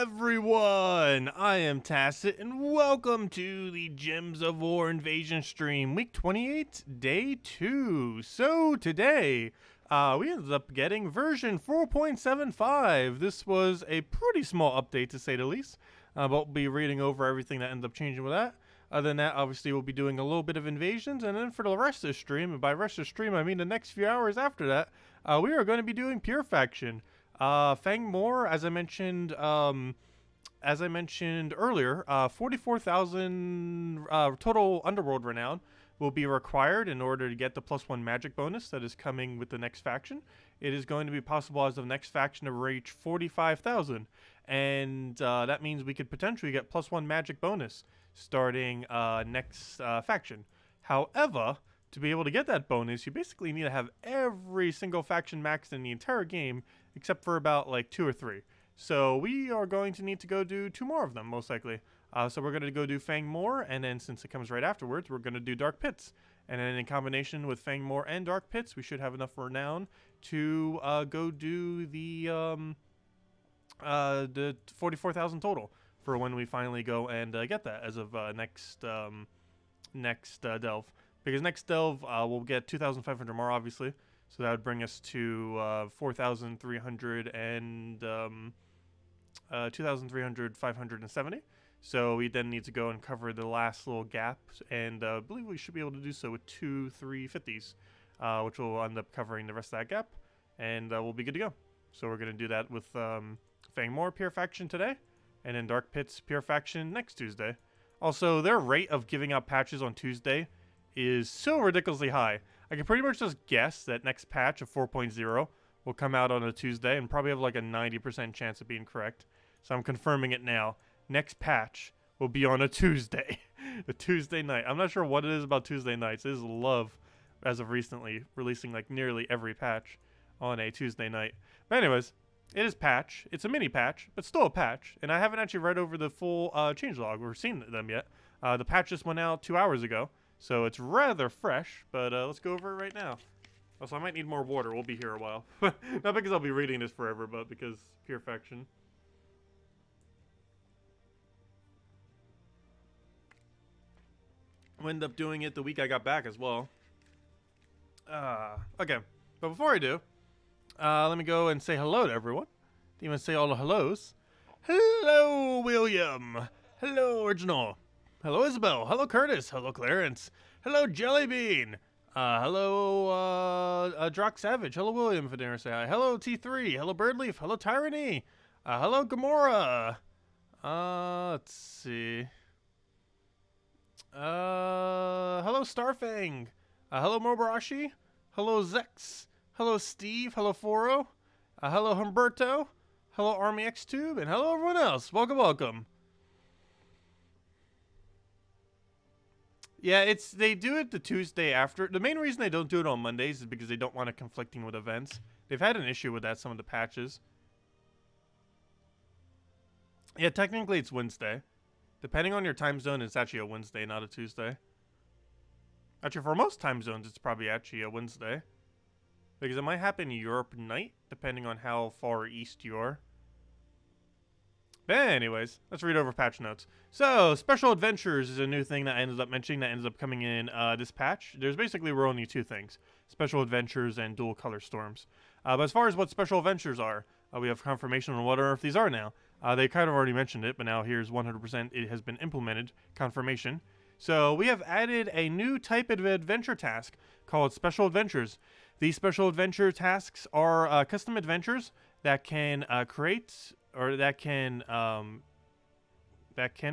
everyone, I am Tacet, and welcome to the Gems of War Invasion stream, week 28, day 2. So today, we ended up getting version 4.75. This was a pretty small update to say the least, but we'll be reading over everything that ended up changing with that. Other than that, obviously, we'll be doing a little bit of invasions, and then for the rest of the stream, and by rest of the stream, I mean the next few hours after that, we are going to be doing Pure Faction. Fang Moor, as I mentioned earlier, 44,000 total Underworld renown will be required in order to get the +1 magic bonus that is coming with the next faction. It is going to be possible as of next faction to reach 45,000, and that means we could potentially get +1 magic bonus starting next faction. However, to be able to get that bonus, you basically need to have every single faction maxed in the entire game, except for about like 2 or 3. So we are going to need to go do 2 more of them, most likely. So we're going to go do Fang Moor, and then since it comes right afterwards, we're going to do Dark Pits. And then in combination with Fang Moor and Dark Pits, we should have enough renown to go do the 44,000 total for when we finally go and get that as of next delve. Because next delve, we'll get 2,500 more, obviously. So that would bring us to 4,300 and 570. So we then need to go and cover the last little gap, and I believe we should be able to do so with 2 350s, which will end up covering the rest of that gap, and we'll be good to go. So we're going to do that with Fang Moor Pure Faction today, and then Dark Pits Pure Faction next Tuesday. Also, their rate of giving out patches on Tuesday is so ridiculously high. I can pretty much just guess that next patch of 4.0 will come out on a Tuesday and probably have like a 90% chance of being correct. So I'm confirming it now. Next patch will be on a Tuesday. A Tuesday night. I'm not sure what it is about Tuesday nights. It is love, as of recently, releasing like nearly every patch on a Tuesday night. But anyways, it is patch. It's a mini patch, but still a patch. And I haven't actually read over the full changelog or seen them yet. The patch just went out 2 hours ago. So it's rather fresh, but let's go over it right now. Also, I might need more water. We'll be here a while. Not because I'll be reading this forever, but because Pure Faction. I'll end up doing it the week I got back as well. Okay, but before I do, let me go and say hello to everyone. Didn't even say all the hellos. Hello, William. Hello, Original. Hello, Isabel. Hello, Curtis. Hello, Clarence. Hello, Jellybean. Hello, Drock Savage. Hello, William, for dinner. Say hi. Hello, T3. Hello, Birdleaf. Hello, Tyranny. Hello, Gamora. Let's see. Hello, Starfang. Hello, Mobarashi. Hello, Zex. Hello, Steve. Hello, Foro. Hello, Humberto. Hello, Army X Tube. And hello, everyone else. Welcome, welcome. Yeah, they do it the Tuesday after. The main reason they don't do it on Mondays is because they don't want it conflicting with events. They've had an issue with that, some of the patches. Yeah, technically it's Wednesday. Depending on your time zone, it's actually a Wednesday, not a Tuesday. Actually, for most time zones, it's probably actually a Wednesday. Because it might happen Europe night, depending on how far east you are. But anyways, let's read over patch notes. So, Special Adventures is a new thing that I ended up mentioning that ends up coming in this patch. There's basically only 2 things. Special Adventures and Dual Color Storms. But as far as what Special Adventures are, we have confirmation on what on earth these are now. They kind of already mentioned it, but now here's 100% it has been implemented. Confirmation. So, we have added a new type of adventure task called Special Adventures. These Special Adventure tasks are custom adventures that can create... Or that can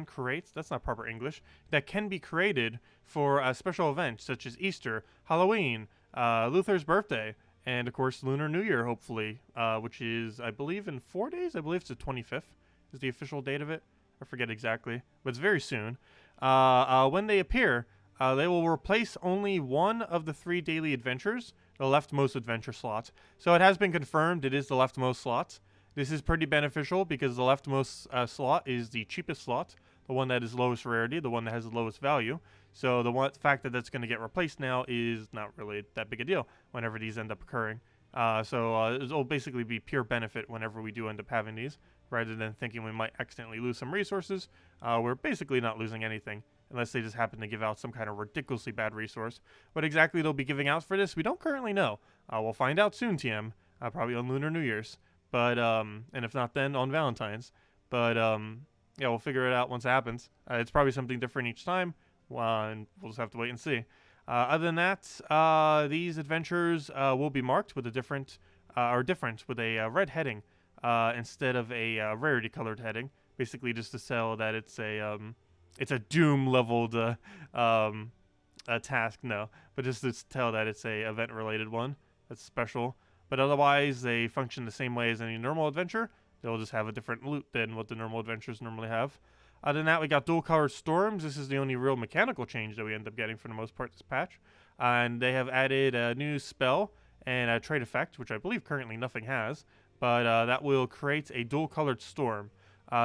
create, that's not proper English, that can be created for a special events such as Easter, Halloween, Luther's birthday, and of course Lunar New Year, hopefully, which is, I believe, in 4 days. I believe it's the 25th is the official date of it. I forget exactly, but it's very soon. When they appear, they will replace only one of the 3 daily adventures, the leftmost adventure slot. So it has been confirmed it is the leftmost slot. This is pretty beneficial because the leftmost slot is the cheapest slot, the one that is lowest rarity, the one that has the lowest value. So the fact that that's going to get replaced now is not really that big a deal whenever these end up occurring. So it'll basically be pure benefit whenever we do end up having these, rather than thinking we might accidentally lose some resources. We're basically not losing anything, unless they just happen to give out some kind of ridiculously bad resource. What exactly they'll be giving out for this, we don't currently know. We'll find out soon, TM, probably on Lunar New Year's. But, and if not then, on Valentine's. But, yeah, we'll figure it out once it happens. It's probably something different each time, and we'll just have to wait and see. Other than that, these adventures will be marked with a different with a red heading instead of a rarity colored heading. Basically, just to sell that it's a doom leveled task. No, but just to tell that it's a event related one that's special. But otherwise, they function the same way as any normal adventure. They'll just have a different loot than what the normal adventures normally have. Other than that, we got dual colored storms. This is the only real mechanical change that we end up getting for the most part this patch. And they have added a new spell and a trait effect, which I believe currently nothing has. But that will create a dual colored storm.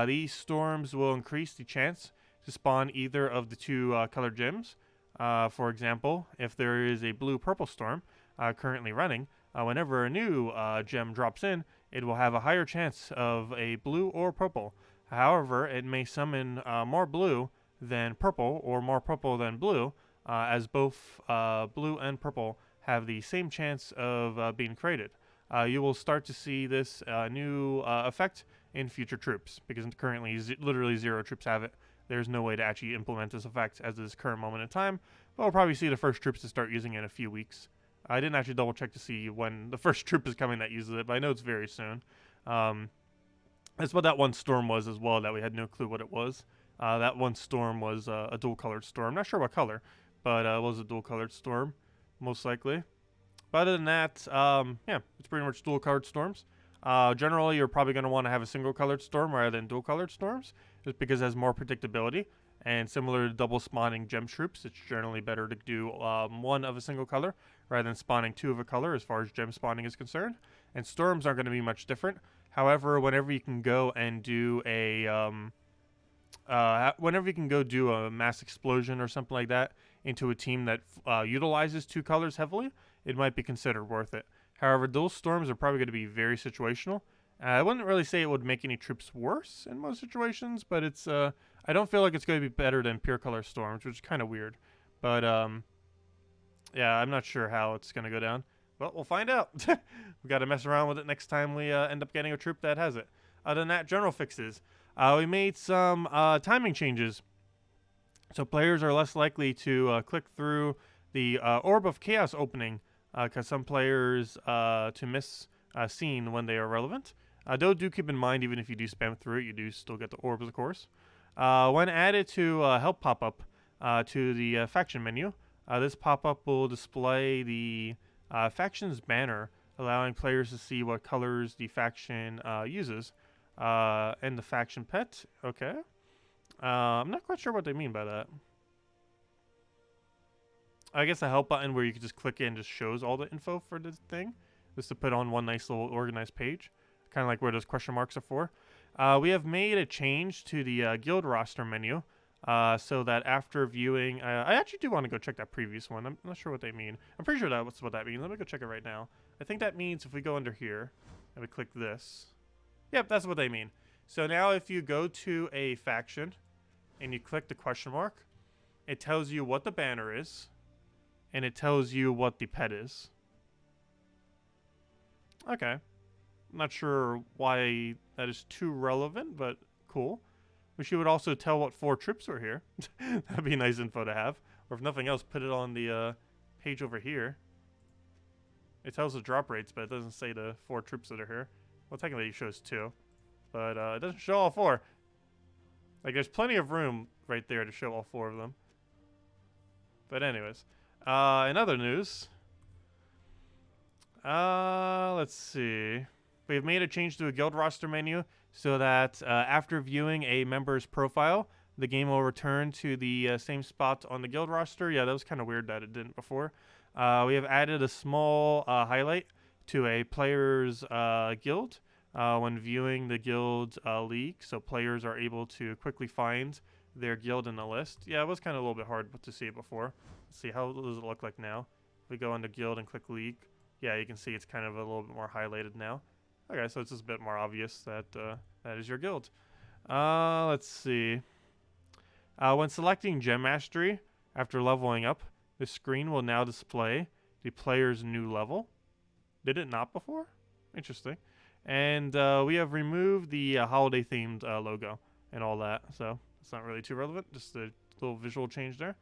These storms will increase the chance to spawn either of the two colored gems. For example, if there is a blue-purple storm currently running, whenever a new gem drops in, it will have a higher chance of a blue or purple. However, it may summon more blue than purple or more purple than blue, as both blue and purple have the same chance of being created. You will start to see this new effect in future troops, because currently literally 0 troops have it. There's no way to actually implement this effect as this current moment in time, but we'll probably see the first troops to start using it in a few weeks. I didn't actually double check to see when the first troop is coming that uses it, but I know it's very soon. That's what that one storm was as well, that we had no clue what it was. That one storm was a dual-colored storm. I'm not sure what color, but it was a dual-colored storm, most likely. But other than that, yeah, it's pretty much dual-colored storms. Generally, you're probably going to want to have a single-colored storm rather than dual-colored storms, just because it has more predictability. And similar to double spawning gem troops, it's generally better to do one of a single color rather than spawning 2 of a color as far as gem spawning is concerned. And storms aren't going to be much different. However, whenever you can go and do a mass explosion or something like that into a team that utilizes 2 colors heavily, it might be considered worth it. However, those storms are probably going to be very situational. I wouldn't really say it would make any troops worse in most situations, but it's I don't feel like it's going to be better than pure color storms, which is kind of weird. But yeah, I'm not sure how it's going to go down. Well, we'll find out. We got to mess around with it next time we end up getting a troop that has it. Other than that, general fixes. We made some timing changes, so players are less likely to click through the Orb of Chaos opening, because some players to miss scene when they are relevant. Though do keep in mind, even if you do spam through it, you do still get the orbs, of course. When added to help pop-up to the faction menu, this pop-up will display the faction's banner, allowing players to see what colors the faction uses. And the faction pet, okay. I'm not quite sure what they mean by that. I guess a help button where you can just click it and just shows all the info for the thing, just to put on one nice little organized page, kind of like where those question marks are for. We have made a change to the guild roster menu, so that after viewing, I actually do want to go check that previous one. I'm not sure what they mean. I'm pretty sure that's what that means. Let me go check it right now. I think that means if we go under here and we click this, yep, that's what they mean. So now if you go to a faction and you click the question mark, it tells you what the banner is, and it tells you what the pet is. Okay. I'm not sure why that is too relevant, but cool. Wish you would also tell what 4 troops are here. That'd be nice info to have. Or if nothing else, put it on the page over here. It tells the drop rates, but it doesn't say the 4 troops that are here. Well, technically it shows 2. But it doesn't show all 4. Like, there's plenty of room right there to show all 4 of them. But anyways. In other news, let's see. We've made a change to a guild roster menu so that after viewing a member's profile, the game will return to the same spot on the guild roster. Yeah, that was kind of weird that it didn't before. We have added a small highlight to a player's guild when viewing the guild league, so players are able to quickly find their guild in the list. Yeah, it was kind of a little bit hard to see it before. Let's see, how does it look like now? If we go into guild and click league. yeah, you can see it's kind of a little bit more highlighted now. Okay, so it's just a bit more obvious that that is your guild. Let's see. When selecting Gem Mastery after leveling up, the screen will now display the player's new level. Did it not before? Interesting. And we have removed the holiday-themed logo and all that, so it's not really too relevant. Just a little visual change there.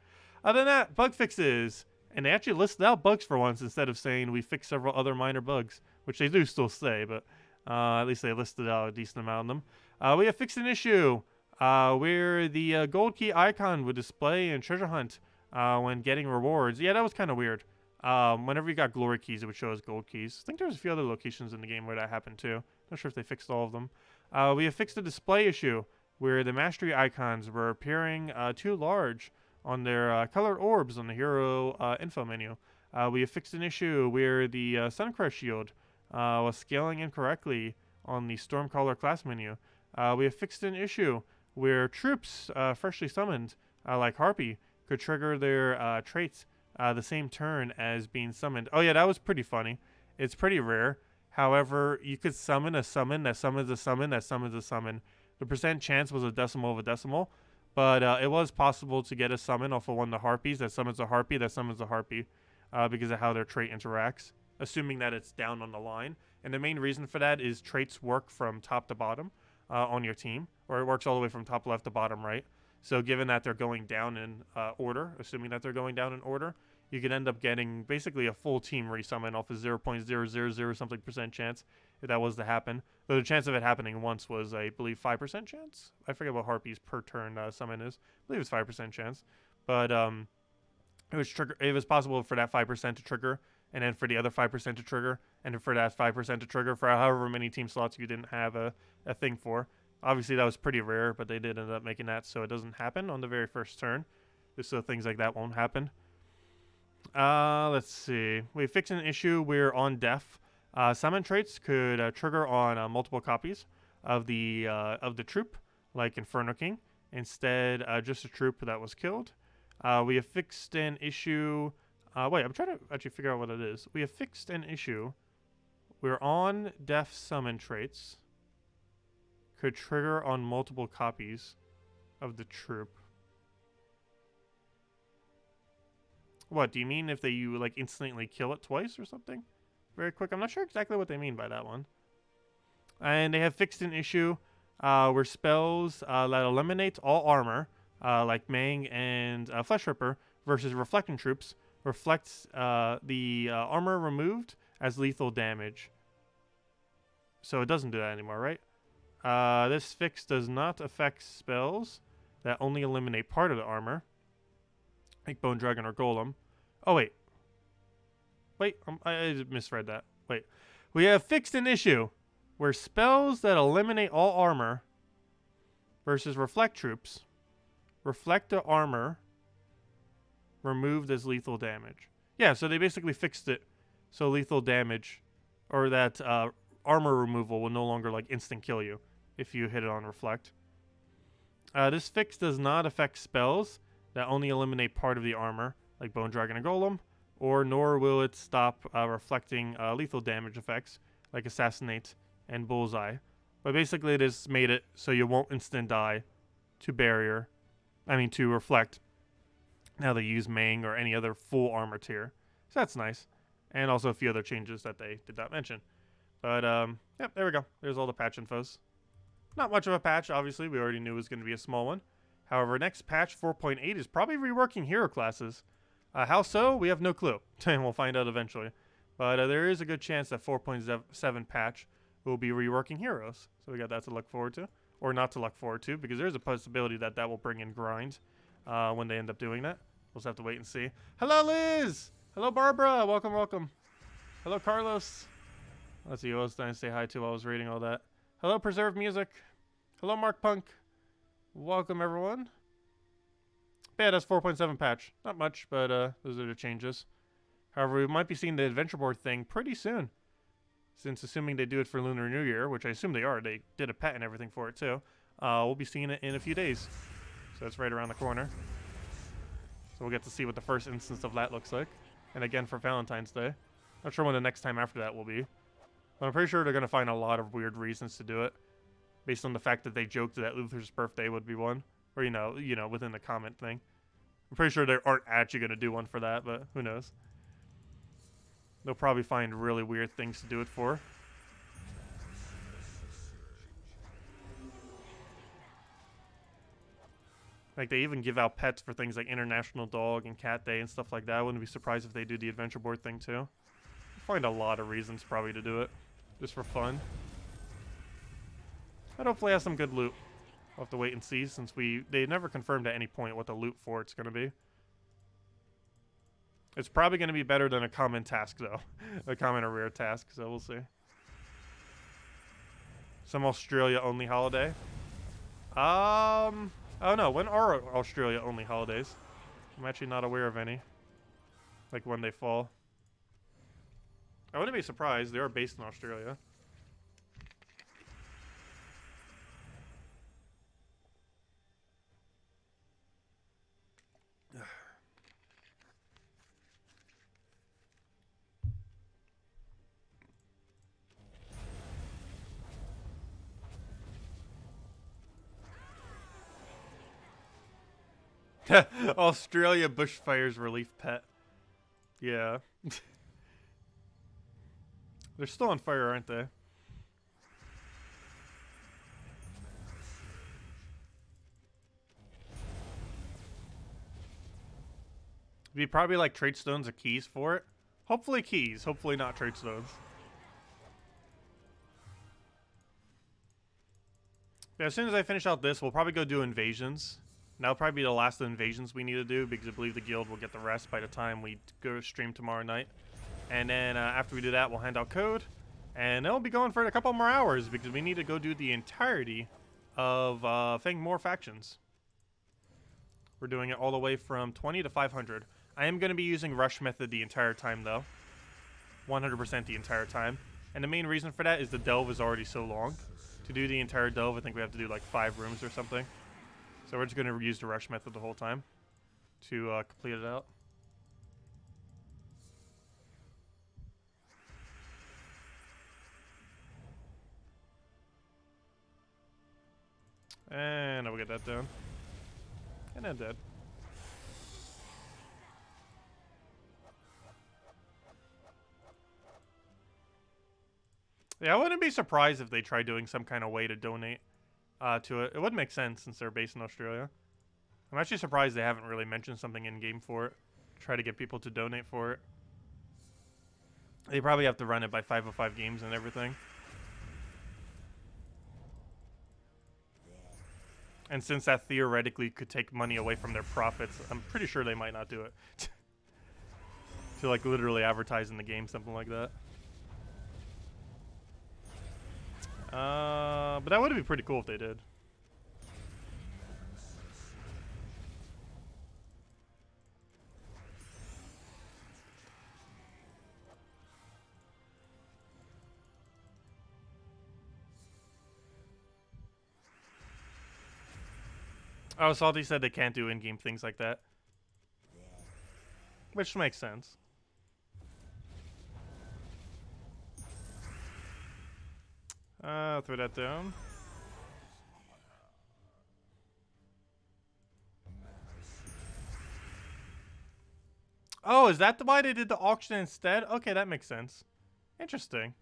Other than that, bug fixes. And they actually listed out bugs for once instead of saying we fixed several other minor bugs, which they do still say, but at least they listed out a decent amount of them. We have fixed an issue where the gold key icon would display in Treasure Hunt when getting rewards. Yeah, that was kind of weird. Whenever you got glory keys, it would show us gold keys. I think there was a few other locations in the game where that happened too. Not sure if they fixed all of them. We have fixed a display issue where the mastery icons were appearing too large on their colored orbs on the hero info menu. We have fixed an issue where the Suncrest shield was scaling incorrectly on the Stormcaller class menu. We have fixed an issue where troops freshly summoned, like Harpy, could trigger their traits the same turn as being summoned. Oh yeah, that was pretty funny. It's pretty rare. However, you could summon a summon that summons a summon that summons a summon. The percent chance was a decimal of a decimal. But it was possible to get a summon off of one of the harpies that summons a harpy that summons a harpy because of how their trait interacts, assuming that it's down on the line. And the main reason for that is traits work from top to bottom on your team, or it works all the way from top left to bottom right. So given that they're going down in order, assuming that they're going down in order, you could end up getting basically a full team resummon off of 0.000 something percent chance if that was to happen. Though the chance of it happening once was, I believe, 5% chance. I forget what harpies per turn summon is. I believe it's 5% chance. But it was possible for that 5% to trigger, and then for the other 5% to trigger, and then for that 5% to trigger for however many team slots you didn't have a thing for. Obviously, that was pretty rare, but they did end up making that so it doesn't happen on the very first turn, just so things like that won't happen. Let's see. We fixed an issue where on def, summon traits could trigger on multiple copies of the troop, like Inferno King. Instead, just a troop that was killed. We have fixed an issue. Wait, I'm trying to actually figure out what it is. We have fixed an issue where on def summon traits could trigger on multiple copies of the troop. What, do you mean if you like instantly kill it twice or something? Very quick. I'm not sure exactly what they mean by that one. And they have fixed an issue where spells that eliminate all armor, like Mang and Flesh Ripper, versus reflecting troops, reflects the armor removed as lethal damage. So it doesn't do that anymore, right? This fix does not affect spells that only eliminate part of the armor, like Bone Dragon or Golem. Oh, wait. Wait, I misread that. Wait. We have fixed an issue where spells that eliminate all armor versus reflect troops reflect the armor removed as lethal damage. Yeah, so they basically fixed it so lethal damage, or that armor removal will no longer like instant kill you if you hit it on reflect. This fix does not affect spells that only eliminate part of the armor, like Bone Dragon and Golem, nor will it stop reflecting lethal damage effects, like Assassinate and Bullseye. But basically it has made it so you won't instant die to reflect. Now they use Mang or any other full armor tier. So that's nice. And also a few other changes that they did not mention. But, yeah, there we go. There's all the patch infos. Not much of a patch, obviously. We already knew it was going to be a small one. However, next patch, 4.8, is probably reworking hero classes. How so? We have no clue. And we'll find out eventually. But there is a good chance that 4.7 patch will be reworking heroes. So we got that to look forward to. Or not to look forward to, because there's a possibility that that will bring in grind when they end up doing that. We'll just have to wait and see. Hello, Liz! Hello, Barbara! Welcome, welcome. Hello, Carlos. Let's see who else did I say hi to while I was reading all that. Hello, Preserved Music. Hello, Mark Punk. Welcome, everyone. But yeah, that's 4.7 patch. Not much, but those are the changes. However, we might be seeing the adventure board thing pretty soon. Since assuming they do it for Lunar New Year, which I assume they are, they did a pet and everything for it too. We'll be seeing it in a few days. So it's right around the corner. So we'll get to see what the first instance of that looks like. And again for Valentine's Day. Not sure when the next time after that will be. But I'm pretty sure they're going to find a lot of weird reasons to do it. Based on the fact that they joked that Luther's birthday would be one. Or, you know, within the comment thing. I'm pretty sure they aren't actually going to do one for that, but who knows. They'll probably find really weird things to do it for. Like, they even give out pets for things like International Dog and Cat Day and stuff like that. I wouldn't be surprised if they do the adventure board thing, too. Find a lot of reasons, probably, to do it. Just for fun. I'd hopefully have some good loot. We'll have to wait and see, since they never confirmed at any point what the loot for it's going to be. It's probably going to be better than a common task, though. A common or rare task, so we'll see. Some Australia-only holiday. Oh no, when are Australia-only holidays? I'm actually not aware of any. Like when they fall. I wouldn't be surprised. They are based in Australia. Australia bushfires relief pet. Yeah. They're still on fire, aren't they? Be probably like trade stones or keys for it. Hopefully keys. Hopefully not trade stones. Yeah, as soon as I finish out this, we'll probably go do invasions. That'll probably be the last of the invasions we need to do, because I believe the guild will get the rest by the time we go stream tomorrow night. And then after we do that, we'll hand out code. And then we'll be going for a couple more hours, because we need to go do the entirety of Fang Moor factions. We're doing it all the way from 20 to 500. I am going to be using rush method the entire time, though. 100% the entire time. And the main reason for that is the delve is already so long. To do the entire delve, I think we have to do like 5 rooms or something. So we're just going to use the rush method the whole time to complete it out. And I will get that done. And then dead. Yeah, I wouldn't be surprised if they try doing some kind of way to donate to it. It would make sense since they're based in Australia. I'm actually surprised they haven't really mentioned something in-game for it. Try to get people to donate for it. They probably have to run it by 505 games and everything. And since that theoretically could take money away from their profits, I'm pretty sure they might not do it. To like literally advertise in the game, something like that. But that would be pretty cool if they did. Oh, Salty said they can't do in-game things like that. Which makes sense. Throw that down. Oh, is that why they did the auction instead? Okay, that makes sense. Interesting.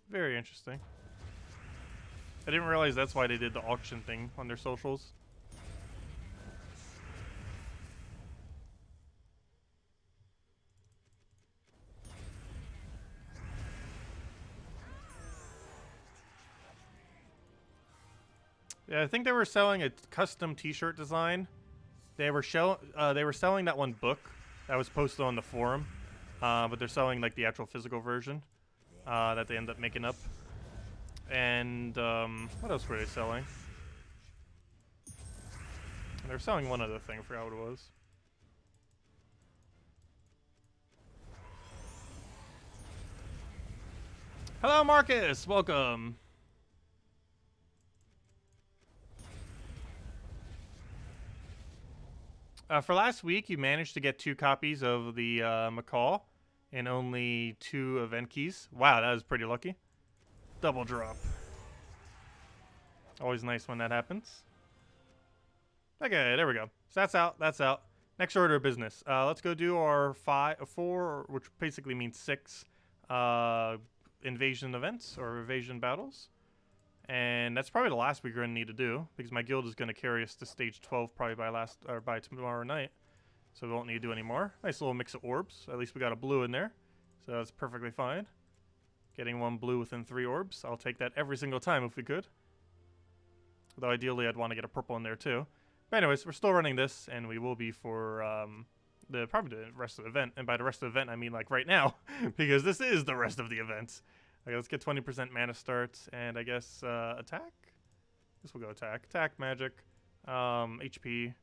Very interesting. I didn't realize that's why they did the auction thing on their socials. Yeah, I think they were selling a custom T-shirt design. They were selling that one book that was posted on the forum, but they're selling like the actual physical version that they end up making up. And what else were they selling? They were selling one other thing. I forgot what it was. Hello, Marcus. Welcome. For last week, you managed to get 2 copies of the Macaw, and only 2 event keys. Wow, that was pretty lucky. Double drop. Always nice when that happens. Okay, there we go. So that's out. That's out. Next order of business. Let's go do our 4, which basically means 6 invasion events or invasion battles. And that's probably the last we're going to need to do, because my guild is going to carry us to stage 12 probably by tomorrow night. So we won't need to do any more. Nice little mix of orbs. At least we got a blue in there. So that's perfectly fine. Getting 1 blue within 3 orbs. I'll take that every single time if we could. Though ideally I'd want to get a purple in there too. But anyways, we're still running this, and we will be for probably the rest of the event. And by the rest of the event, I mean like right now, because this is the rest of the event. Okay, let's get 20% mana starts, and I guess attack? I guess we'll go attack. Attack, magic, HP,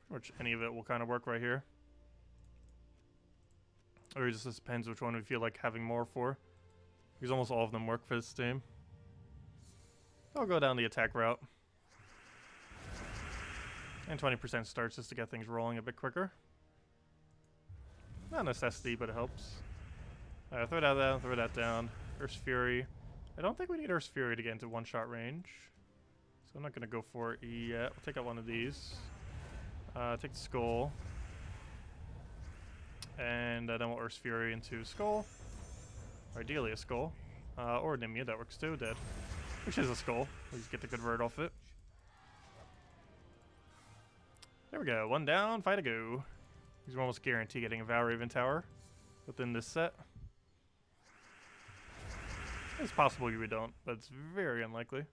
which any of it will kind of work right here. Or it just depends which one we feel like having more for. Because almost all of them work for this team. I'll go down the attack route. And 20% starts just to get things rolling a bit quicker. Not a necessity, but it helps. Alright, throw that down, throw that down. Earth's Fury. I don't think we need Earth's Fury to get into one-shot range. So I'm not going to go for it yet. We'll take out one of these. Take the Skull. And then we'll Earth's Fury into Skull. Or ideally a Skull. Or Nimia, that works too. Dead. Which is a Skull. We just get the good word off it. There we go. 1 down, fight a go. Because we're almost guaranteed getting a Valraven Tower within this set. It's possible we don't, but it's very unlikely.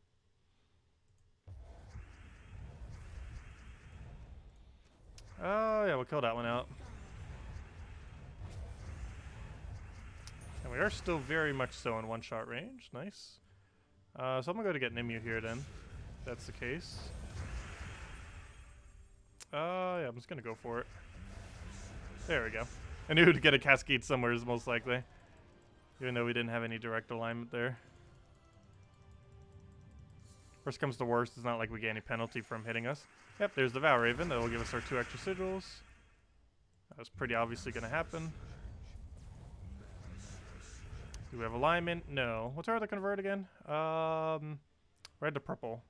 Oh, yeah, we'll kill that one out. And we are still very much so in one-shot range. Nice. So I'm going to go to get Nimue here then, if that's the case. Yeah, I'm just going to go for it. There we go. I knew to get a Cascade somewhere is most likely. Even though we didn't have any direct alignment there. Worst comes to worst, it's not like we get any penalty from hitting us. Yep, there's the Valraven. That will give us our 2 extra sigils. That was pretty obviously going to happen. Do we have alignment? No. What's our other convert again? Red to purple.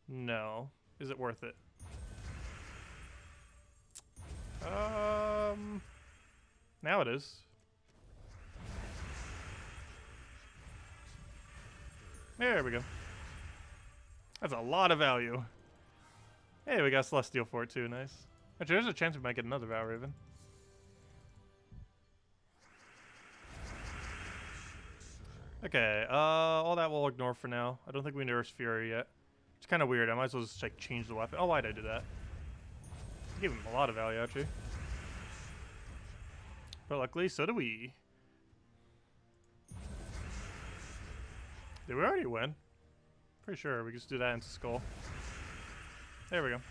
No. Is it worth it? Now it is. There we go. That's a lot of value. Hey, we got Celestial for it too, nice. Actually, there's a chance we might get another Valraven. Okay, all that we'll ignore for now. I don't think we need Earth's Fury yet. It's kind of weird. I might as well just like change the weapon. Oh, why'd I do that? I gave him a lot of value, actually. But luckily, so do we. Did we already win? Pretty sure we just do that into Skull. There we go.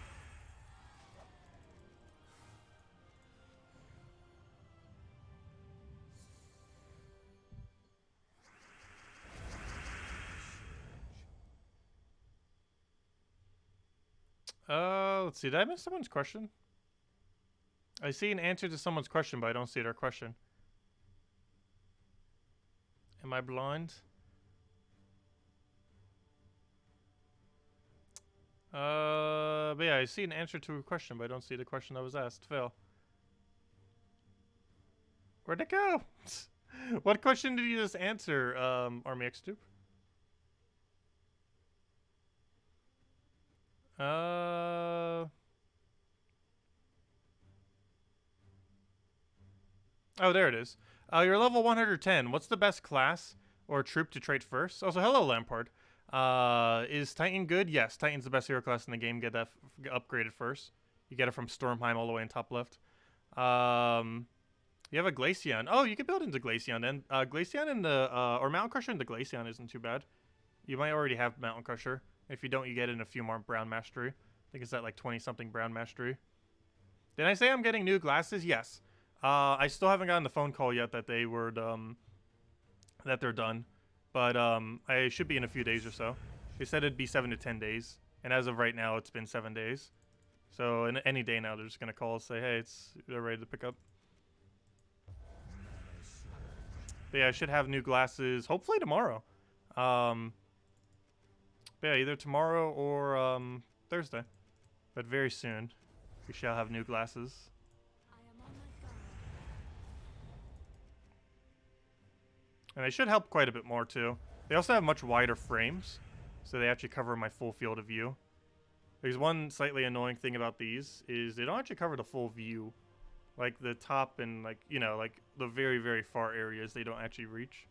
Let's see. Did I miss someone's question? I see an answer to someone's question, but I don't see their question. Am I blind? But yeah, I see an answer to a question, but I don't see the question that was asked. Phil. Where'd it go? What question did you just answer, Army X-Tube? Oh, there it is. You're level 110. What's the best class or troop to trait first? Also, hello, Lampard. Is Titan good? Yes, Titan's the best hero class in the game. Get that upgraded first. You get it from Stormheim all the way in top left. You have a Glaceon. Oh, you can build into Glaceon then. Glaceon and the or Mountain Crusher and the Glaceon isn't too bad. You might already have Mountain Crusher. If you don't, you get in a few more Brown Mastery. I think it's at like 20-something Brown Mastery. Did I say I'm getting new glasses? Yes. I still haven't gotten the phone call yet that they were that they're done, but I should be in a few days or so. They said it'd be 7 to 10 days, and as of right now, it's been 7 days. So in any day now, they're just gonna call and say, "Hey, they're ready to pick up." But yeah, I should have new glasses hopefully tomorrow. But yeah, either tomorrow or Thursday. But very soon, we shall have new glasses. And they should help quite a bit more too. They also have much wider frames, so they actually cover my full field of view. There's one slightly annoying thing about these is they don't actually cover the full view. Like the top and like, you know, like the very, very far areas they don't actually reach.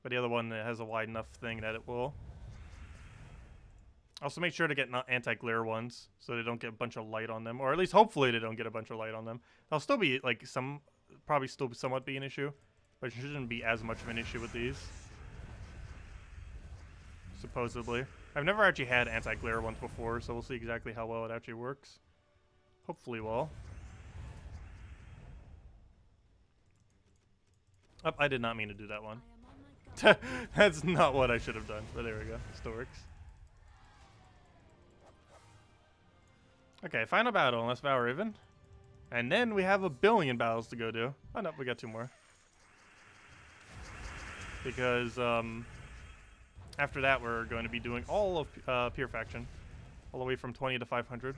But the other one that has a wide enough thing that it will. Also make sure to get anti-glare ones so they don't get a bunch of light on them. Or at least hopefully they don't get a bunch of light on them. They'll still be like probably still somewhat be an issue. But it shouldn't be as much of an issue with these. Supposedly. I've never actually had anti-glare ones before, so we'll see exactly how well it actually works. Hopefully well. Oh, I did not mean to do that one. That's not what I should have done, but there we go. It still works. Okay, final battle, unless Vow Raven. And then we have 1 billion battles to go do. Oh no, we got 2 more. Because, after that we're going to be doing all of Pure Faction. All the way from 20 to 500.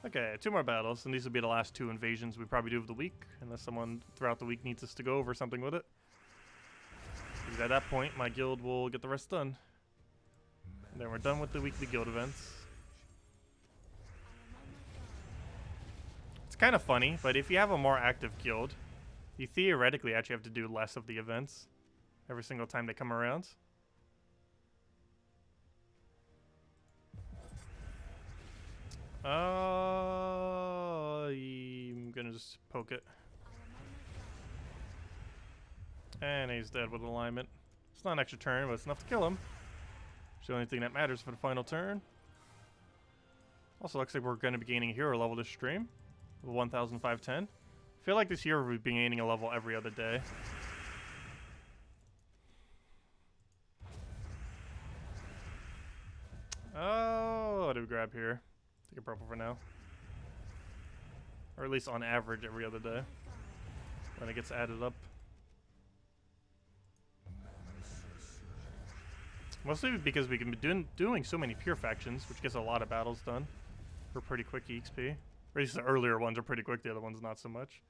Okay, 2 more battles, and these will be the last 2 invasions we probably do of the week, unless someone throughout the week needs us to go over something with it. Because at that point, my guild will get the rest done. And then we're done with the weekly guild events. It's kind of funny, but if you have a more active guild, you theoretically actually have to do less of the events every single time they come around. I'm gonna just poke it. And he's dead with alignment. It's not an extra turn, but it's enough to kill him. It's the only thing that matters for the final turn. Also looks like we're gonna be gaining a hero level this stream. 1,510. I feel like this hero we've been gaining a level every other day. Oh, what do we grab here? Take a purple for now. Or at least on average every other day. When it gets added up. Mostly because we can be doing so many pure factions, which gets a lot of battles done for pretty quick EXP. Or at least the earlier ones are pretty quick, the other ones not so much.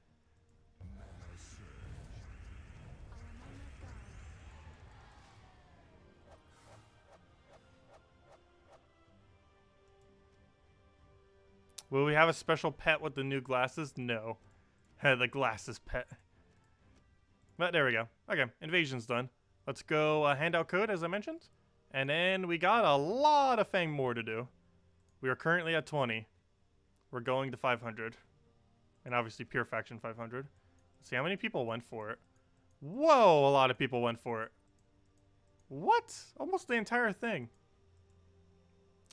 Will we have a special pet with the new glasses? No. The glasses pet. But there we go. Okay, invasion's done. Let's go hand out code, as I mentioned. And then we got a lot of Fang Moor to do. We are currently at 20. We're going to 500. And obviously Pure Faction 500. Let's see how many people went for it. Whoa, a lot of people went for it. What? Almost the entire thing.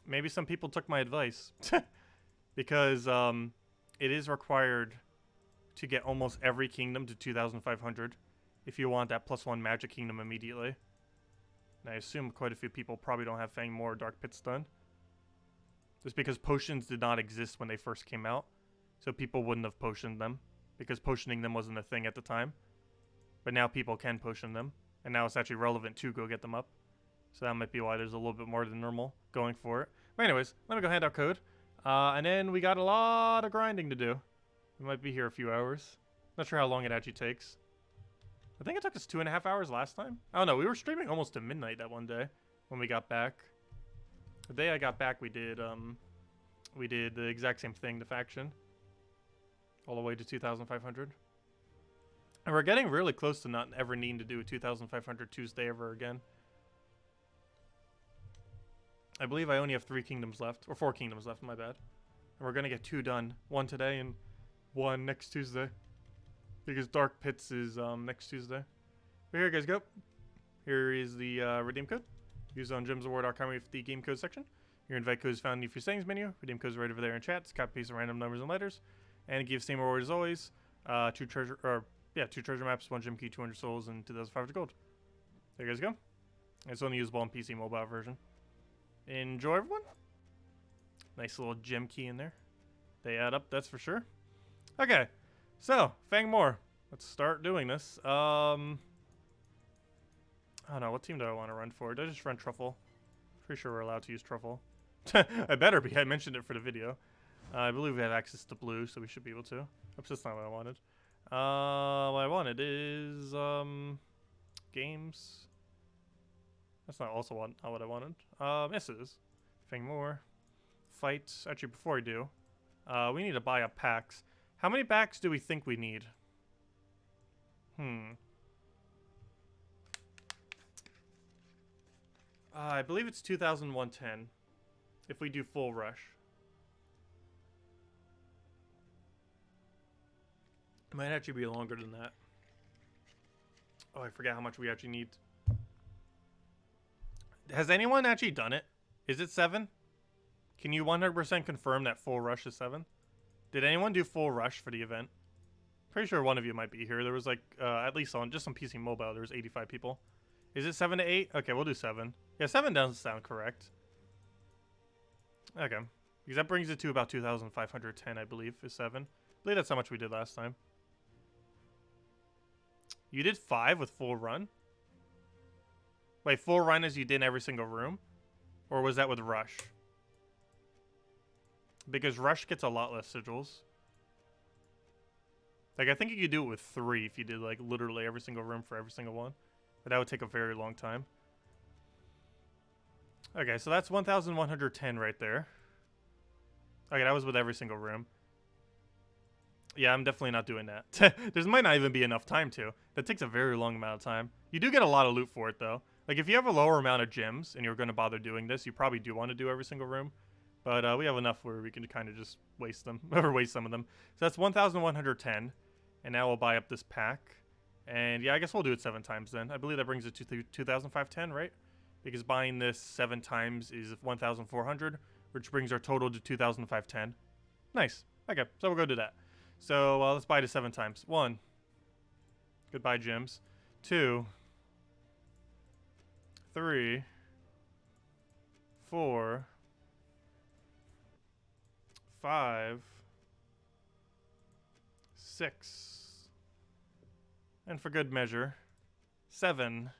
Maybe some people took my advice. Because it is required to get almost every kingdom to 2,500 if you want that +1 magic kingdom immediately. And I assume quite a few people probably don't have Fang Moor or Dark Pits done. Just because potions did not exist when they first came out. So people wouldn't have potioned them. Because potioning them wasn't a thing at the time. But now people can potion them. And now it's actually relevant to go get them up. So that might be why there's a little bit more than normal going for it. But anyways, let me go hand out code. And then we got a lot of grinding to do. We might be here a few hours. Not sure how long it actually takes. I think it took us 2.5 hours last time. I don't know. We were streaming almost to midnight that one day when we got back. The day I got back, we did the exact same thing, the faction. All the way to 2,500. And we're getting really close to not ever needing to do a 2,500 Tuesday ever again. I believe I only have 3 kingdoms left, or 4 kingdoms left, my bad. And we're gonna get 2 done. 1 today and 1 next Tuesday. Because Dark Pits is next Tuesday. But here you guys go. Here is the redeem code. Use on gemsaward.com with the game code section. Your invite code is found in your settings menu. Redeem code is right over there in chat. It's copy paste of random numbers and letters. And it gives same reward as always. 2 treasure maps, 1 gem key, 200 souls, and 2,500 gold. There you guys go. It's only usable on PC mobile version. Enjoy, everyone. Nice little gem key in there. They add up, that's for sure. Okay, so Fang Moor. Let's start doing this. I don't know, what team do I want to run for? Do I just run Truffle? Pretty sure we're allowed to use Truffle. I better be. I mentioned it for the video. I believe we have access to blue, so we should be able to. Oops, that's not what I wanted. What I wanted is games. That's not also not what I wanted. Yes, it is. Fang Moor. Fights. Actually, before I do, we need to buy up packs. How many packs do we think we need? I believe it's 2,110 if we do full rush. It might actually be longer than that. Oh, I forget how much we actually need. Has anyone actually done it? Is it 7? Can you 100% confirm that full rush is 7? Did anyone do full rush for the event? Pretty sure one of you might be here. There was like, at least on just on PC Mobile, there was 85 people. Is it 7 to 8? Okay, we'll do 7. Yeah, 7 doesn't sound correct. Okay. Because that brings it to about 2,510, I believe, is 7. I believe that's how much we did last time. You did 5 with full run? Wait, full run as you did in every single room? Or was that with rush? Because rush gets a lot less sigils. Like, I think you could do it with 3 if you did, like, literally every single room for every single one. But that would take a very long time. Okay, so that's 1,110 right there. Okay, that was with every single room. Yeah, I'm definitely not doing that. There might not even be enough time to. That takes a very long amount of time. You do get a lot of loot for it, though. Like, if you have a lower amount of gems and you're going to bother doing this, you probably do want to do every single room. But we have enough where we can kind of just waste them, or waste some of them. So that's 1,110. And now we'll buy up this pack. And yeah, I guess we'll do it 7 times then. I believe that brings it to 2,510, right? Because buying this 7 times is 1,400, which brings our total to 2,510. Nice. Okay, so we'll go do that. So let's buy it 7 times. 1. Goodbye, gems. 2. 3. 4. 5. 6. And for good measure, 7.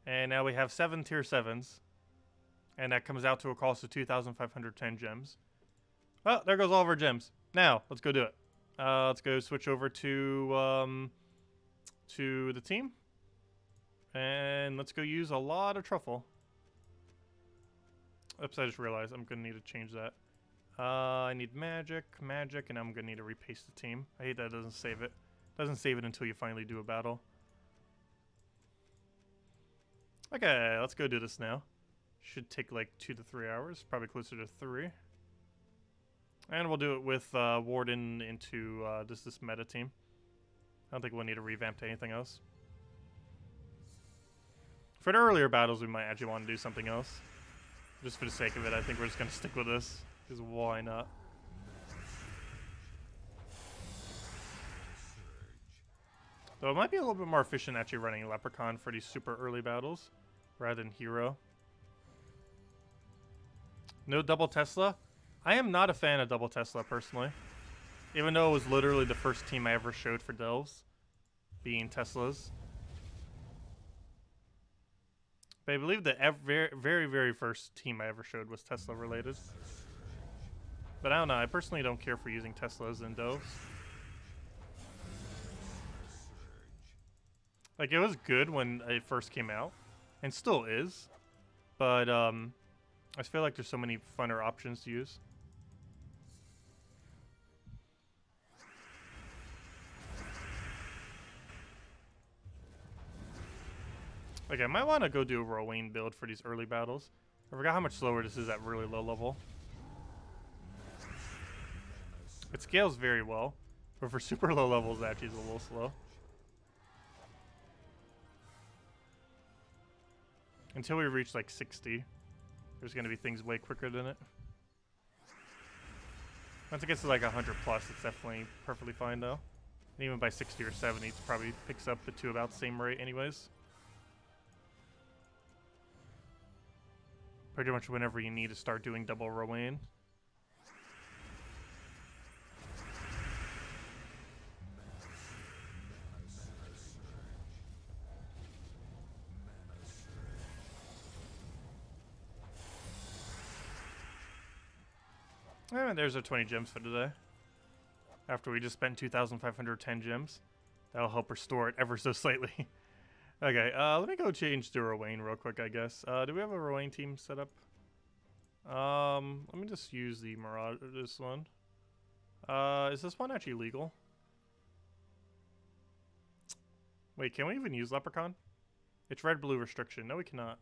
And now we have 7 tier 7s. And that comes out to a cost of 2,510 gems. Well, there goes all of our gems. Now, let's go do it. Let's go switch over to the team. And let's go use a lot of truffle. Oops, I just realized I'm going to need to change that. I need magic, and I'm going to need to repaste the team. I hate that it doesn't save it. Doesn't save it until you finally do a battle. Okay, let's go do this now. Should take like 2 to 3 hours, probably closer to 3. And we'll do it with Warden into this meta team. I don't think we'll need to revamp to anything else. For the earlier battles, we might actually want to do something else. Just for the sake of it, I think we're just going to stick with this. Because why not? Though it might be a little bit more efficient actually running Leprechaun for these super early battles rather than Hero. No double Tesla? I am not a fan of double Tesla personally. Even though it was literally the first team I ever showed for Delves, being Teslas. But I believe the very, very first team I ever showed was Tesla related. But I don't know, I personally don't care for using Teslas in Delves. Like, it was good when it first came out, and still is, but I just feel like there's so many funner options to use. Okay, I might want to go do a Rowan build for these early battles. I forgot how much slower this is at really low level. It scales very well, but for super low levels, it actually is a little slow. Until we reach like 60, there's going to be things way quicker than it. Once it gets to like 100 plus, it's definitely perfectly fine though. And even by 60 or 70, it probably picks up the two about the same rate anyways. Pretty much whenever you need to start doing double Rowan. There's our 20 gems for today. After we just spent 2,510 gems. That'll help restore it ever so slightly. Okay, let me go change to Rowan real quick, I guess. Do we have a Rowan team set up? Let me just use the Marauder, this one. Is this one actually legal? Wait, can we even use Leprechaun? It's red-blue restriction. No, we cannot.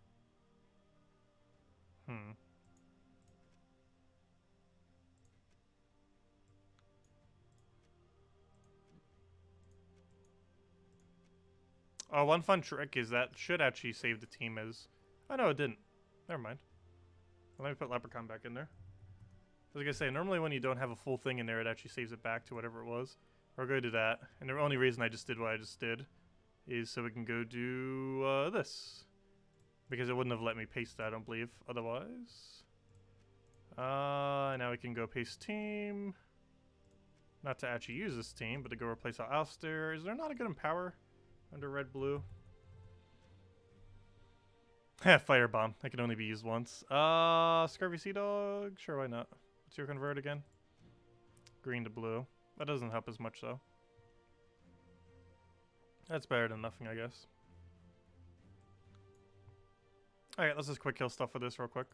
Oh, one fun trick is that should actually save the team as... Oh, no, it didn't. Never mind. Well, let me put Leprechaun back in there. I was going to say, normally when you don't have a full thing in there, it actually saves it back to whatever it was. We'll go do that. And the only reason I just did what I just did is so we can go do this. Because it wouldn't have let me paste that, I don't believe, otherwise. Now we can go paste team. Not to actually use this team, but to go replace our Alistair. Is there not a good empower under red-blue? Firebomb. That can only be used once. Scurvy Sea Dog? Sure, why not? What's your convert again? Green to blue. That doesn't help as much, though. That's better than nothing, I guess. Alright, let's just quick kill stuff with this real quick.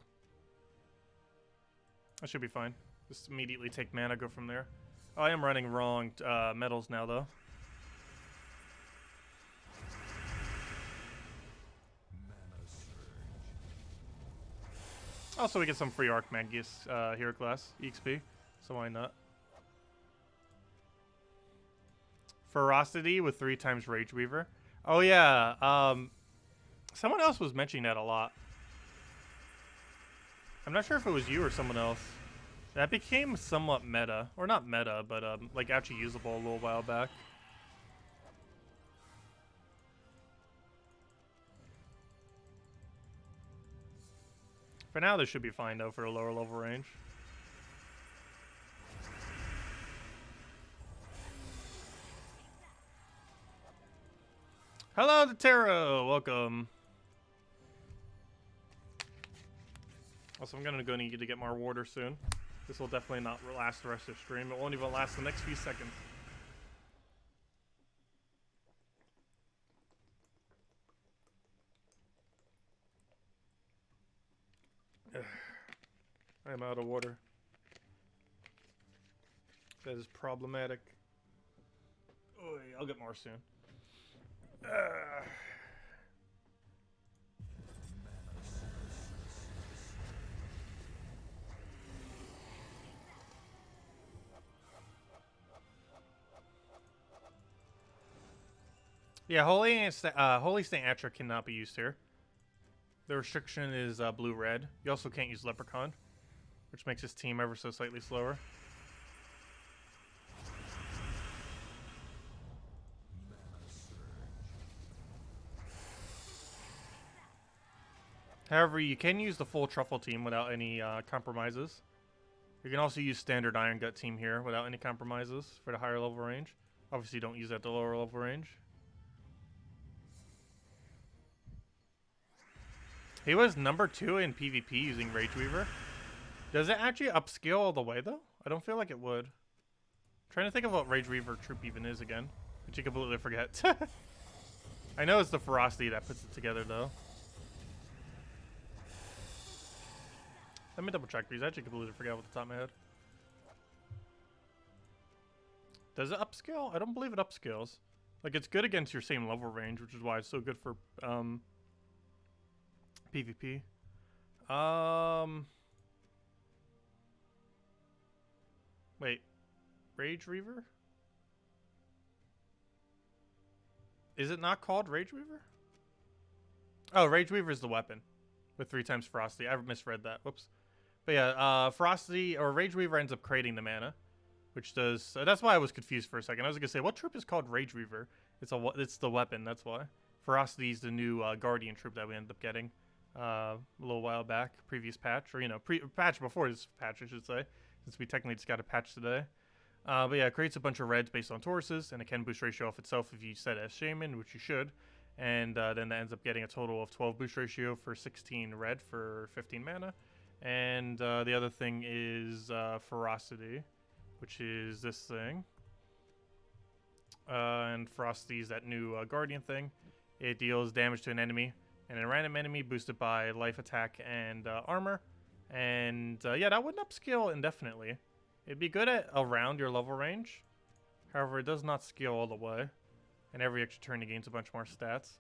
That should be fine. Just immediately take mana, go from there. Oh, I am running wrong metals now, though. Also, we get some free Archmagus hero class EXP, so why not? Ferocity with 3 times Rage Weaver. Oh yeah, someone else was mentioning that a lot. I'm not sure if it was you or someone else. That became somewhat meta, or not meta, but like actually usable a little while back. For now, this should be fine, though, for a lower level range. Hello, Taro! Welcome. Also, I'm going to go need to get more water soon. This will definitely not last the rest of the stream. It won't even last the next few seconds. I'm out of water. That is problematic. Oh, I'll get more soon. Yeah, Holy Saint Atra cannot be used here. The restriction is blue-red. You also can't use Leprechaun, which makes his team ever so slightly slower. However, you can use the full Truffle team without any compromises. You can also use standard Iron Gut team here without any compromises for the higher level range. Obviously, don't use that at the lower level range. He was number 2 in PvP using Rage Weaver. Does it actually upscale all the way, though? I don't feel like it would. I'm trying to think of what Rage Weaver troop even is again. But you completely forget. I know it's the Ferocity that puts it together, though. Let me double check, because I actually completely forgot off the top of my head. Does it upscale? I don't believe it upscales. Like, it's good against your same level range, which is why it's so good for PvP. Wait. Rage Weaver? Is it not called Rage Weaver? Oh, Rage Weaver is the weapon. With 3 times Ferocity. I misread that. Whoops. But yeah, Ferocity, or Rage Weaver ends up creating the mana. Which does... So that's why I was confused for a second. I was going to say, what troop is called Rage Weaver? It's the weapon, that's why. Ferocity is the new Guardian troop that we ended up getting a little while back. Previous patch. Or, you know, patch before this patch, I should say. Since we technically just got a patch today. But yeah, it creates a bunch of reds based on Tauruses. And it can boost ratio off itself if you set it as Shaman, which you should. And then that ends up getting a total of 12 boost ratio for 16 red for 15 mana. And the other thing is Ferocity, which is this thing. And Ferocity is that new Guardian thing. It deals damage to an enemy, and a random enemy boosted by life, attack, and armor. And yeah, that wouldn't upscale indefinitely. It'd be good at around your level range. However, it does not scale all the way. And every extra turn it gains a bunch more stats.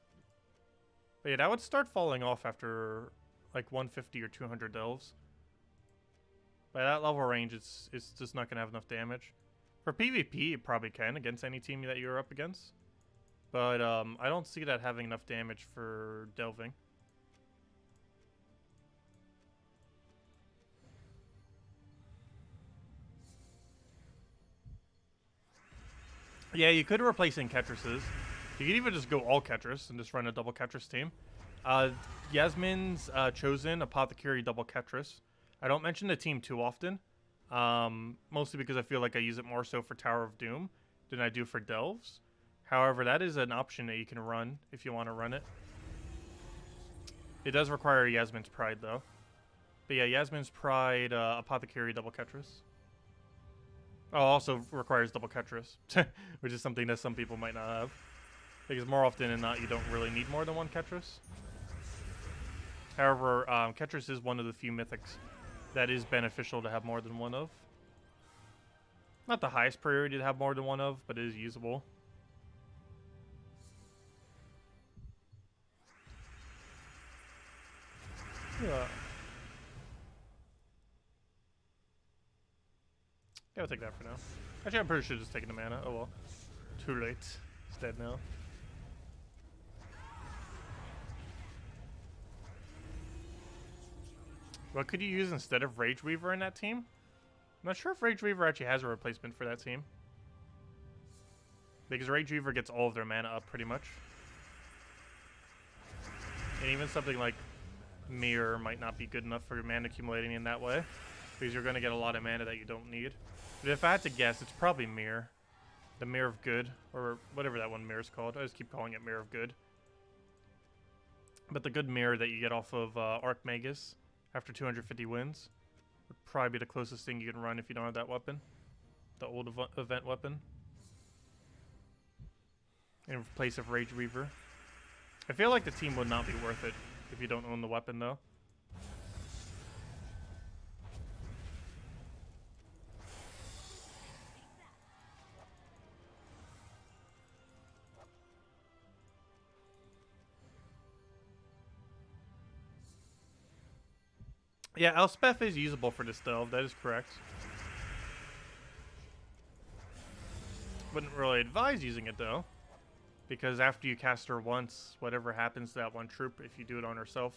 But yeah, that would start falling off after like 150 or 200 delves. By that level range, it's just not going to have enough damage. For PvP, it probably can against any team that you're up against. But I don't see that having enough damage for delving. Yeah, you could replace in Ketris's. You could even just go all Ketris and just run a double Ketris team. Yasmin's chosen Apothecary double Ketris. I don't mention the team too often. Mostly because I feel like I use it more so for Tower of Doom than I do for Delves. However, that is an option that you can run if you want to run it. It does require Yasmin's Pride, though. But yeah, Yasmin's Pride, Apothecary double Ketris. Oh, also requires double Ketris, which is something that some people might not have. Because more often than not, you don't really need more than one Ketris. However, Ketris is one of the few mythics that is beneficial to have more than one of. Not the highest priority to have more than one of, but it is usable. Yeah. Yeah, I'll take that for now. Actually, I'm pretty sure just taking the mana. Oh well. Too late. It's dead now. What could you use instead of Rage Weaver in that team? I'm not sure if Rage Weaver actually has a replacement for that team. Because Rage Weaver gets all of their mana up pretty much. And even something like Mirror might not be good enough for mana accumulating in that way. Because you're going to get a lot of mana that you don't need. But if I had to guess, it's probably Mirror. The Mirror of Good. Or whatever that one Mirror is called. I just keep calling it Mirror of Good. But the good Mirror that you get off of Archmagus after 250 wins would probably be the closest thing you can run if you don't have that weapon. The old event weapon. In place of Rage Weaver. I feel like the team would not be worth it if you don't own the weapon, though. Yeah, Elspeth is usable for this delve, that is correct. Wouldn't really advise using it, though. Because after you cast her once, whatever happens to that one troop, if you do it on herself,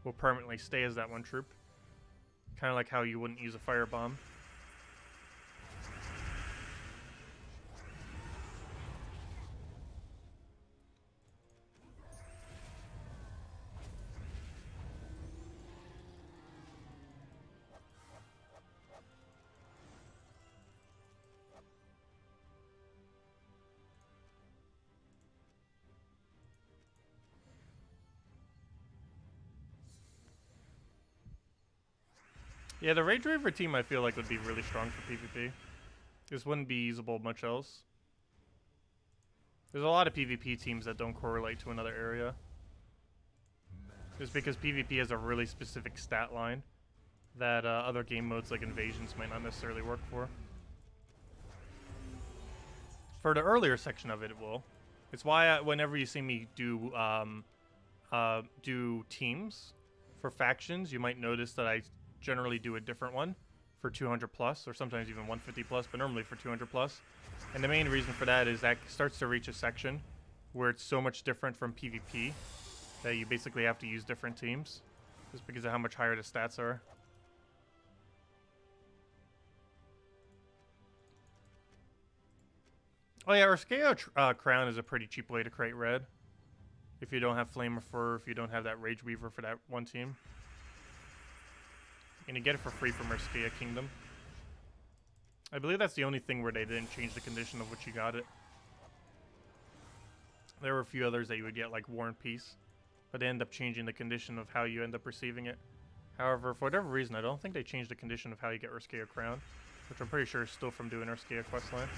will permanently stay as that one troop. Kind of like how you wouldn't use a firebomb. Yeah, the Rage Reaver team I feel like would be really strong for PvP. This wouldn't be usable much else. There's a lot of PvP teams that don't correlate to another area. Just because PvP has a really specific stat line that other game modes like Invasions might not necessarily work for. For the earlier section of it, it will. It's why whenever you see me do teams for factions, you might notice that I generally do a different one for 200 plus, or sometimes even 150 plus, but normally for 200 plus. And the main reason for that is that starts to reach a section where it's so much different from PvP that you basically have to use different teams just because of how much higher the stats are. Oh yeah, Urskeo Crown is a pretty cheap way to create red. If you don't have Flame of Fur, if you don't have that Rage Weaver for that one team. And you get it for free from Urskeo Kingdom. I believe that's the only thing where they didn't change the condition of which you got it. There were a few others that you would get, like War and Peace. But they end up changing the condition of how you end up receiving it. However, for whatever reason, I don't think they changed the condition of how you get Urskia Crown, which I'm pretty sure is still from doing Urskia questline.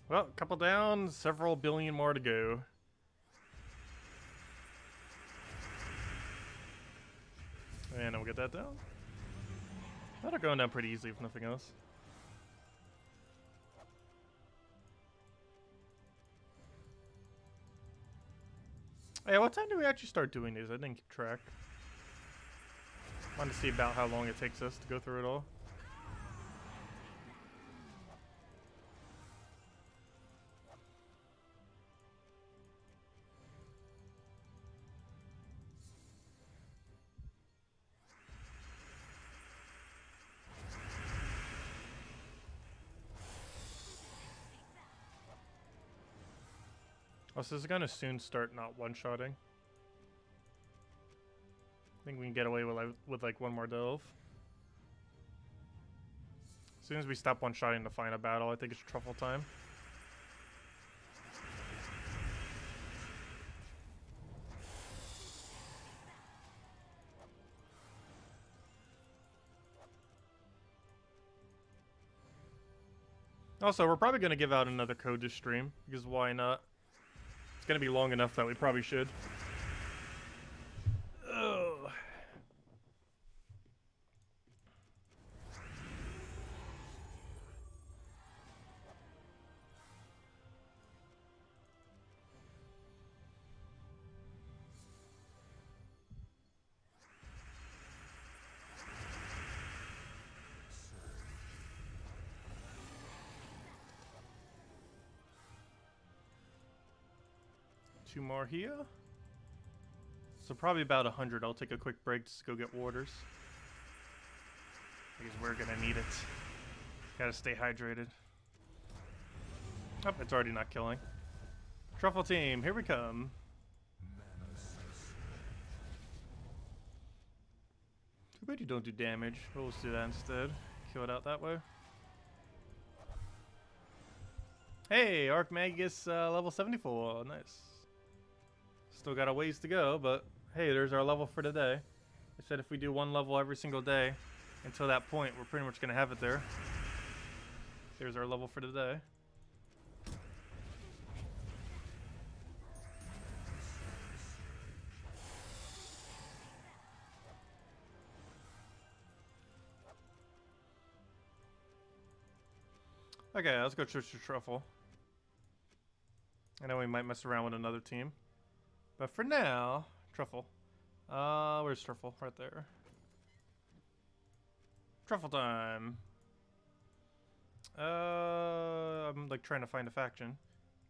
Well, a couple down, several billion more to go. And we'll get that down. That'll go down pretty easily if nothing else. Hey, what time do we actually start doing these? I didn't keep track. Wanted to see about how long it takes us to go through it all. Also, this is gonna soon start not one-shotting. I think we can get away with like one more delve. As soon as we stop one-shotting the final battle, I think it's truffle time. Also, we're probably gonna give out another code this stream, because why not? It's gonna be long enough that we probably should. Ugh. Two more here. So probably about 100. I'll take a quick break just to go get waters. Because we're gonna need it. Gotta stay hydrated. Oh, it's already not killing. Truffle team, here we come. Too bad you don't do damage. We'll just do that instead. Kill it out that way. Hey, Archmagus level 74. Nice. Still got a ways to go, but hey, there's our level for today. I said if we do one level every single day until that point, we're pretty much going to have it there. There's our level for today. Okay, let's go Church to Truffle. I know we might mess around with another team. But for now, Truffle. Where's Truffle? Right there. Truffle time. I'm like trying to find a faction.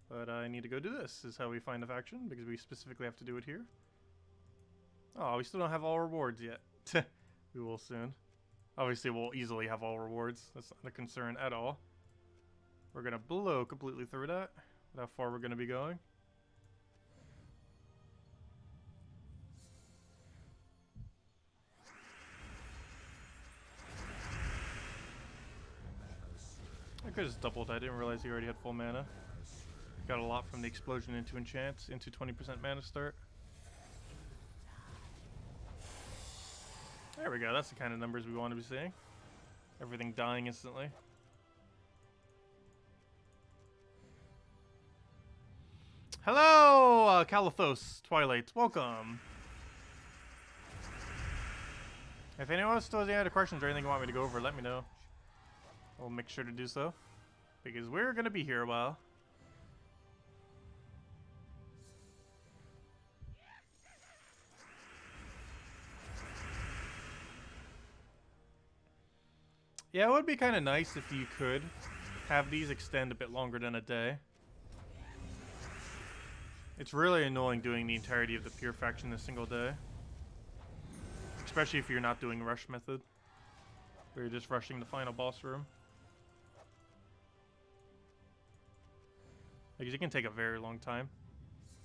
But I need to go do this. This is how we find a faction, because we specifically have to do it here. Oh, we still don't have all rewards yet. We will soon. Obviously, we'll easily have all rewards. That's not a concern at all. We're going to blow completely through that. How far we're going to be going. I could have just doubled. I didn't realize he already had full mana. Got a lot from the explosion into enchant, into 20% mana start. There we go. That's the kind of numbers we want to be seeing. Everything dying instantly. Hello, Calathos Twilight. Welcome. If anyone still has any other questions or anything you want me to go over, let me know. We'll make sure to do so, because we're going to be here a while. Yeah, it would be kind of nice if you could have these extend a bit longer than a day. It's really annoying doing the entirety of the pure faction in a single day. Especially if you're not doing rush method, where you're just rushing the final boss room. Because it can take a very long time.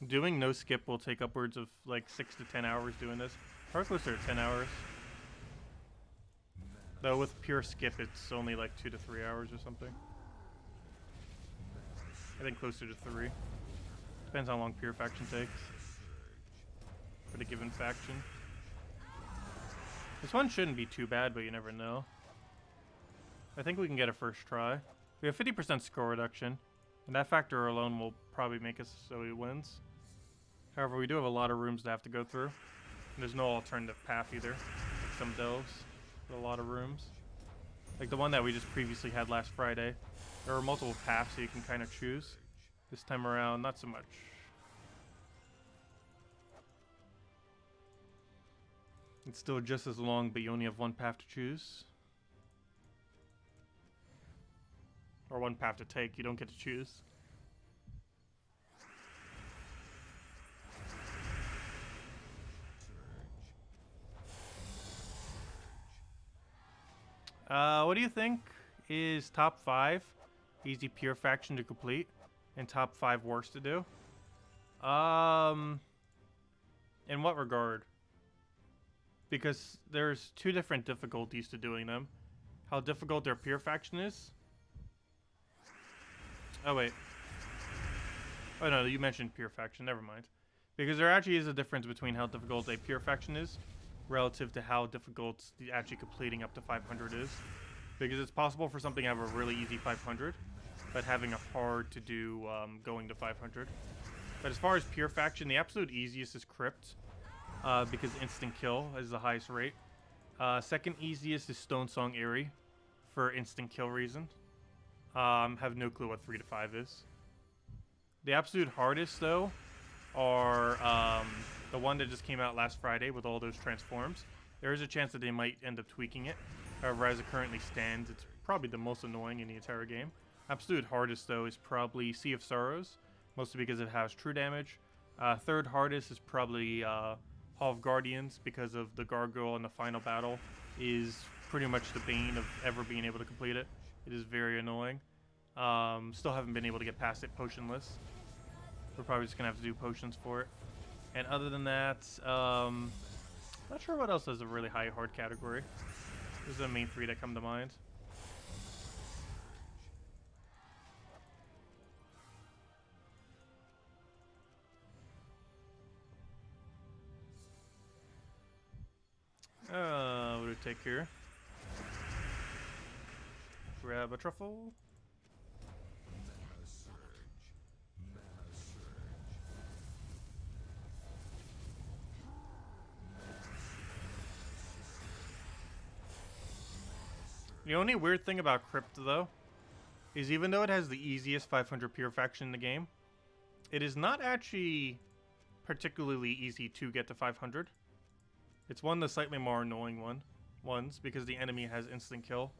Doing no skip will take upwards of like 6 to 10 hours doing this. Probably closer to 10 hours. Though with pure skip, it's only like 2 to 3 hours or something. I think closer to 3. Depends how long pure faction takes for the given faction. This one shouldn't be too bad, but you never know. I think we can get a first try. We have 50% score reduction, and that factor alone will probably make us so he wins. However, we do have a lot of rooms to have to go through. And there's no alternative path either. Like some delves with a lot of rooms. Like the one that we just previously had last Friday. There are multiple paths so you can kind of choose. This time around, not so much. It's still just as long, but you only have one path to choose. Or one path to take, you don't get to choose. What do you think is top 5 easy pure faction to complete and top 5 worst to do? In what regard? Because there's 2 different difficulties to doing them. How difficult their pure faction is. Oh wait. Oh no, you mentioned pure faction, never mind. Because there actually is a difference between how difficult a pure faction is relative to how difficult actually completing up to 500 is. Because it's possible for something to have a really easy 500, but having a hard to do going to 500. But as far as pure faction, the absolute easiest is Crypt, because instant kill is the highest rate. Second easiest is Stone Song Eerie, for instant kill reason. Have no clue what 3 to 5 is. The absolute hardest though are the one that just came out last Friday with all those transforms. There is a chance that they might end up tweaking it. However, as it currently stands, it's probably the most annoying in the entire game. Absolute hardest though is probably Sea of Sorrows, mostly because it has true damage. Third hardest is probably Hall of Guardians, because of the gargoyle in the final battle is pretty much the bane of ever being able to complete it. It is very annoying. Still haven't been able to get past it potionless. We're probably just gonna have to do potions for it. And other than that, not sure what else has a really high hard category. Those are the main 3 that come to mind. What do we take here? Grab a truffle. The only weird thing about Crypt, though, is even though it has the easiest 500 pure faction in the game, it is not actually particularly easy to get to 500. It's one of the slightly more annoying ones because the enemy has instant kill.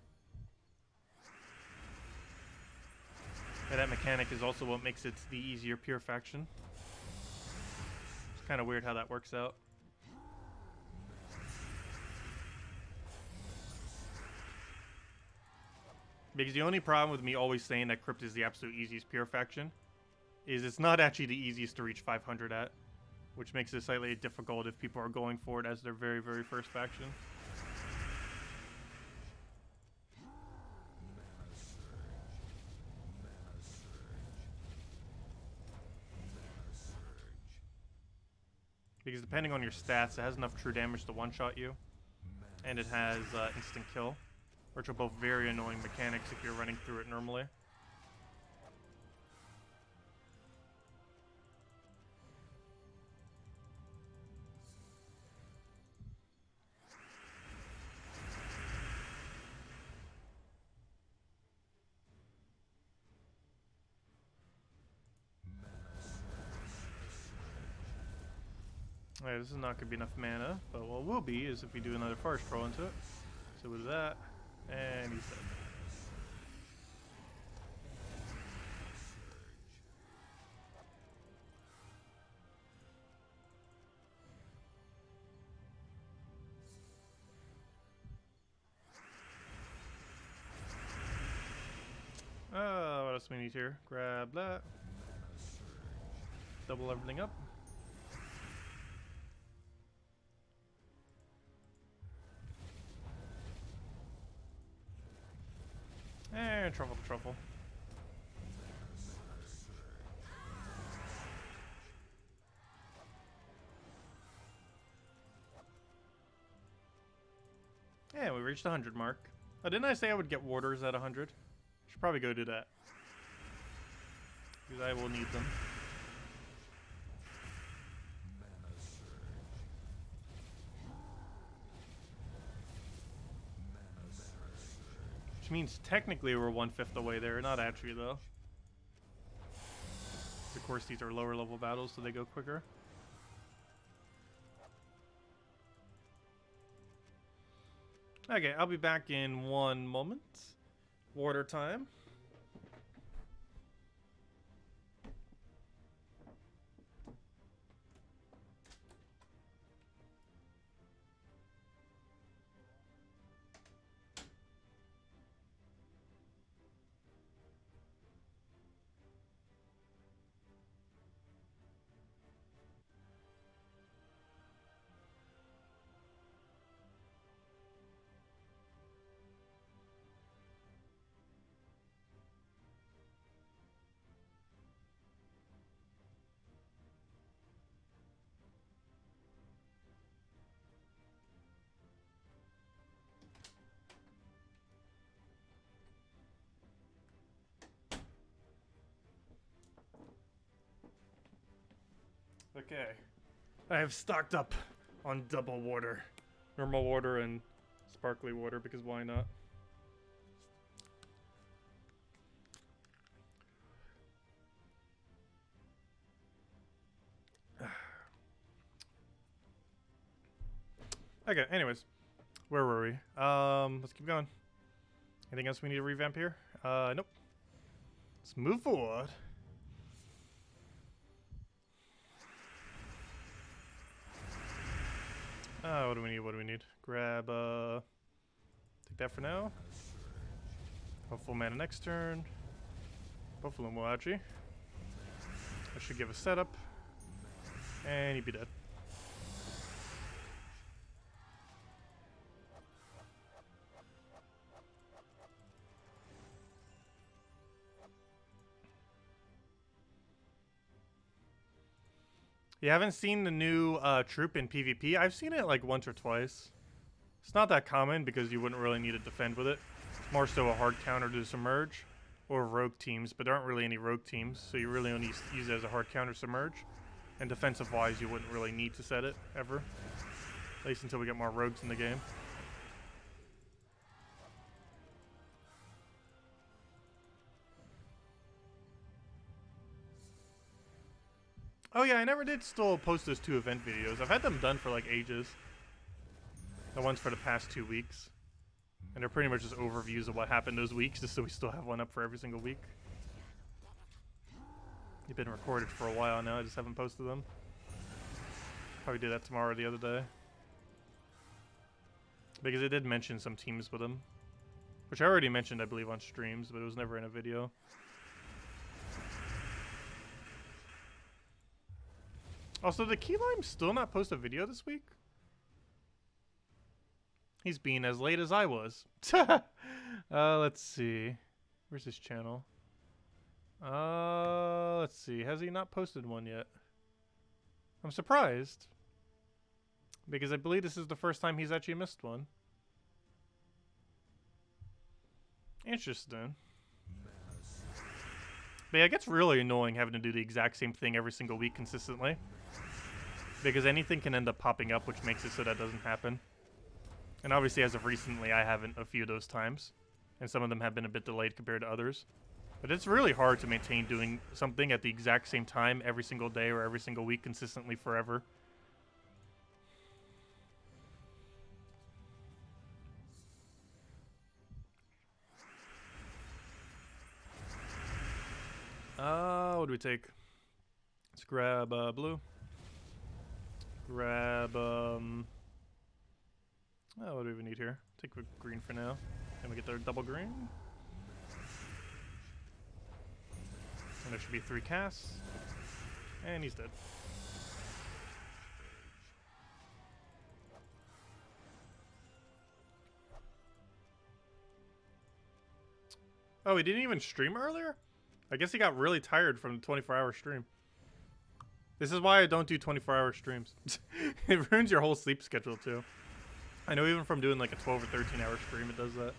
And that mechanic is also what makes it the easier pure faction. It's kind of weird how that works out. Because the only problem with me always saying that Crypt is the absolute easiest pure faction is it's not actually the easiest to reach 500 at, which makes it slightly difficult if people are going for it as their very, very first faction. Because depending on your stats, it has enough true damage to one-shot you, and it has instant kill, which are both very annoying mechanics if you're running through it normally. Alright, this is not going to be enough mana, but what will be is if we do another forest troll into it. So with that, and he's dead. What else do we need here? Grab that. double everything up. And truffle to truffle. Yeah, we reached the 100 mark. Oh, didn't I say I would get warders at 100? Should probably go do that. Because I will need them. Which means technically we're 1/5 away there, not actually though. Of course these are lower level battles, so they go quicker. Okay, I'll be back in 1 moment. Water time. Okay. I have stocked up on double water. Normal water and sparkly water, because why not? Okay, anyways. Where were we? Let's keep going. Anything else we need to revamp here? Nope. Let's move forward. What do we need? What do we need? Grab, take that for now. Hopeful mana next turn. Buffalo Moachi. That should give a setup. And he'd be dead. You haven't seen the new troop in PvP? I've seen it like once or twice. It's not that common because you wouldn't really need to defend with it. It's more so a hard counter to submerge or rogue teams, but there aren't really any rogue teams, so you really only use it as a hard counter submerge. And defensive wise, you wouldn't really need to set it ever, at least until we get more rogues in the game. Oh yeah, I never did still post those 2 event videos. I've had them done for like ages. The ones for the past 2 weeks. And they're pretty much just overviews of what happened those weeks, just so we still have one up for every single week. They've been recorded for a while now, I just haven't posted them. Probably do that tomorrow or the other day. Because I did mention some teams with them. Which I already mentioned, I believe, on streams, but it was never in a video. Also, did Key Lime still not post a video this week? He's being as late as I was. Let's see. Where's his channel? Let's see. Has he not posted one yet? I'm surprised. Because I believe this is the first time he's actually missed one. Interesting. But yeah, it gets really annoying having to do the exact same thing every single week consistently. Because anything can end up popping up, which makes it so that doesn't happen. And obviously, as of recently, I haven't a few of those times. And some of them have been a bit delayed compared to others. But it's really hard to maintain doing something at the exact same time every single day or every single week consistently forever. What do we take? Let's grab blue. Grab what do we even need here? Take green for now. Then we get their double green. And there should be 3 casts. And he's dead. Oh, he didn't even stream earlier? I guess he got really tired from the 24-hour stream. This is why I don't do 24-hour streams. It ruins your whole sleep schedule, too. I know even from doing like a 12 or 13-hour stream, it does that.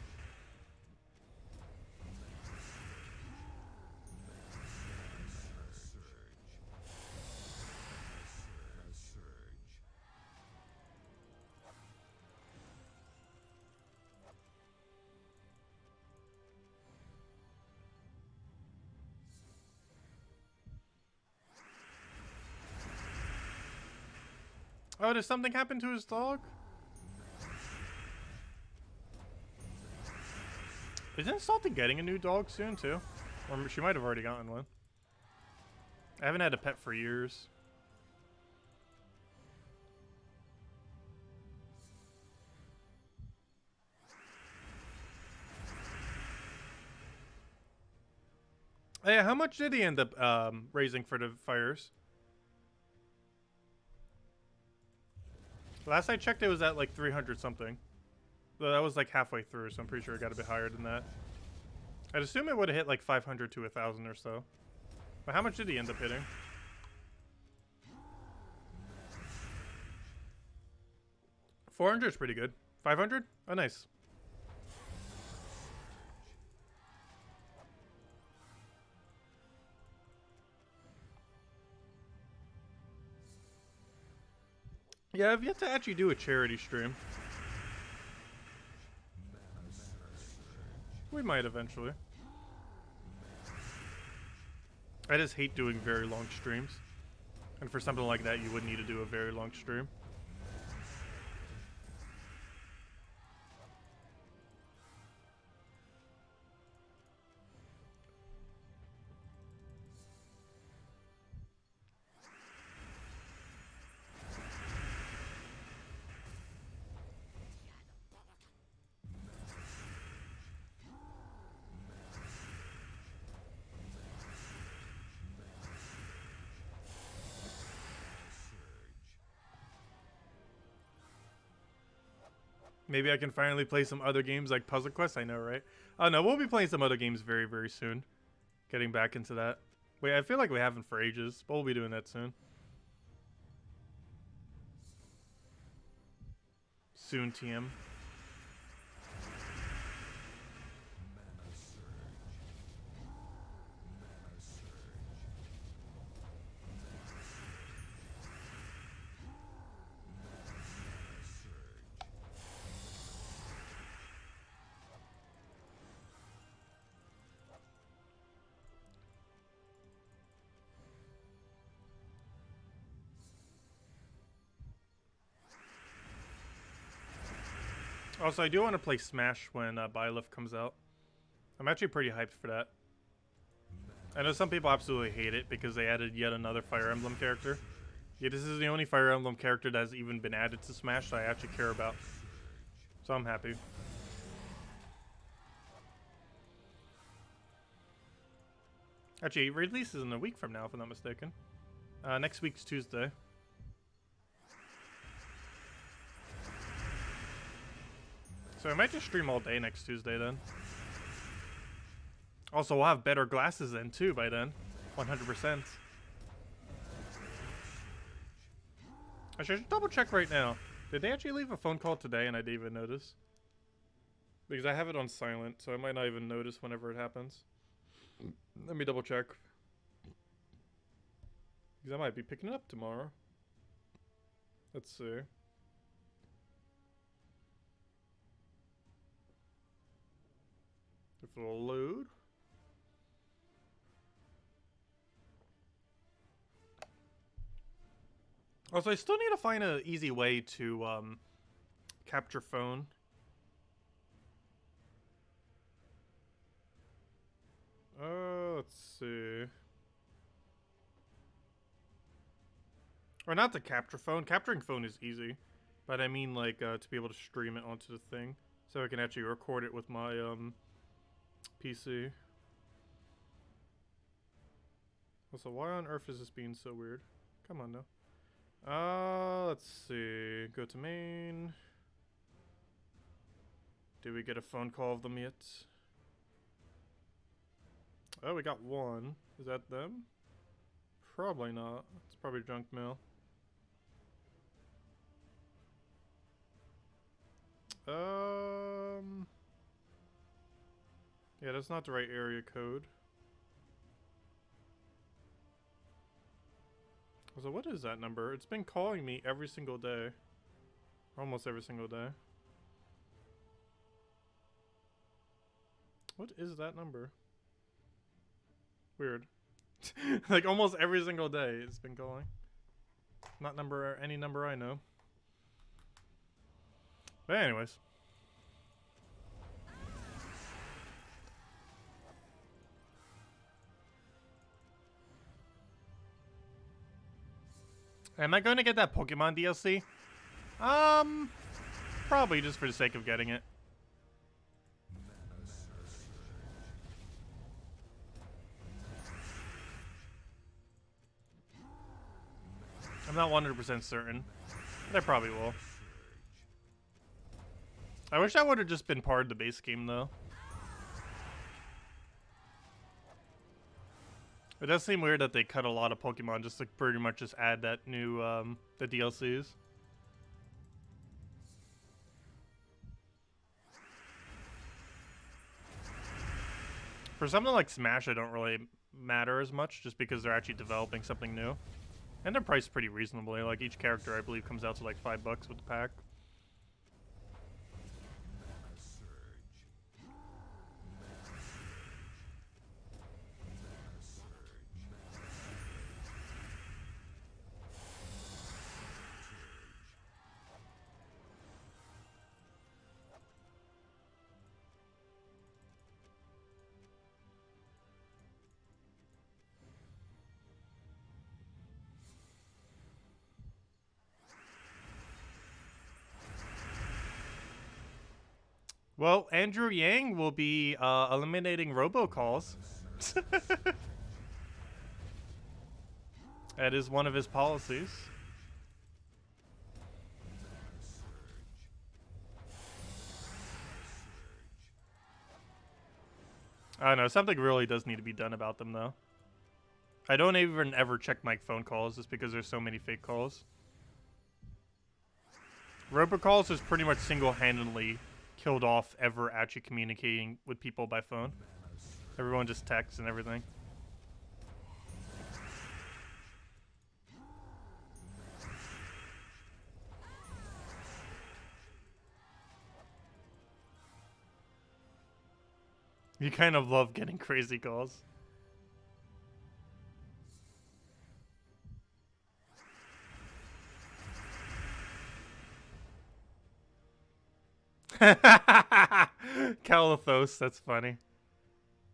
Oh, did something happen to his dog? Isn't Salty getting a new dog soon, too? Or she might have already gotten one. I haven't had a pet for years. Oh, yeah, how much did he end up raising for the fires? Last I checked, it was at like 300 something. Though that was like halfway through, so I'm pretty sure it got a bit higher than that. I'd assume it would have hit like 500 to 1,000 or so. But how much did he end up hitting? 400 is pretty good. 500? Oh, nice. Yeah, I've yet to actually do a charity stream. We might eventually. I just hate doing very long streams. And for something like that, you would need to do a very long stream. Maybe I can finally play some other games like Puzzle Quest. I know, right? Oh, no, we'll be playing some other games very, very soon. Getting back into that. Wait, I feel like we haven't for ages, but we'll be doing that soon. Soon, TM. Also, I do want to play Smash when Byleth comes out. I'm actually pretty hyped for that. I know some people absolutely hate it because they added yet another Fire Emblem character. Yeah, this is the only Fire Emblem character that has even been added to Smash that I actually care about. So I'm happy. Actually, it releases in a week from now, if I'm not mistaken. Next week's Tuesday. So I might just stream all day next Tuesday then. Also, we'll have better glasses then too by then. 100%. I should double check right now. Did they actually leave a phone call today and I didn't even notice? Because I have it on silent, so I might not even notice whenever it happens. Let me double check. Because I might be picking it up tomorrow. Let's see. If it'll load. Also, I still need to find an easy way to capture phone. Let's see. Or not to capture phone. Capturing phone is easy. But I mean like to be able to stream it onto the thing. So I can actually record it with my PC. Also, why on earth is this being so weird? Come on now. Let's see. Go to main. Did we get a phone call of them yet? Oh, we got one. Is that them? Probably not. It's probably junk mail. Yeah, that's not the right area code. So what is that number? It's been calling me every single day. Almost every single day. What is that number? Weird. Like almost every single day it's been calling. Not any number I know. But anyways. Am I going to get that Pokemon DLC? Probably just for the sake of getting it. I'm not 100% certain. But I probably will. I wish that would have just been part of the base game, though. It does seem weird that they cut a lot of Pokemon just to pretty much just add that new, the DLCs. For something like Smash, it don't really matter as much just because they're actually developing something new. And they're priced pretty reasonably. Like, each character, I believe, comes out to like $5 with the pack. Well, Andrew Yang will be eliminating robocalls. That is one of his policies. I don't know, something really does need to be done about them, though. I don't even ever check my phone calls just because there's so many fake calls. Robocalls is pretty much single-handedly killed off ever actually communicating with people by phone. Everyone just texts and everything. You kind of love getting crazy calls. Calathos, that's funny.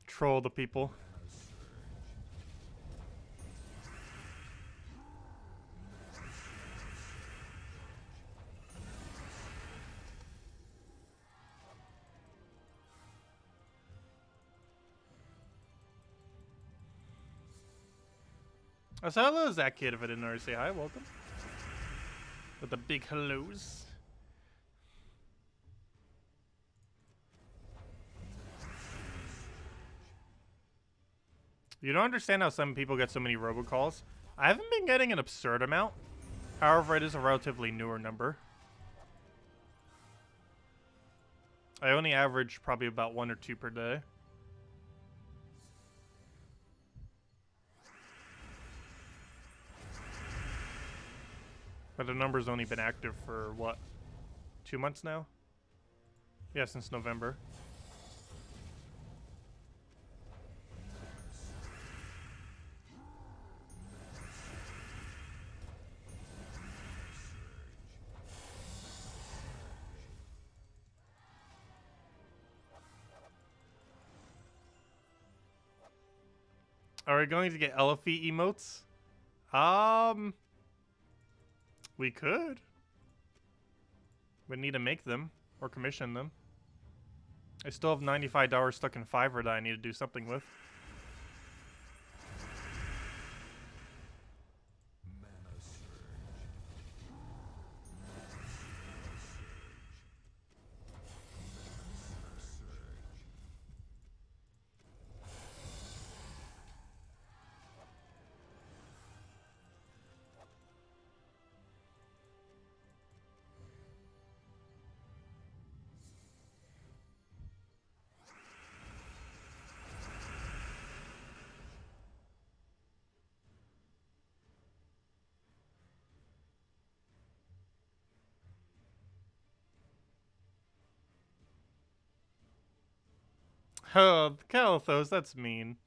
Troll the people. I said hello to that kid if I didn't already say hi. Welcome. With the big hellos. You don't understand how some people get so many robocalls. I haven't been getting an absurd amount. However, it is a relatively newer number. I only average probably about 1 or 2 per day. But the number's only been active for, what, 2 months now? Yeah, since November. Are we going to get Elfie emotes? We could. We need to make them or commission them. I still have $95 stuck in Fiverr that I need to do something with. Oh, Calathos, that's mean.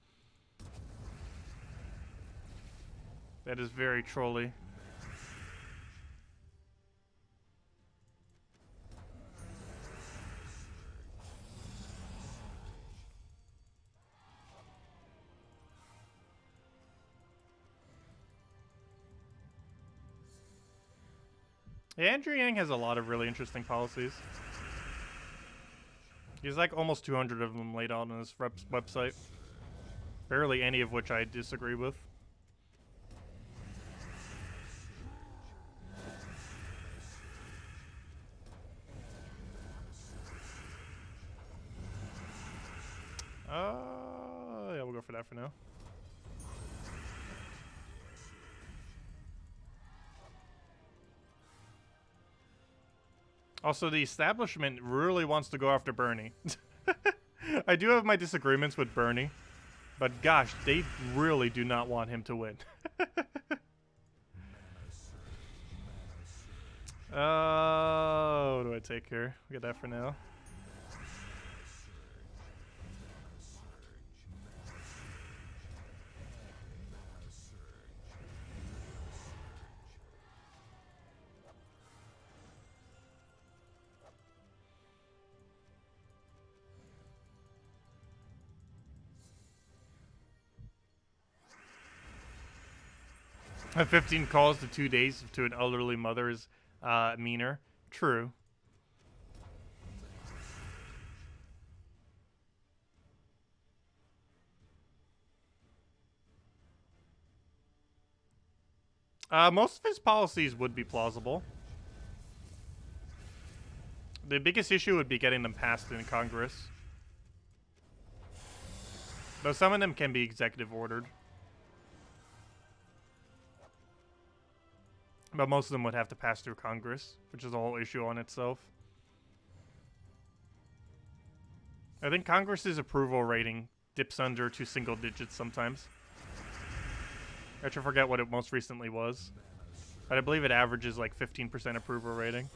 That is very trolly. Yeah, Andrew Yang has a lot of really interesting policies. He's like almost 200 of them laid out on his website. Barely any of which I disagree with. Yeah, we'll go for that for now. Also, the establishment really wants to go after Bernie. I do have my disagreements with Bernie, but gosh, they really do not want him to win. What do I take here? We get that for now. A 15 calls to 2 days to an elderly mother is meaner. True. Most of his policies would be plausible. The biggest issue would be getting them passed in Congress. Though some of them can be executive ordered. But most of them would have to pass through Congress, which is a whole issue on itself. I think Congress's approval rating dips under to single digits sometimes. I actually forget what it most recently was. But I believe it averages like 15% approval rating.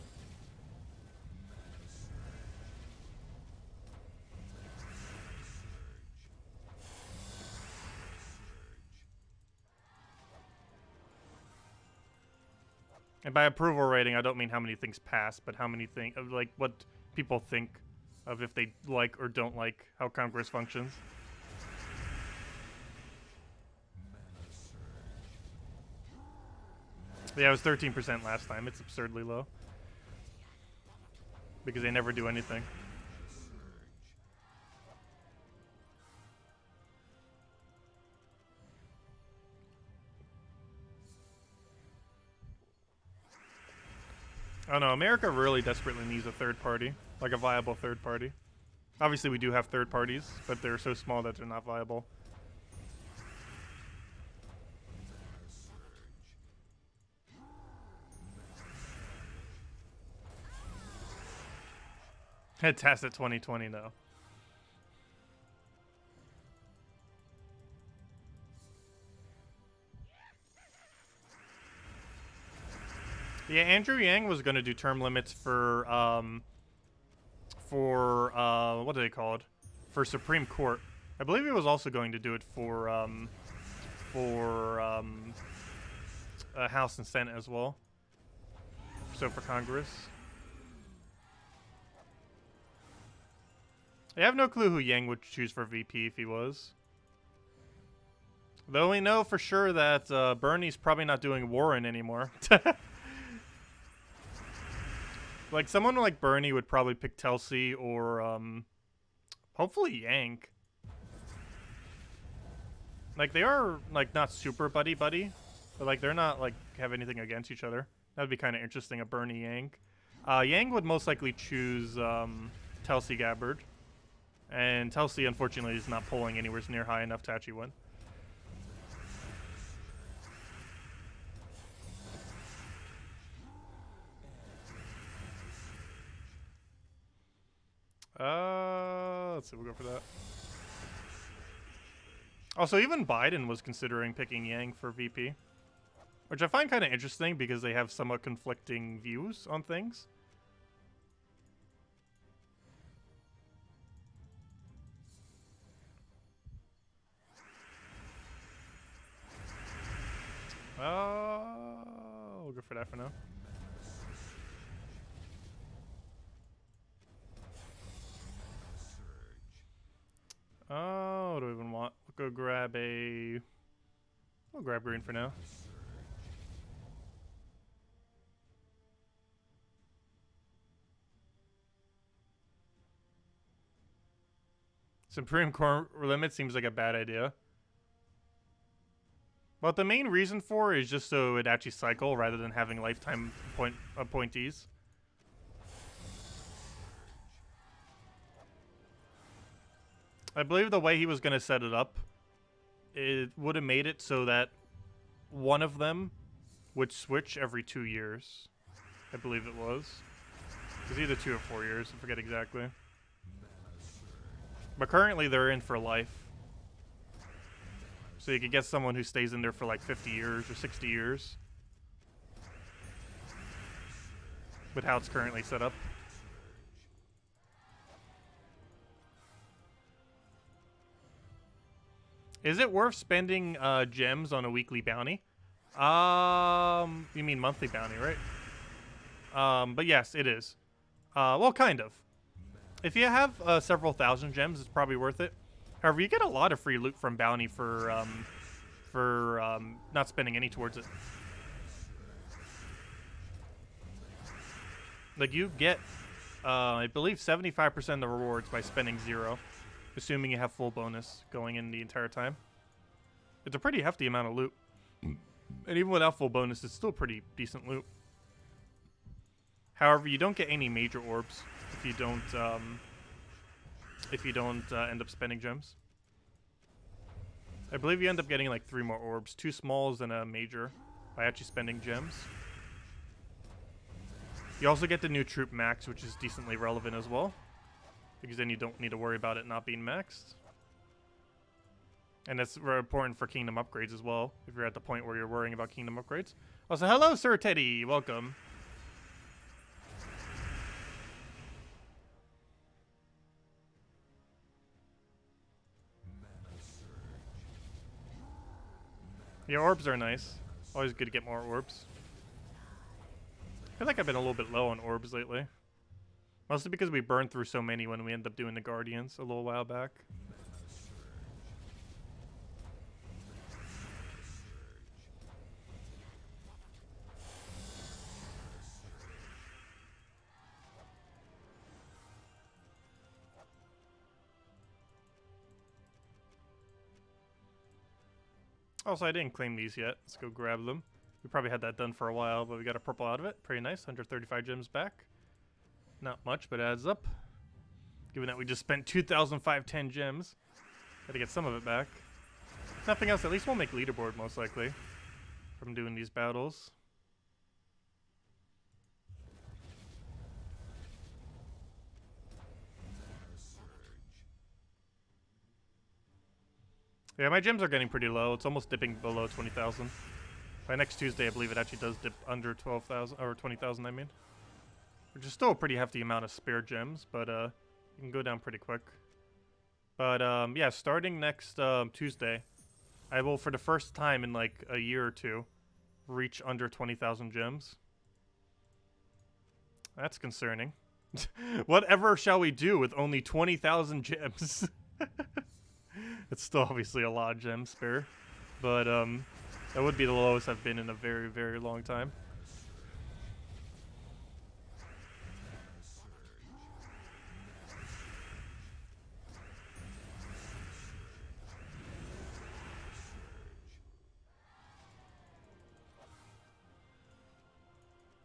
And by approval rating, I don't mean how many things pass, but how many things, like what people think of if they like or don't like how Congress functions. Yeah, it was 13% last time. It's absurdly low. Because they never do anything. Oh no, America really desperately needs a third party. Like a viable third party. Obviously we do have third parties, but they're so small that they're not viable. Tacet 2020 though. Yeah, Andrew Yang was going to do term limits for what do they call it? For Supreme Court. I believe he was also going to do it for House and Senate as well. So for Congress. I have no clue who Yang would choose for VP if he was. Though we know for sure that Bernie's probably not doing Warren anymore. Like, someone like Bernie would probably pick Telsey or, hopefully Yang. Like, they are, like, not super buddy-buddy, but, like, they're not, like, have anything against each other. That would be kind of interesting, a Bernie Yang. Yang would most likely choose, Telsey Gabbard. And Telsey, unfortunately, is not polling anywhere near high enough to actually win. Let's see, we'll go for that. Also, even Biden was considering picking Yang for VP. Which I find kind of interesting because they have somewhat conflicting views on things. for that for now. Oh, what do we even want? We'll go grab a... We'll grab green for now. Supreme Core limit seems like a bad idea. But the main reason for it is just so it actually cycle rather than having lifetime appointees. I believe the way he was going to set it up, it would have made it so that one of them would switch every 2 years. I believe it was. It was either 2 or 4 years, I forget exactly. But currently they're in for life. So you could get someone who stays in there for like 50 years or 60 years. With how it's currently set up. Is it worth spending gems on a weekly bounty? You mean monthly bounty, right? But yes, it is. Well, kind of. If you have several thousand gems, it's probably worth it. However, you get a lot of free loot from bounty for not spending any towards it. Like you get, I believe 75% of the rewards by spending 0, assuming you have full bonus going in the entire time. It's a pretty hefty amount of loot. And even without full bonus, it's still pretty decent loot. However, you don't get any major orbs if you don't end up spending gems. I believe you end up getting like 3 more orbs, 2 smalls and a major by actually spending gems. You also get the new troop max, which is decently relevant as well, because then you don't need to worry about it not being maxed. And that's very important for kingdom upgrades as well, if you're at the point where you're worrying about kingdom upgrades. Also, hello, Sir Teddy. Welcome. Yeah, orbs are nice. Always good to get more orbs. I feel like I've been a little bit low on orbs lately. Mostly because we burned through so many when we ended up doing the Guardians a little while back. Also, I didn't claim these yet. Let's go grab them. We probably had that done for a while, but we got a purple out of it. Pretty nice. 135 gems back. Not much, but it adds up. Given that we just spent 2,510 gems. Got to get some of it back. Nothing else. At least we'll make leaderboard, most likely, from doing these battles. Yeah, my gems are getting pretty low. It's almost dipping below 20,000. By next Tuesday, I believe it actually does dip under 12,000, or 20,000, I mean. Which is still a pretty hefty amount of spare gems, but you can go down pretty quick. But yeah, starting next Tuesday, I will, for the first time in like a year or two, reach under 20,000 gems. That's concerning. Whatever shall we do with only 20,000 gems? It's still obviously a lot of gems spare, but that would be the lowest I've been in a very, very long time.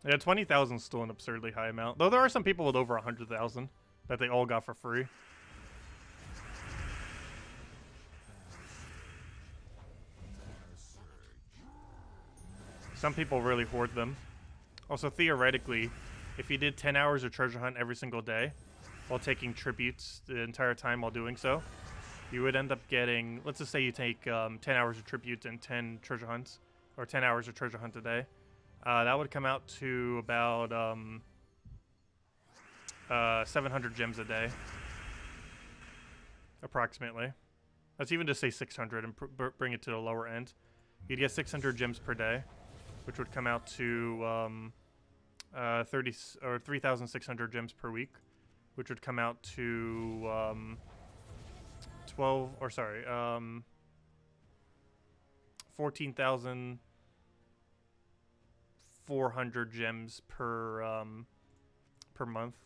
Yeah, 20,000 is still an absurdly high amount, though there are some people with over 100,000 that they all got for free. Some people really hoard them. Also, theoretically, if you did 10 hours of treasure hunt every single day while taking tributes the entire time while doing so, you would end up getting, let's just say you take 10 hours of tributes and 10 treasure hunts, or 10 hours of treasure hunt a day. That would come out to about 700 gems a day, approximately. Let's even just say 600 and bring it to the lower end. You'd get 600 gems per day. which would come out to 3,600 gems per week, which would come out to 14,400 gems per month.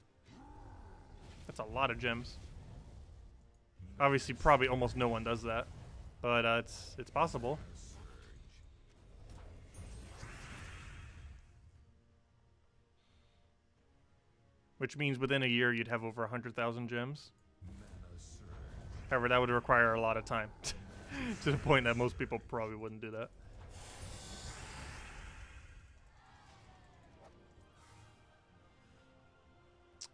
That's a lot of gems. Obviously, probably almost no one does that, but it's possible. Which means within a year you'd have over 100,000 gems. However, that would require a lot of time, to the point that most people probably wouldn't do that.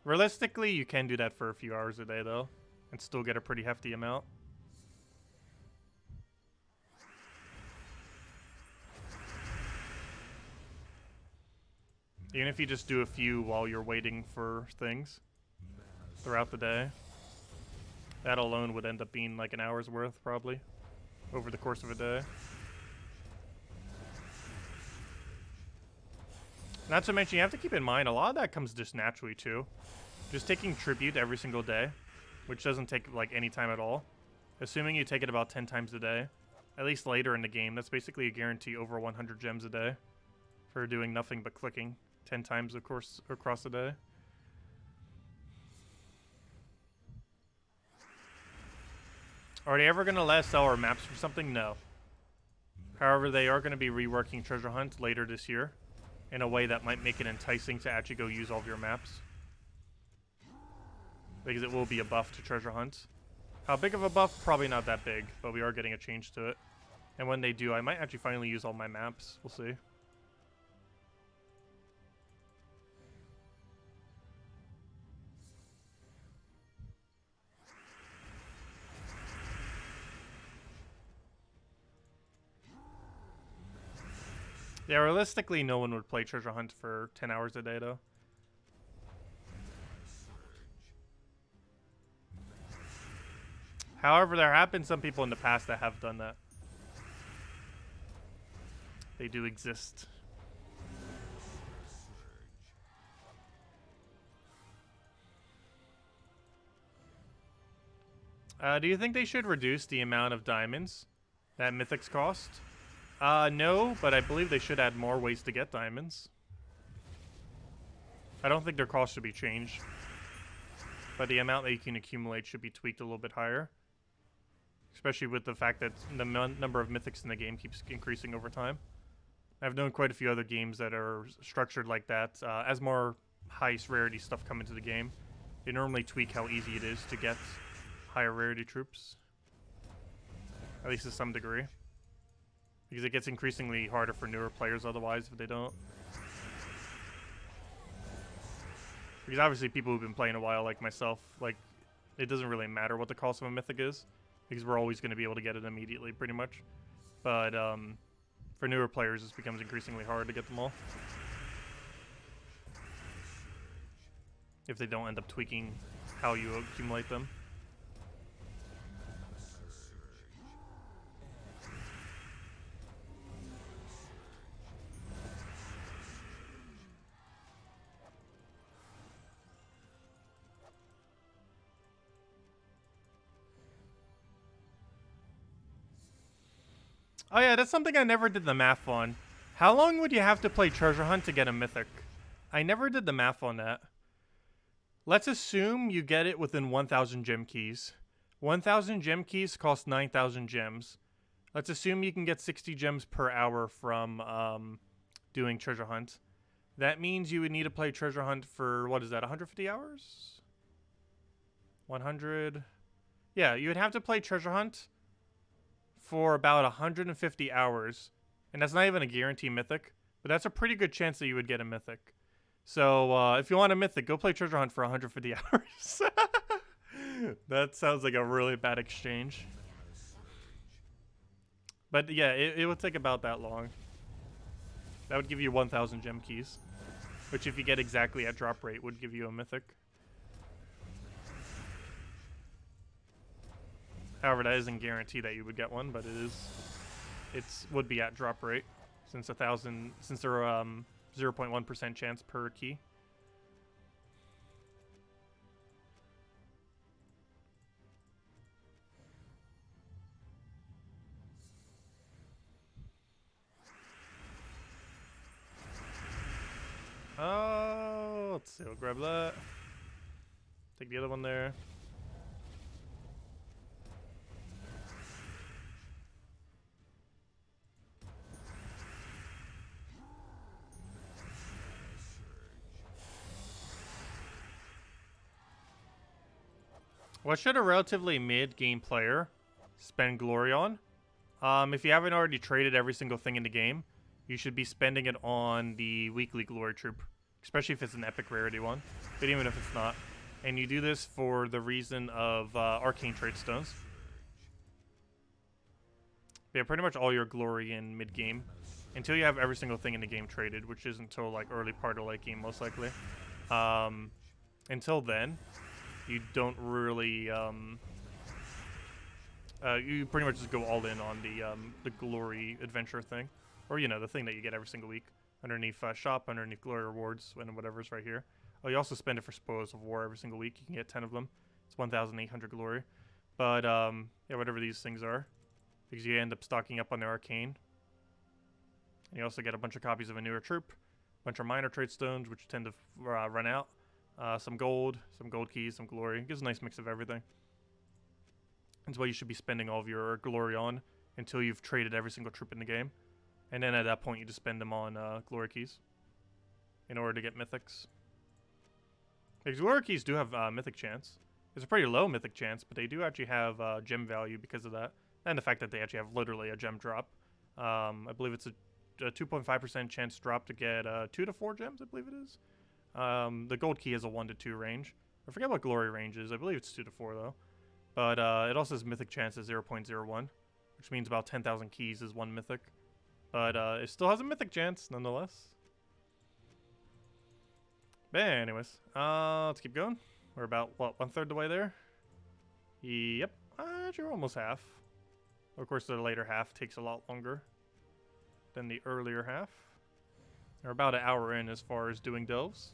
Realistically, you can do that for a few hours a day, though, and still get a pretty hefty amount. Even if you just do a few while you're waiting for things throughout the day, that alone would end up being like an hour's worth, probably, over the course of a day. Not to mention, you have to keep in mind, a lot of that comes just naturally, too. Just taking tribute every single day, which doesn't take, like, any time at all. Assuming you take it about 10 times a day, at least later in the game, that's basically a guarantee over 100 gems a day for doing nothing but clicking 10 times, of course, across the day. Are they ever going to let us sell our maps for something? No. However, they are going to be reworking Treasure Hunt later this year in a way that might make it enticing to actually go use all of your maps. Because it will be a buff to Treasure Hunt. How big of a buff? Probably not that big, but we are getting a change to it. And when they do, I might actually finally use all my maps. We'll see. Yeah, realistically, no one would play Treasure Hunt for 10 hours a day, though. However, there have been some people in the past that have done that. They do exist. Do you think they should reduce the amount of diamonds that mythics cost? No, but I believe they should add more ways to get diamonds. I don't think their cost should be changed, but the amount that you can accumulate should be tweaked a little bit higher. Especially with the fact that the number of mythics in the game keeps increasing over time. I've known quite a few other games that are structured like that. As more highest rarity stuff come into the game, they normally tweak how easy it is to get higher rarity troops. At least to some degree. Because it gets increasingly harder for newer players otherwise if they don't. Because obviously people who've been playing a while like myself, like, it doesn't really matter what the cost of a mythic is. Because we're always going to be able to get it immediately, pretty much. But for newer players, this becomes increasingly hard to get them all. If they don't end up tweaking how you accumulate them. Oh yeah, that's something I never did the math on. How long would you have to play Treasure Hunt to get a mythic? I never did the math on that. Let's assume you get it within 1,000 gem keys. 1,000 gem keys cost 9,000 gems. Let's assume you can get 60 gems per hour from doing Treasure Hunt. That means you would need to play Treasure Hunt for, what is that, 150 hours? 100? Yeah, you would have to play Treasure Hunt for about 150 hours, and that's not even a guarantee mythic, but that's a pretty good chance that you would get a mythic. So if you want a mythic, go play Treasure Hunt for 150 hours. That sounds like a really bad exchange. But yeah, it would take about that long. That would give you 1,000 gem keys, which if you get exactly at drop rate would give you a mythic. However, that isn't guaranteed that you would get one, but it would be at drop rate. since they're 0.1% chance per key. Oh, let's see. We'll grab that. Take the other one there. What should a relatively mid-game player spend glory on? If you haven't already traded every single thing in the game, you should be spending it on the weekly glory troop, especially if it's an epic rarity one, but even if it's not. And you do this for the reason of arcane trait stones. Yeah, pretty much all your glory in mid-game until you have every single thing in the game traded, which is until like early part of late game most likely. Until then, you don't really you pretty much just go all in on the glory adventure thing, or you know, the thing that you get every single week underneath shop, underneath glory rewards, and whatever's right here. Oh, you also spend it for spoils of war every single week. You can get 10 of them. It's 1,800 glory. But yeah, whatever these things are, because you end up stocking up on the arcane. And you also get a bunch of copies of a newer troop, a bunch of minor trade stones, which tend to run out. Some gold keys, some glory. It gives a nice mix of everything. That's what you should be spending all of your glory on until you've traded every single troop in the game. And then at that point, you just spend them on glory keys in order to get mythics. Because glory keys do have mythic chance. It's a pretty low mythic chance, but they do actually have gem value because of that. And the fact that they actually have literally a gem drop. I believe it's a 2.5% chance drop to get 2 to 4 gems, I believe it is. The gold key has a 1 to 2 range. I forget what glory range is. I believe it's 2 to 4 though. But it also has mythic chance as 0.01, which means about 10,000 keys is 1 mythic. But it still has a mythic chance nonetheless. But anyways, let's keep going. We're about, what, 1/3 the way there? Yep, actually we're almost half. Of course, the later half takes a lot longer than the earlier half. We're about an hour in as far as doing delves.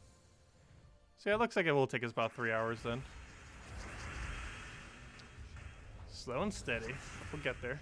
So yeah, it looks like it will take us about 3 hours then. Slow and steady. We'll get there.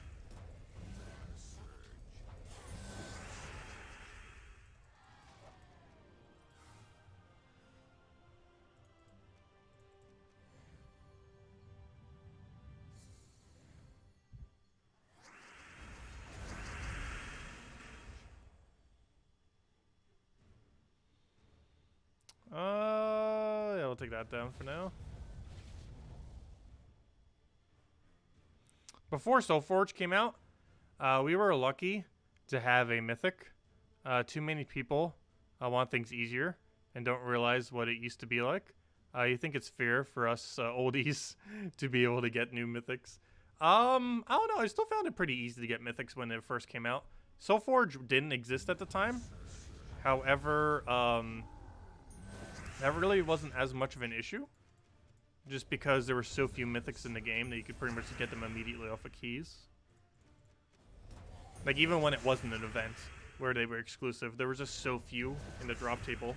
Yeah, we'll take that down for now. Before Soulforge came out, we were lucky to have a mythic. Too many people want things easier and don't realize what it used to be like. You think it's fair for us oldies to be able to get new mythics? I don't know. I still found it pretty easy to get mythics when it first came out. Soulforge didn't exist at the time. However, that really wasn't as much of an issue. Just because there were so few mythics in the game that you could pretty much get them immediately off of keys. Like, even when it wasn't an event where they were exclusive, there was just so few in the drop table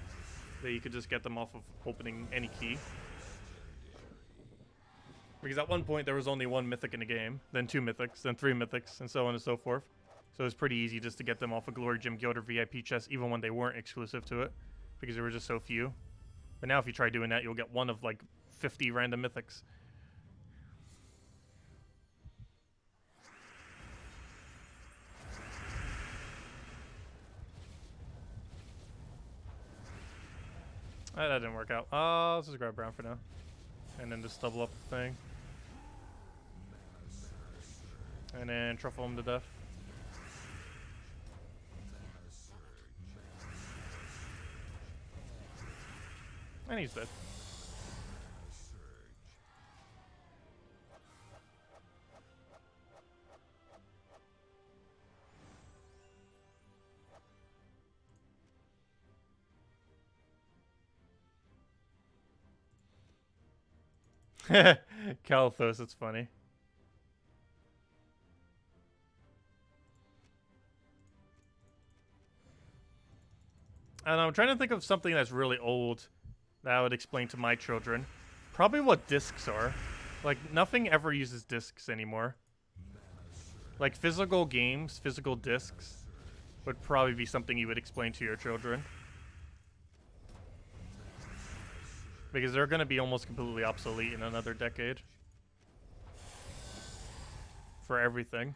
that you could just get them off of opening any key. Because at one point there was only 1 mythic in the game, then 2 mythics, then 3 mythics, and so on and so forth. So it was pretty easy just to get them off of Glory Gem Guild or VIP chests, even when they weren't exclusive to it, because there were just so few. But now if you try doing that, you'll get one of like 50 random mythics. That didn't work out. Let's just grab brown for now. And then just double up the thing. And then truffle him to death. And he's dead. Calathos, it's funny. And I'm trying to think of something that's really old that I would explain to my children. Probably what discs are. Like, nothing ever uses discs anymore. Like, physical games, physical discs would probably be something you would explain to your children. Because they're going to be almost completely obsolete in another decade. For everything.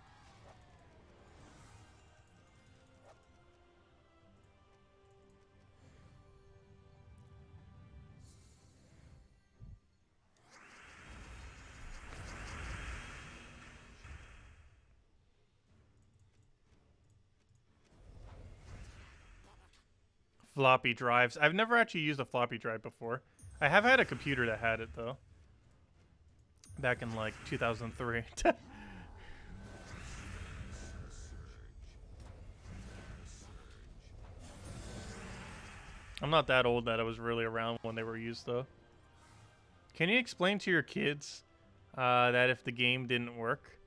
Floppy drives. I've never actually used a floppy drive before. I have had a computer that had it, though. Back in, like, 2003. I'm not that old that I was really around when they were used, though. Can you explain to your kids that if the game didn't work,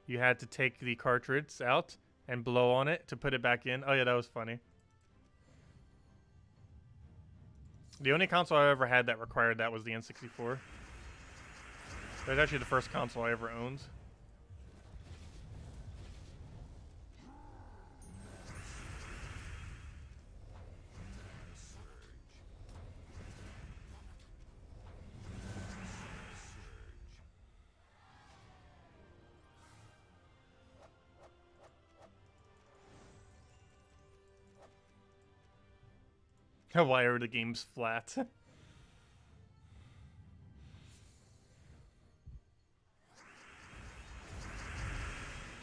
you had to take the cartridge out and blow on it to put it back in? Oh, yeah, that was funny. The only console I ever had that required that was the N64. That was actually the first console I ever owned. Why are the games flat?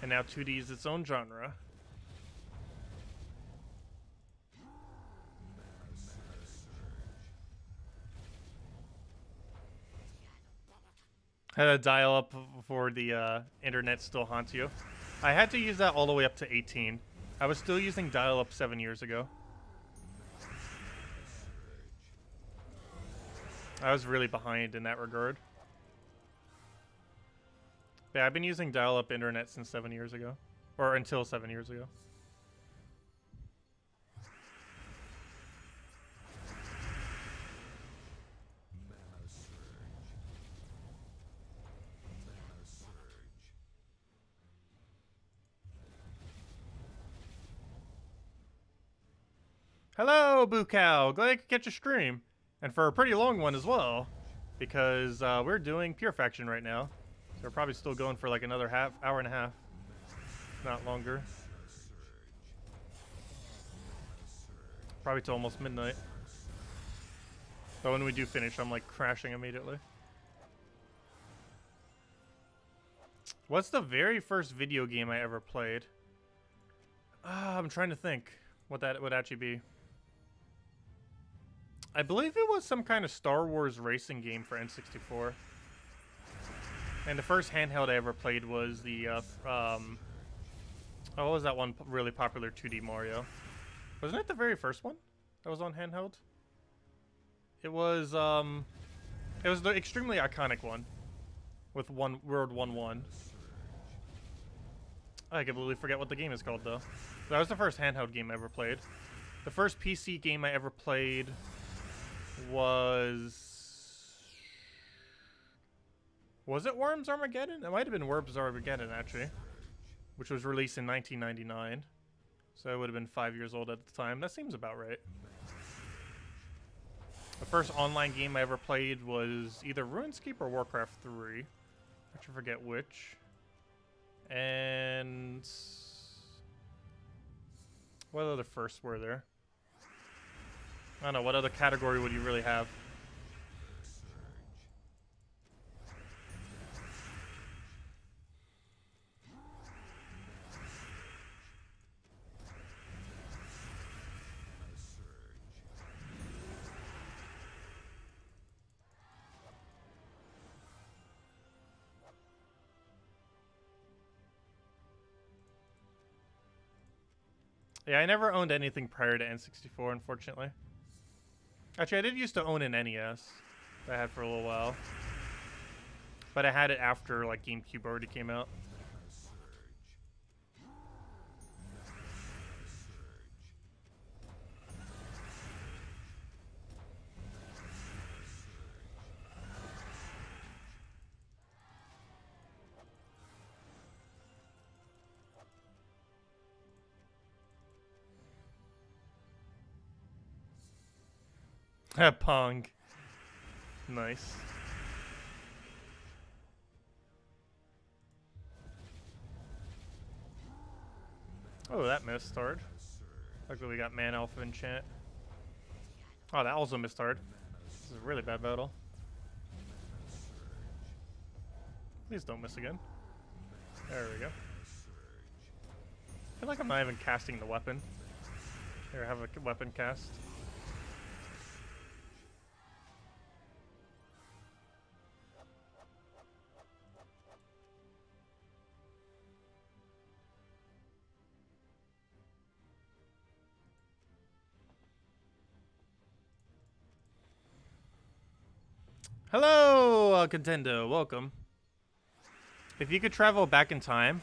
And now 2D is its own genre. Had a dial-up before the internet still haunts you. I had to use that all the way up to 18. I was still using dial-up 7 years ago. I was really behind in that regard. Yeah, I've been using dial-up internet since 7 years ago. Or until 7 years ago. Hello, Boo Cow! Glad I could catch a stream. And for a pretty long one as well. Because we're doing Pure Faction right now. So we're probably still going for like another hour and a half. If not longer. Probably till almost midnight. But when we do finish, I'm like crashing immediately. What's the very first video game I ever played? I'm trying to think what that would actually be. I believe it was some kind of Star Wars racing game for N64. And the first handheld I ever played was the, what was that one really popular 2D Mario? Wasn't it the very first one that was on handheld? It was the extremely iconic one with World 1-1. I completely forget what the game is called, though. That was the first handheld game I ever played. The first PC game I ever played was it Worms Armageddon? It might have been Worms Armageddon, actually, which was released in 1999. So I would have been 5 years old at the time. That seems about right. The first online game I ever played was either RuneScape or Warcraft 3. I forget which. And what other firsts were there? I don't know, what other category would you really have? Yeah, I never owned anything prior to N64, unfortunately. Actually, I did used to own an NES that I had for a little while. But I had it after, like, GameCube already came out. Pong. Nice. Oh, that missed hard. Luckily we got Man Alpha enchant. Oh, that also missed hard. This is a really bad battle. Please don't miss again. There we go. I feel like I'm not even casting the weapon. Here, have a weapon cast. Hello, Contendo. Welcome. If you could travel back in time,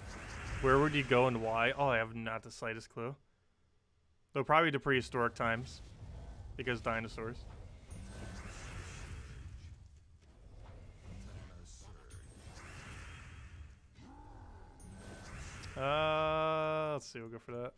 where would you go and why? Oh, I have not the slightest clue. Though probably to prehistoric times, because dinosaurs. Let's see. We'll go for that.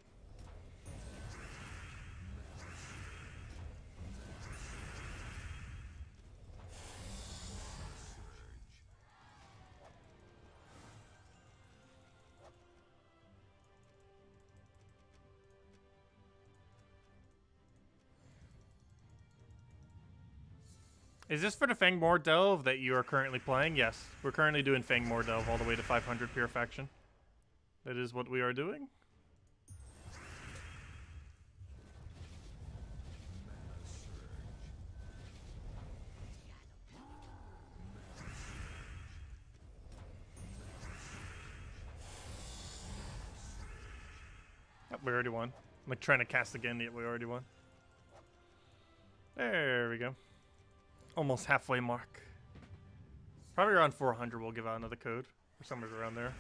Is this for the Moor Delve that you are currently playing? Yes, we're currently doing Moor Delve all the way to 500 Purifaction. That is what we are doing. Oh, we already won. I'm like trying to cast again, yet we already won. There we go. Almost halfway mark. Probably around 400 we'll give out another code. Or somewhere around there.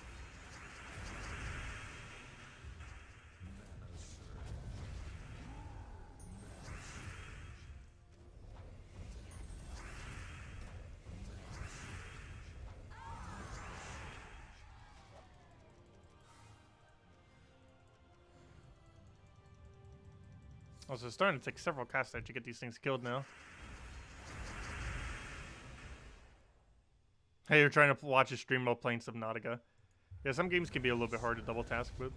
Also, it's starting to take several casts to get these things killed now. Hey, you're trying to watch a stream while playing Subnautica. Yeah, some games can be a little bit hard to double task with.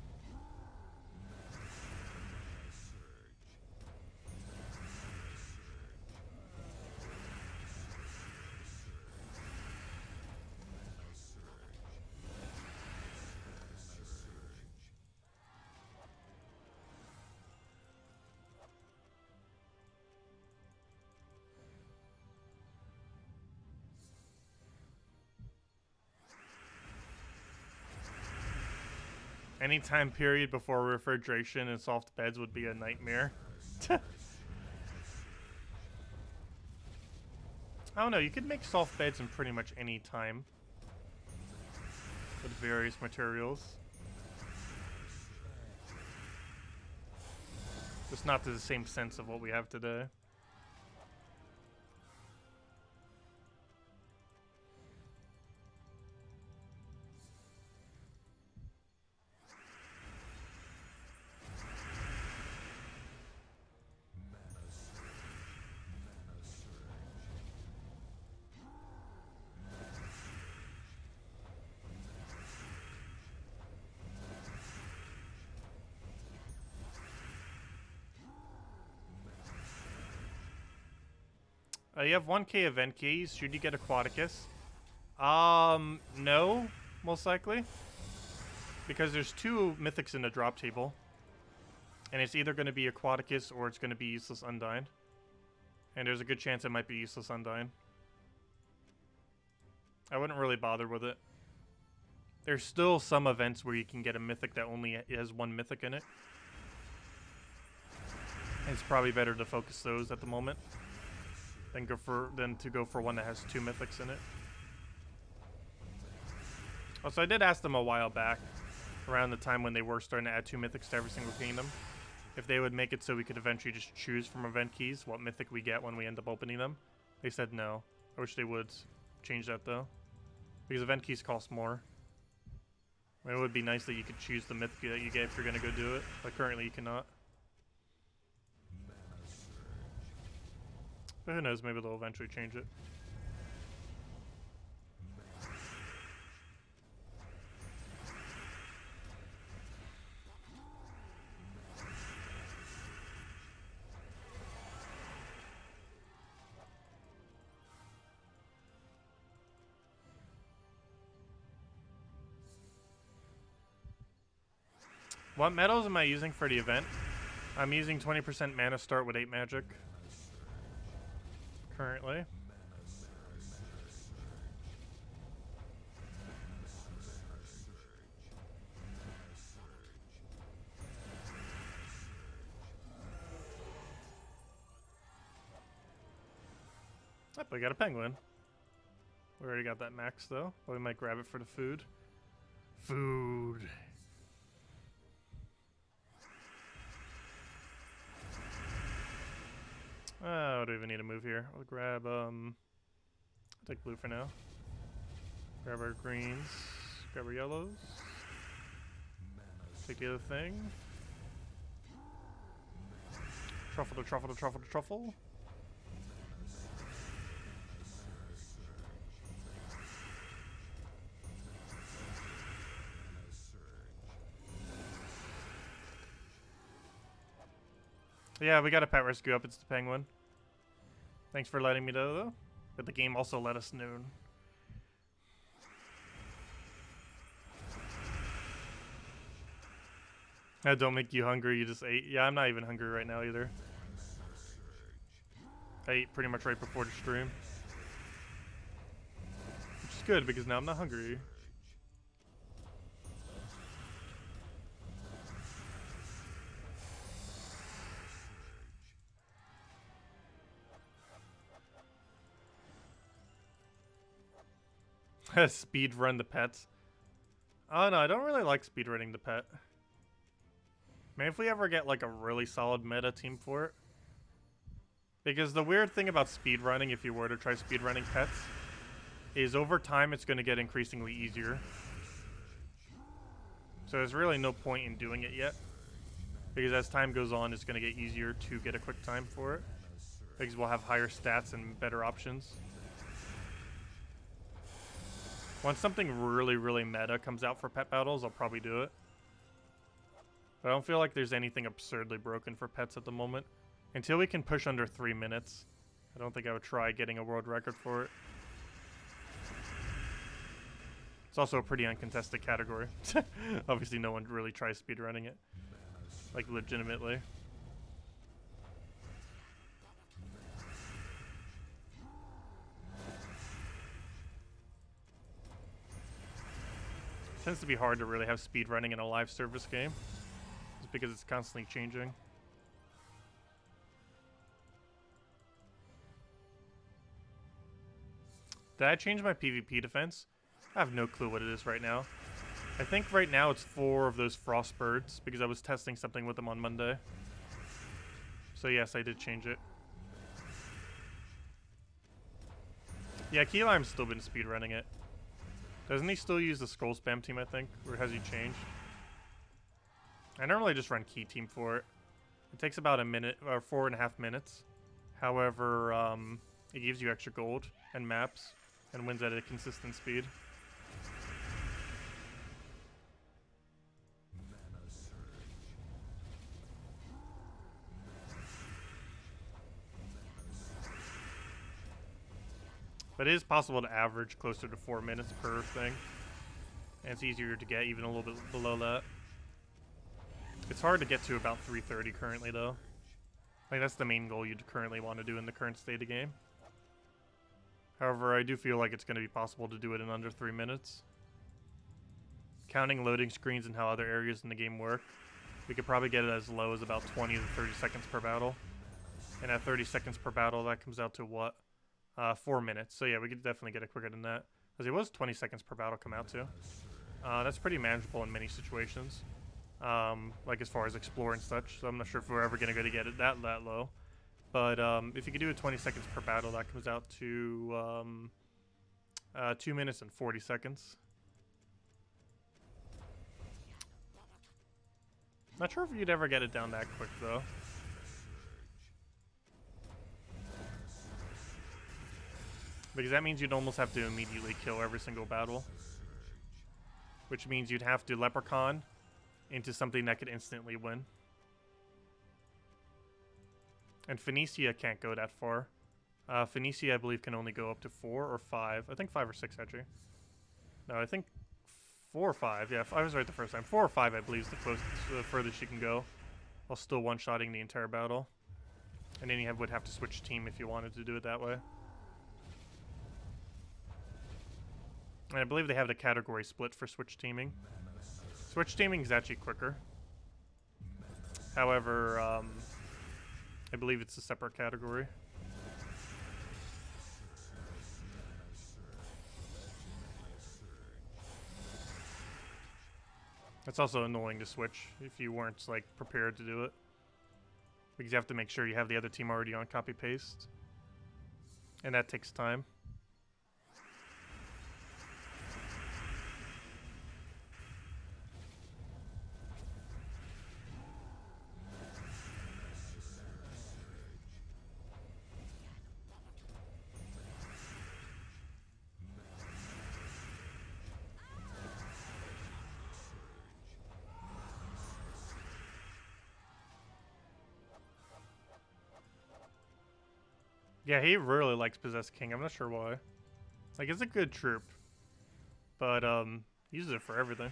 Any time period before refrigeration and soft beds would be a nightmare. I don't know, you could make soft beds in pretty much any time with various materials. Just not to the same sense of what we have today. You have 1k event keys. Should you get Aquaticus? No, most likely. Because there's 2 mythics in the drop table. And it's either going to be Aquaticus or it's going to be Useless Undyne. And there's a good chance it might be Useless Undyne. I wouldn't really bother with it. There's still some events where you can get a mythic that only has 1 mythic in it. It's probably better to focus those at the moment than to go for one that has 2 mythics in it. Also, I did ask them a while back, around the time when they were starting to add 2 mythics to every single kingdom, if they would make it so we could eventually just choose from event keys what mythic we get when we end up opening them. They said no. I wish they would change that though, because event keys cost more. I mean, it would be nice that you could choose the mythic that you get if you're going to go do it, but currently you cannot. But who knows, maybe they'll eventually change it. What medals am I using for the event? I'm using 20% mana start with 8 magic. Currently. Yep, we got a penguin. We already got that max though, but we might grab it for the food. Food. Oh, do we even need to move here? We'll grab, I'll take blue for now. Grab our greens. Grab our yellows. Take the other thing. Truffle to truffle to truffle to truffle. Yeah, we got a pet rescue up. It's the penguin. Thanks for letting me know, though. But the game also let us know. That don't make you hungry. You just ate. Yeah, I'm not even hungry right now either. I ate pretty much right before the stream. Which is good because now I'm not hungry. Speed run the pets. Oh no, I don't really like speed running the pet. Man, if we ever get like a really solid meta team for it. Because the weird thing about speed running, if you were to try speed running pets, is over time it's going to get increasingly easier. So there's really no point in doing it yet. Because as time goes on, it's going to get easier to get a quick time for it. Because we'll have higher stats and better options. Once something really, really meta comes out for pet battles, I'll probably do it. But I don't feel like there's anything absurdly broken for pets at the moment. Until we can push under 3 minutes, I don't think I would try getting a world record for it. It's also a pretty uncontested category. Obviously no one really tries speedrunning it. Like, legitimately. It tends to be hard to really have speed running in a live service game, just because it's constantly changing. Did I change my PvP defense? I have no clue what it is right now. I think right now it's 4 of those frost birds, because I was testing something with them on Monday. So yes, I did change it. Yeah, Key Lime's still been speedrunning it. Doesn't he still use the Skull Spam team, I think? Or has he changed? I normally just run Key Team for it. It takes about a minute, or 4.5 minutes. However, it gives you extra gold and maps, and wins at a consistent speed. But it is possible to average closer to 4 minutes per thing. And it's easier to get even a little bit below that. It's hard to get to about 3:30 currently though. Like that's the main goal you'd currently want to do in the current state of game. However, I do feel like it's going to be possible to do it in under 3 minutes. Counting loading screens and how other areas in the game work, we could probably get it as low as about 20 to 30 seconds per battle. And at 30 seconds per battle, that comes out to what? 4 minutes. So yeah, we could definitely get it quicker than that. Because it was 20 seconds per battle come out to. That's pretty manageable in many situations. Like as far as explore and such. So I'm not sure if we're ever going to get it that low. But if you could do it 20 seconds per battle, that comes out to 2 minutes and 40 seconds. Not sure if you'd ever get it down that quick though. Because that means you'd almost have to immediately kill every single battle. Which means you'd have to Leprechaun into something that could instantly win. And Phoenicia can't go that far. Phoenicia, I believe, can only go up to 4 or 5. I think 5 or 6, actually. No, I think 4 or 5. Yeah, I was right the first time. 4 or 5, I believe, is the furthest she can go. While still one-shotting the entire battle. And then you would have to switch team if you wanted to do it that way. And I believe they have the category split for switch teaming. Switch teaming is actually quicker. However, I believe it's a separate category. It's also annoying to switch if you weren't like prepared to do it. Because you have to make sure you have the other team already on copy paste. And that takes time. Yeah, he really likes Possessed King. I'm not sure why. Like, it's a good troop. But, he uses it for everything.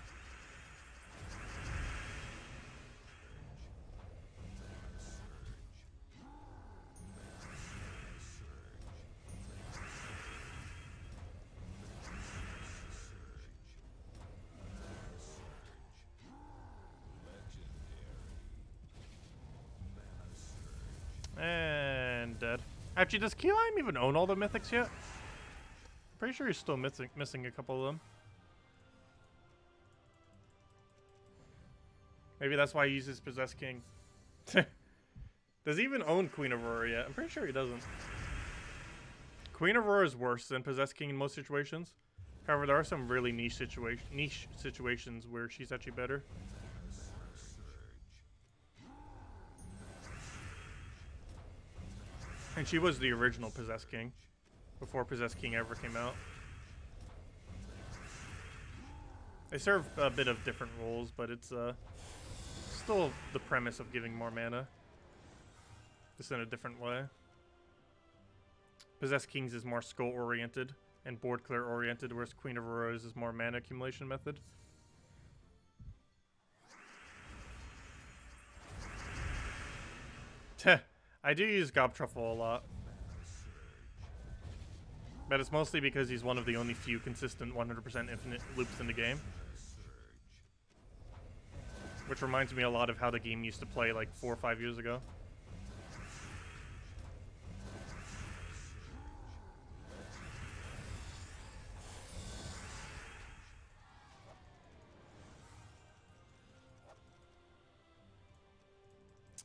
And dead. Actually, does Key Lime even own all the mythics yet? I'm pretty sure he's still missing a couple of them. Maybe that's why he uses Possessed King. Does he even own Queen Aurora yet? I'm pretty sure he doesn't. Queen Aurora is worse than Possessed King in most situations. However, there are some really niche situations where she's actually better. And she was the original Possessed King, before Possessed King ever came out. They serve a bit of different roles, but it's still the premise of giving more mana. Just in a different way. Possessed Kings is more skull-oriented and board clear-oriented, whereas Queen of Auroras is more mana accumulation method. I do use Gob Truffle a lot. But it's mostly because he's one of the only few consistent 100% infinite loops in the game. Which reminds me a lot of how the game used to play like 4 or 5 years ago.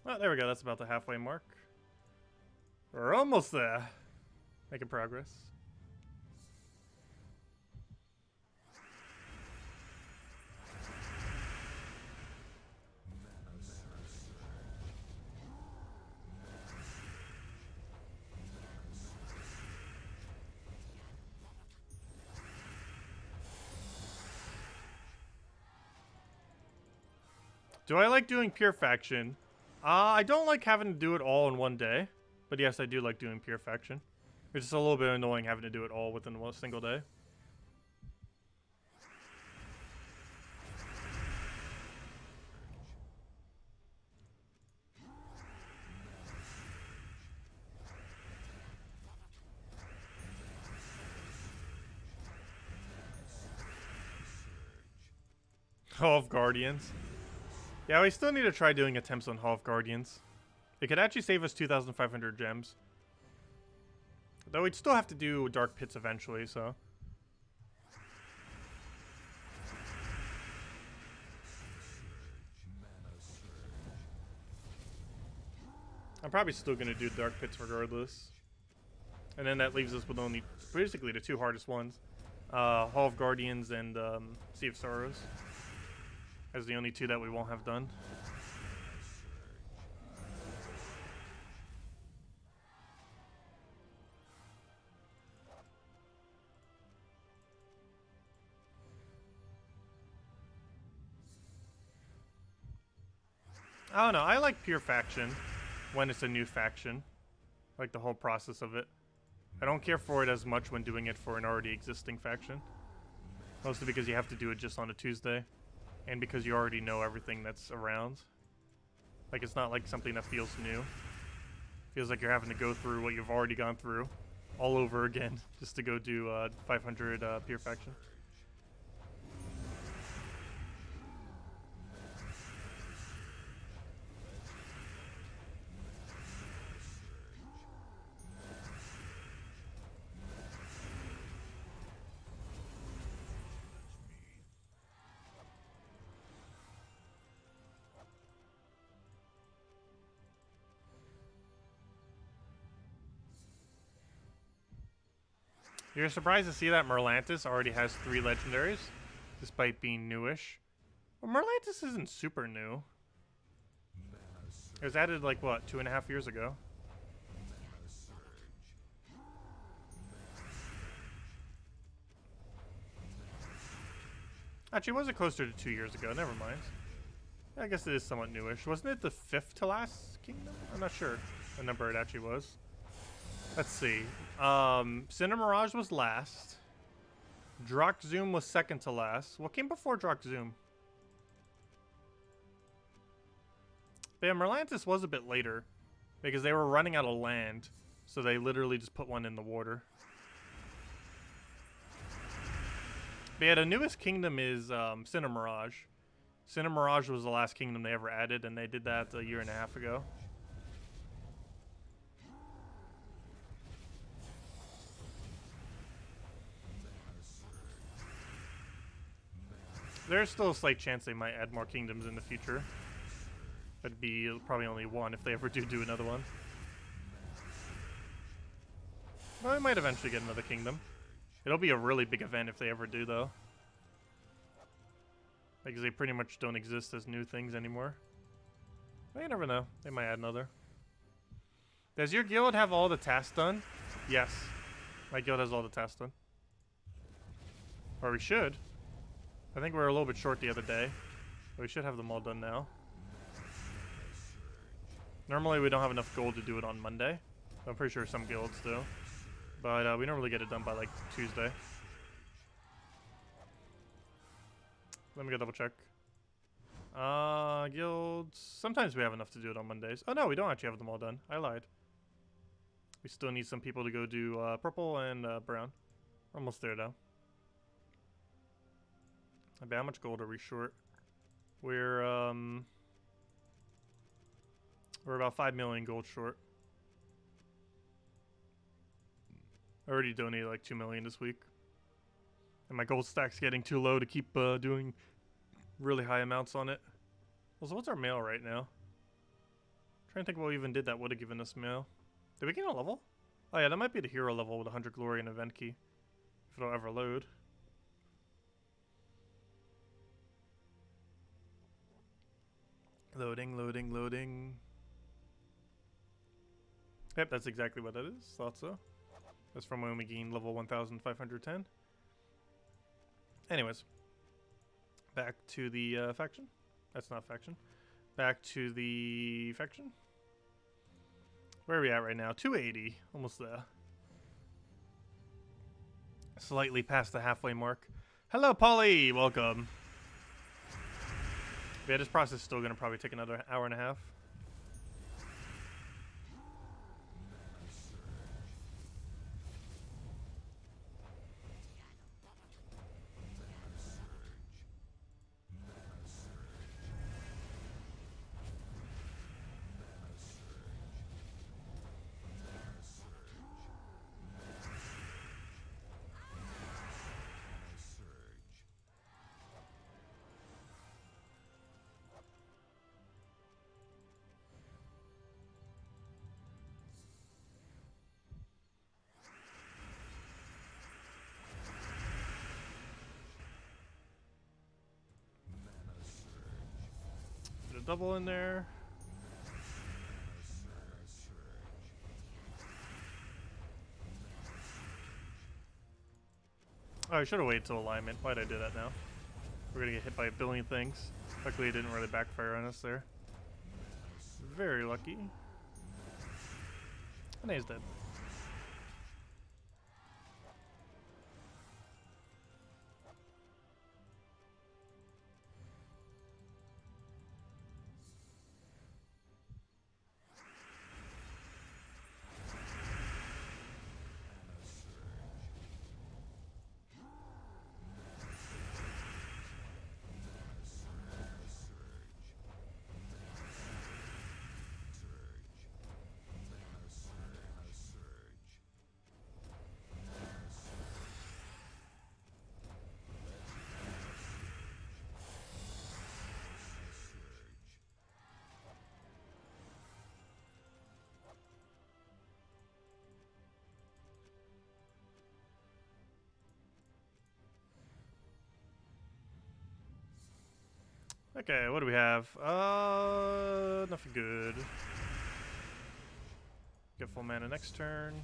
Oh, there we go. That's about the halfway mark. We're almost there. Making progress. Do I like doing Pure Faction? I don't like having to do it all in one day. But yes, I do like doing Pure Faction. It's just a little bit annoying having to do it all within one single day. Hall of Guardians. Yeah, we still need to try doing attempts on Hall of Guardians. It could actually save us 2,500 gems. Though we'd still have to do Dark Pits eventually, so. I'm probably still going to do Dark Pits regardless. And then that leaves us with only basically the 2 hardest ones. Hall of Guardians and Sea of Sorrows. As the only 2 that we won't have done. I don't know. I like pure faction when it's a new faction. I like the whole process of it. I don't care for it as much when doing it for an already existing faction. Mostly because you have to do it just on a Tuesday. And because you already know everything that's around. Like, it's not like something that feels new. Feels like you're having to go through what you've already gone through all over again just to go do 500 pure faction. You're surprised to see that Merlantis already has 3 legendaries, despite being newish. Well, Merlantis isn't super new. It was added like, what, 2.5 years ago? Actually, was it closer to 2 years ago? Never mind. I guess it is somewhat newish. Wasn't it the 5th to last kingdom? I'm not sure what number it actually was. Let's see. Cinder Mirage was last. Droxzoom was second to last. What came before Droxzoom? But yeah, Merlantis was a bit later because they were running out of land, so they literally just put one in the water. But yeah, the newest kingdom is Cinder Mirage. Cinder Mirage was the last kingdom they ever added, and they did that a year and a half ago. There's still a slight chance they might add more kingdoms in the future. That'd be probably only one if they ever do another one. Well, they might eventually get another kingdom. It'll be a really big event if they ever do, though. Because they pretty much don't exist as new things anymore. Well, you never know. They might add another. Does your guild have all the tasks done? Yes. My guild has all the tasks done. Or we should. I think we were a little bit short the other day. But we should have them all done now. Normally we don't have enough gold to do it on Monday. I'm pretty sure some guilds do. But we normally get it done by like Tuesday. Let me go double check. Guilds. Sometimes we have enough to do it on Mondays. Oh no, we don't actually have them all done. I lied. We still need some people to go do purple and brown. Almost there though. How much gold are we short? We're about 5 million gold short. I already donated like 2 million this week. And my gold stack's getting too low to keep doing really high amounts on it. Also, what's our mail right now? Trying to think what we even did that would have given us mail. Did we gain a level? Oh yeah, that might be the hero level with 100 glory and event key. If it'll ever load. Loading, loading, loading. Yep, that's exactly what that is. Thought so. That's from when we gained level 1510. Anyways. Back to the faction. That's not faction. Back to the faction. Where are we at right now? 280. Almost there. Slightly past the halfway mark. Hello, Polly! Welcome. Yeah, this process is still going to probably take another hour and a half. Double in there. Oh, I should have waited till alignment. Why'd I do that now? We're gonna get hit by a billion things. Luckily it didn't really backfire on us there. very lucky. And he's dead. Okay, what do we have? Nothing good. Get full mana next turn.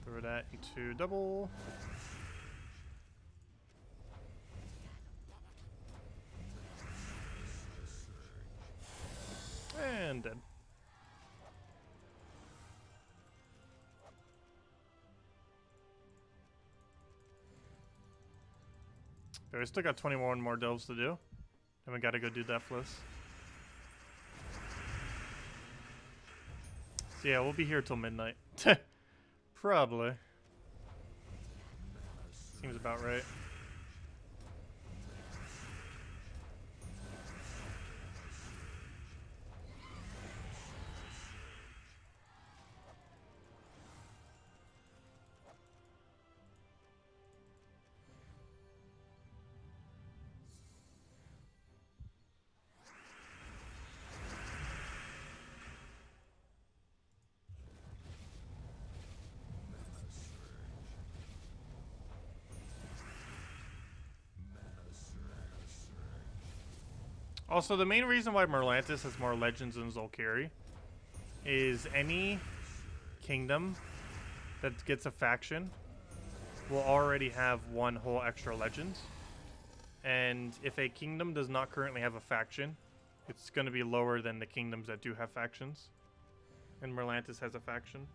Throw that into double. And dead. Okay, we still got 21 more delves to do. And we gotta go do Deathless. So yeah, we'll be here till midnight. Probably. Seems about right. Also, the main reason why Merlantis has more legends than Zolkiri is any kingdom that gets a faction will already have one whole extra legend. And if a kingdom does not currently have a faction, it's going to be lower than the kingdoms that do have factions. And Merlantis has a faction.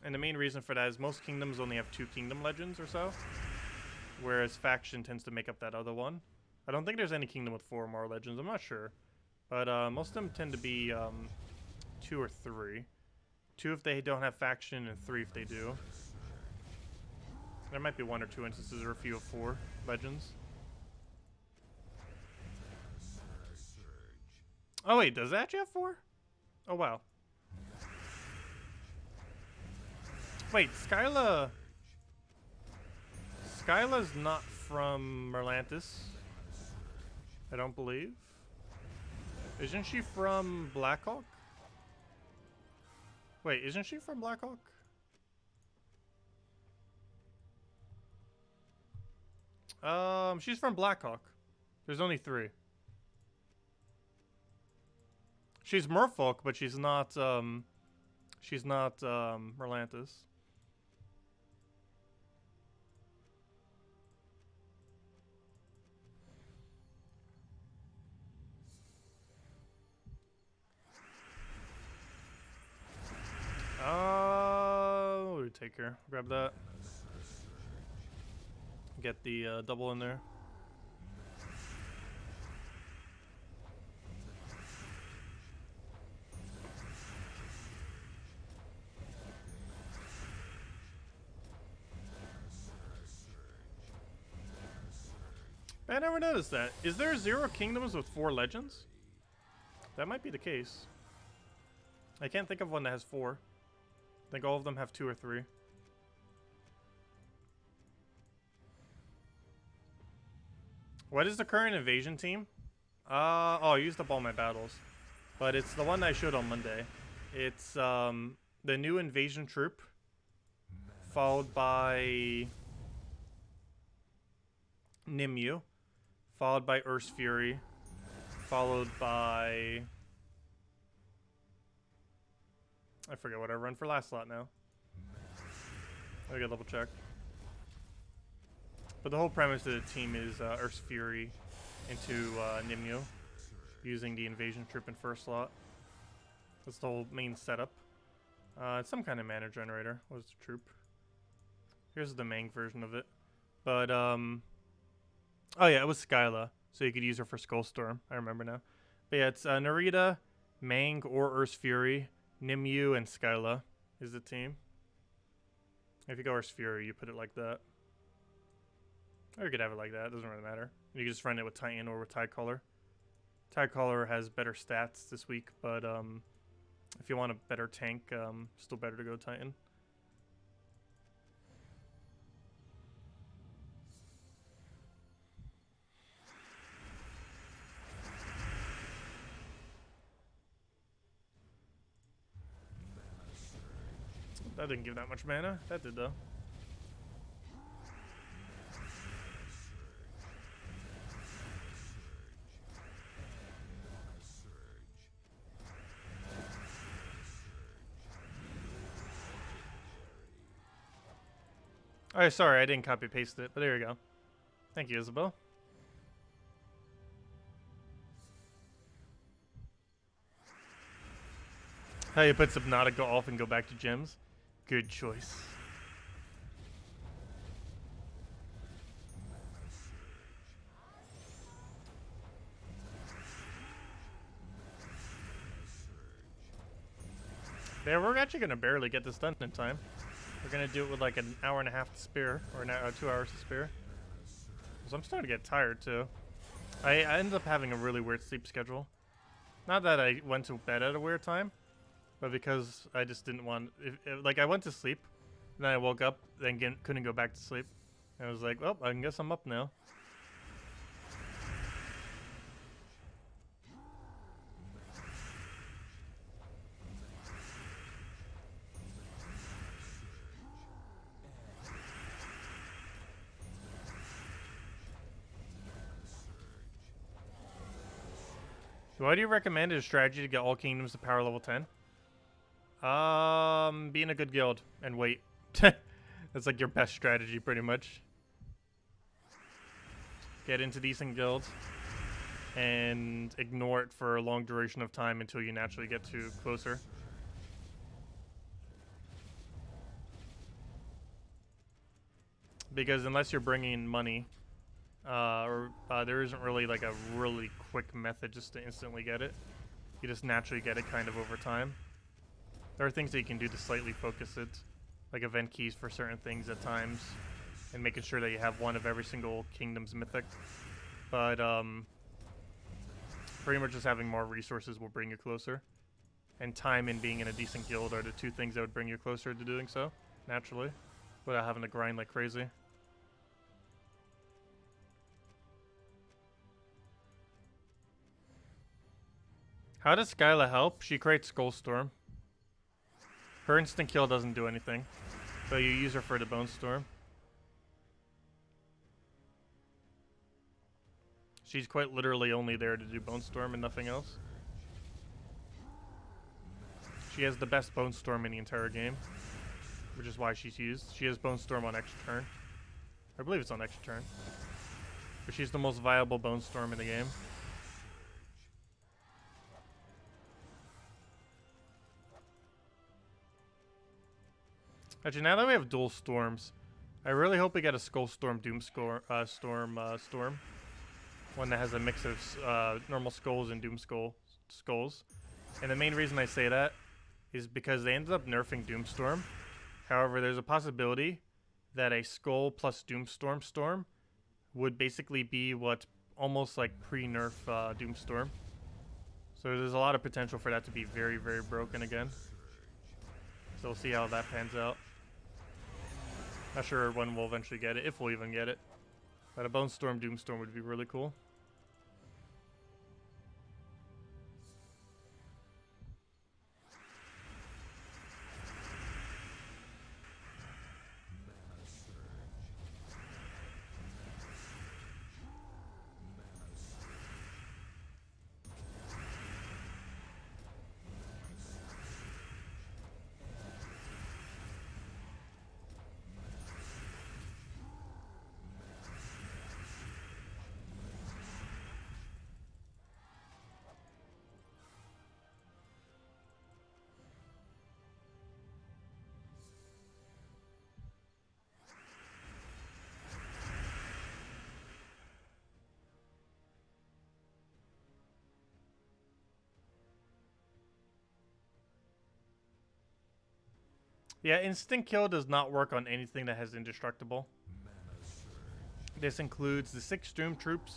And the main reason for that is most kingdoms only have 2 kingdom legends or so, whereas faction tends to make up that other one. I don't think there's any kingdom with 4 or more legends. I'm not sure. But most of them tend to be 2 or 3. 2 if they don't have faction, and 3 if they do. There might be 1 or 2 instances or a few of 4 legends. Oh wait, does that actually have 4? Oh wow. Wait, Skyla's not from Merlantis. I don't believe. Isn't she from Blackhawk? Wait, isn't she from Blackhawk? She's from Blackhawk. There's only 3. She's Merfolk, but she's not Merlantis. Oh, take care. Grab that. Get the double in there. I never noticed that. Is there 0 kingdoms with 4 legends? That might be the case. I can't think of one that has 4. I think all of them have 2 or 3. What is the current invasion team? Oh, I used up all my battles. But it's the one I showed on Monday. It's the new invasion troop, followed by Nimue, followed by Earth's Fury, followed by... I forget what I run for last slot now. I gotta double check. But the whole premise of the team is Earth's Fury into Nimue. using the invasion troop in first slot. That's the whole main setup. It's some kind of mana generator. What is the troop? Here's the Mang version of it. But, oh yeah, it was Skyla. So you could use her for Skullstorm. I remember now. But yeah, it's Narita, Mang, or Earth's Fury, Nimue, and Skyla is the team. If you go Earth's Fury, you put it like that. Or you could have it like that. It doesn't really matter. You can just run it with Titan or with Tidecaller. Tidecaller has better stats this week, but if you want a better tank, still better to go Titan. That didn't give that much mana. That did though. Oh, sorry, I didn't copy paste it, but there you go. Thank you, Isabel. How you put Subnautica off and go back to gems? Good choice. Yeah, we're actually gonna barely get this done in time. We're gonna do it with like an hour and a half to spare, or 2 hours to spare. So I'm starting to get tired too. I ended up having a really weird sleep schedule. Not that I went to bed at a weird time, but because I just didn't want. Like I went to sleep, and then I woke up, then couldn't go back to sleep. And I was like, well, I guess I'm up now. Why do you recommend a strategy to get all kingdoms to power level 10? Be in a good guild and wait. That's like your best strategy, pretty much. Get into decent guilds and ignore it for a long duration of time until you naturally get to closer. Because unless you're bringing in money, there isn't really like a really quick method just to instantly get it. You just naturally get it kind of over time. There are things that you can do to slightly focus it, like event keys for certain things at times, and making sure that you have one of every single kingdom's mythic. But pretty much just having more resources will bring you closer. And time and being in a decent guild are the two things that would bring you closer to doing so, naturally, without having to grind like crazy. How does Skyla help? She creates Skullstorm. Her instant kill doesn't do anything, but you use her for the Bone Storm. She's quite literally only there to do Bone Storm and nothing else. She has the best Bone Storm in the entire game, which is why she's used. She has Bone Storm on extra turn. I believe it's on extra turn. But she's the most viable Bone Storm in the game. Actually, now that we have dual storms, I really hope we get a Skullstorm Storm. One that has a mix of normal skulls and skulls. And the main reason I say that is because they ended up nerfing Doomstorm. However, there's a possibility that a Skull plus Doomstorm Storm would basically be what almost like pre-nerf Doomstorm. So there's a lot of potential for that to be very, very broken again. So we'll see how that pans out. Not sure when we'll eventually get it, if we'll even get it. But a Bone Storm Doomstorm would be really cool. Yeah, instant kill does not work on anything that has indestructible. This includes the 6 Stormtroops,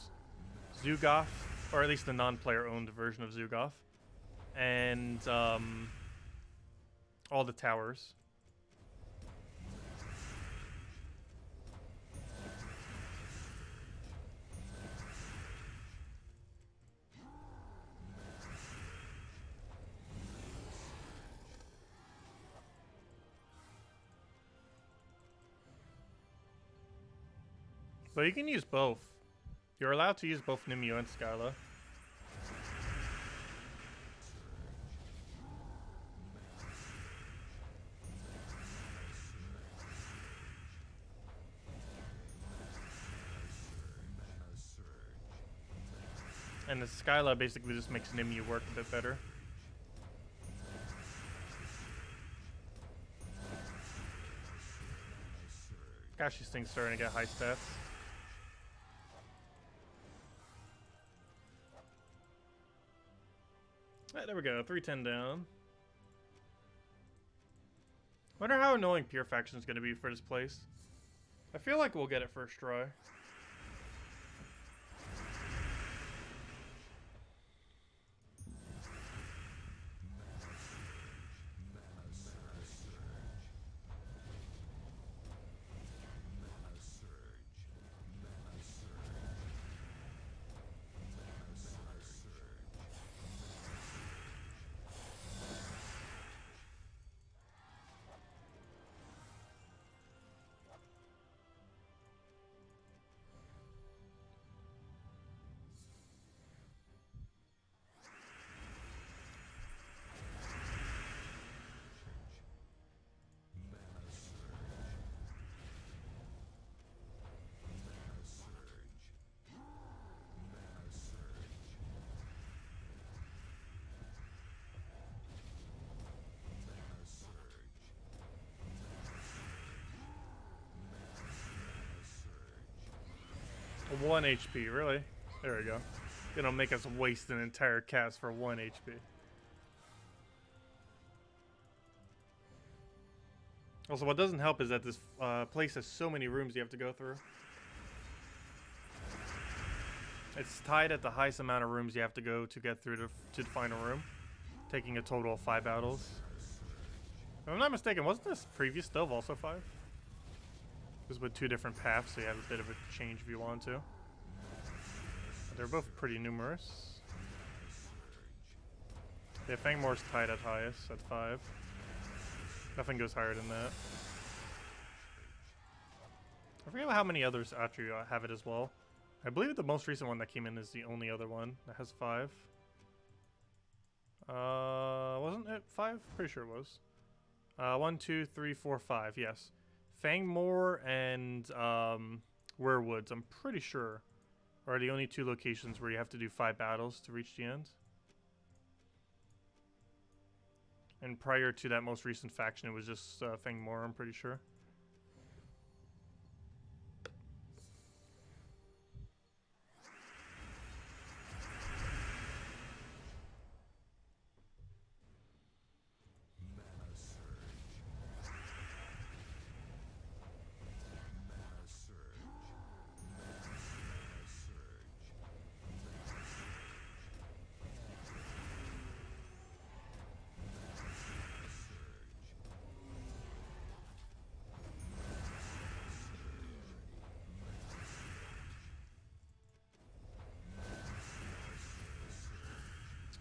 Zugoff, or at least the non-player owned version of Zugoff, and all the towers. But you can use both. You're allowed to use both Nimue and Skyla. And the Skyla basically just makes Nimue work a bit better. Gosh, these things starting to get high stats. Alright, there we go. 310 down. Wonder how annoying Pure Faction is going to be for this place. I feel like we'll get it first try. A 1 HP, really? There we go. Gonna make us waste an entire cast for 1 HP. Also, what doesn't help is that this place has so many rooms you have to go through. It's tied at the highest amount of rooms you have to go to get through to the final room, taking a total of 5 battles. If I'm not mistaken, wasn't this previous stove also 5? This with 2 different paths, so you have a bit of a change if you want to. But they're both pretty numerous. Yeah, Fangmoor's tied at highest at 5. Nothing goes higher than that. I forget how many others actually have it as well. I believe the most recent one that came in is the only other one that has 5. Wasn't it 5? Pretty sure it was. 1, 2, 3, 4, 5. Yes. Fangmoor and Werewoods, I'm pretty sure, are the only 2 locations where you have to do 5 battles to reach the end. And prior to that most recent faction, it was just Fangmoor, I'm pretty sure.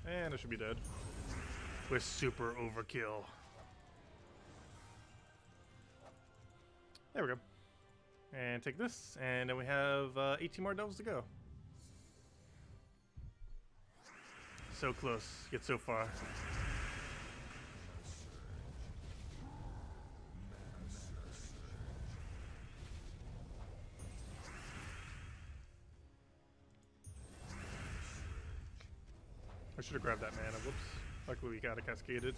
And it should be dead. With super overkill. There we go. And take this, and then we have 18 more devils to go. So close, yet so far. I should have grabbed that mana, whoops. Luckily we got it cascaded.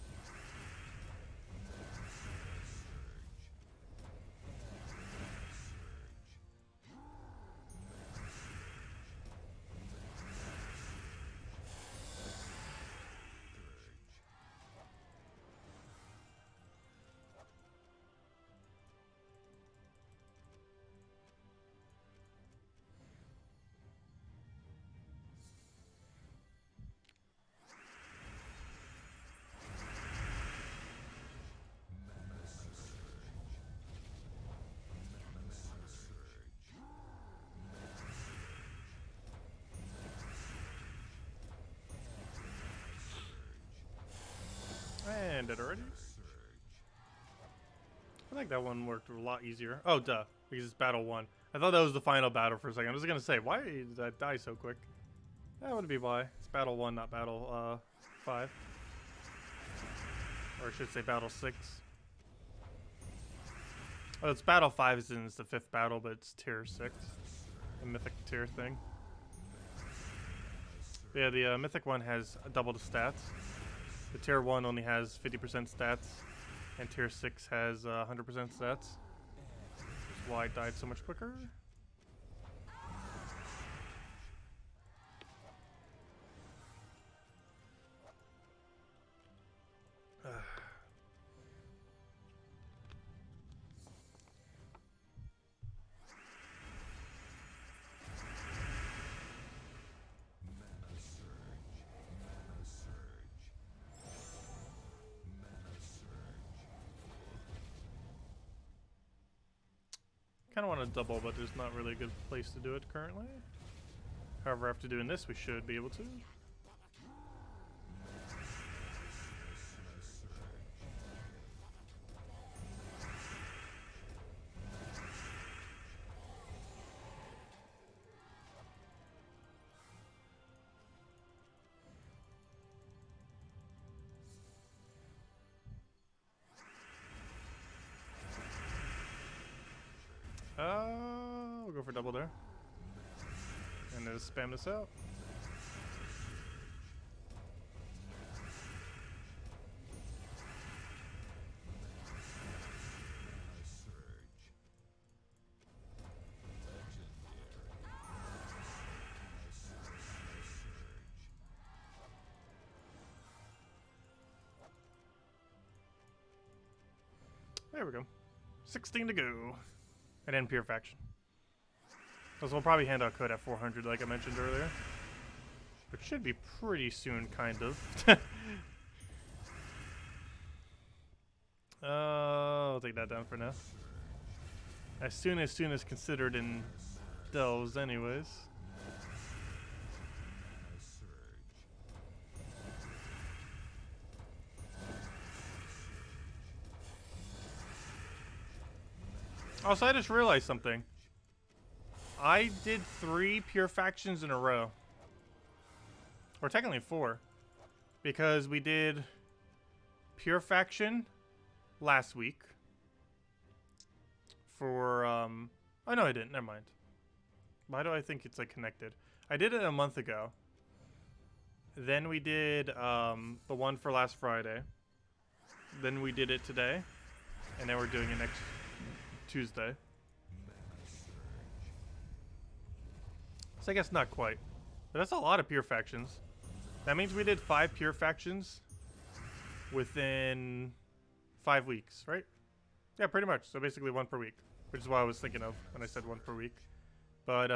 man dead already? I think that one worked a lot easier. Oh, duh. Because it's battle 1. I thought that was the final battle for a second. I was going to say, why did that die so quick? That would be why. It's battle 1, not battle 5. Or I should say battle 6. Oh, it's battle 5 since it's the 5th battle, but it's tier 6. The mythic tier thing. Yeah, the mythic one has double the stats. The tier 1 only has 50% stats. And tier 6 has 100% stats. That's why it died so much quicker. Kind of want to double, but there's not really a good place to do it currently. However, after doing this, we should be able to. We'll go for double there. And then spam this out. There we go. 16 to go. And then pure faction. So we'll probably hand out code at 400 like I mentioned earlier. Which should be pretty soon, kind of. I'll take that down for now. As soon as considered in delves anyways. Also, I just realized something. I did 3 pure factions in a row. Or technically 4. Because we did pure faction last week. For, oh no I didn't, never mind. Why do I think it's like connected? I did it a month ago. Then we did the one for last Friday. Then we did it today. And then we're doing it next Tuesday. So I guess not quite. But that's a lot of pure factions. That means we did 5 pure factions within 5 weeks, right? Yeah, pretty much. So basically 1 per week. Which is what I was thinking of when I said 1 per week. But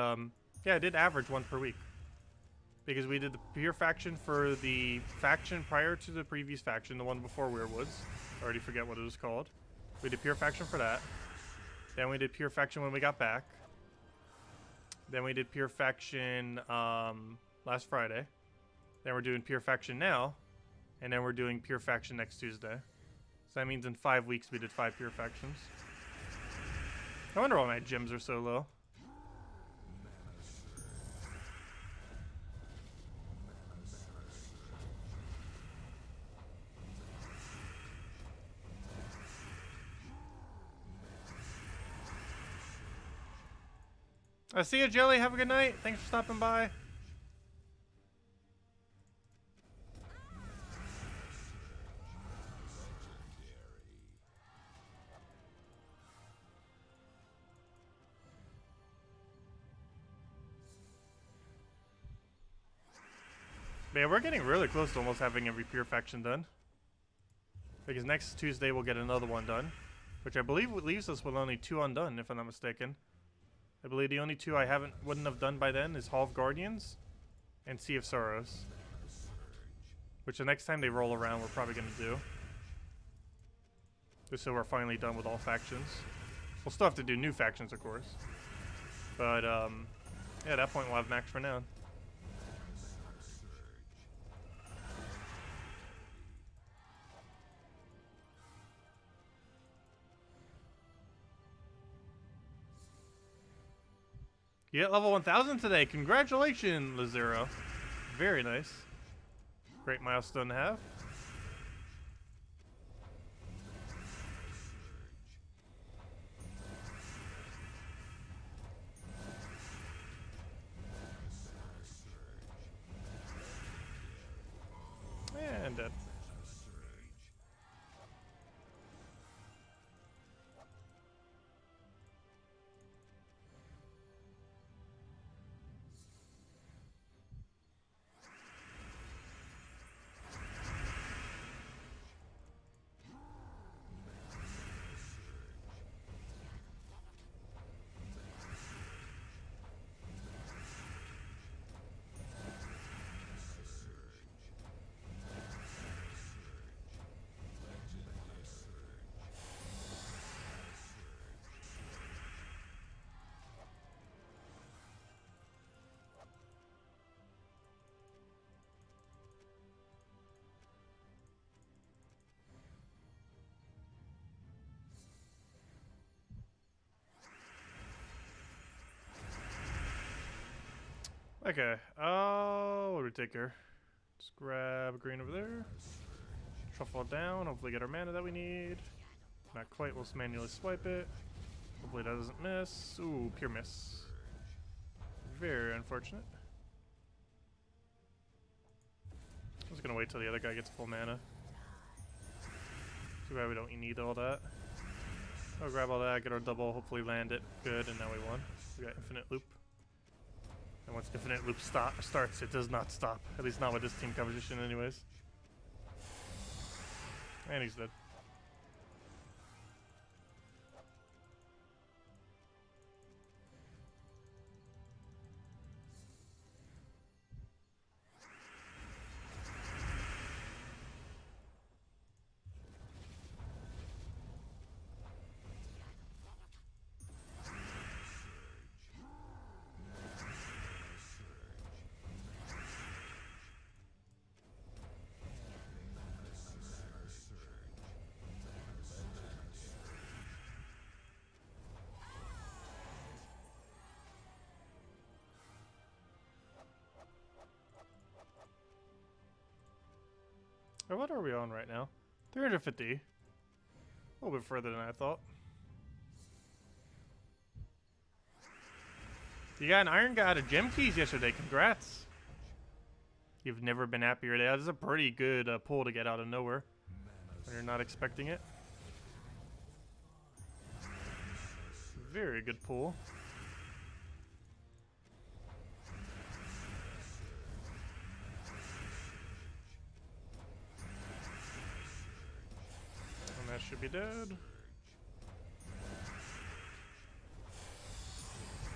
yeah, I did average 1 per week. Because we did the pure faction for the faction prior to the previous faction, the one before Weirwoods. I already forget what it was called. We did pure faction for that. Then we did pure faction when we got back. Then we did pure faction last Friday. Then we're doing pure faction now. And then we're doing pure faction next Tuesday. So that means in 5 weeks we did 5 pure factions. I wonder why my gems are so low. See you, Jelly. Have a good night. Thanks for stopping by. Man, we're getting really close to almost having every pure faction done. Because next Tuesday we'll get another one done. Which I believe leaves us with only 2 undone, if I'm not mistaken. I believe the only 2 I wouldn't have done by then is Hall of Guardians and Sea of Sorrows. Which the next time they roll around we're probably going to do. Just so we're finally done with all factions. We'll still have to do new factions, of course. But, yeah, at that point we'll have max renown. You hit level 1000 today. Congratulations, Lazero. Very nice. Great milestone to have. And dead. Okay, what do we take here? Just grab a green over there. Shuffle it down, hopefully get our mana that we need. Not quite, we'll just manually swipe it. Hopefully that doesn't miss. Ooh, pure miss. Very unfortunate. I'm just gonna wait till the other guy gets full mana. Too bad we don't need all that. I'll grab all that, get our double, hopefully land it good, and now we won. We got infinite loop. And once infinite loop starts, it does not stop. At least not with this team composition anyways. And he's dead. Or what are we on right now? 350. A little bit further than I thought. You got an Iron God of Gem Keys yesterday. Congrats. You've never been happier. That is a pretty good pull to get out of nowhere when you're not expecting it. Very good pull. That should be dead.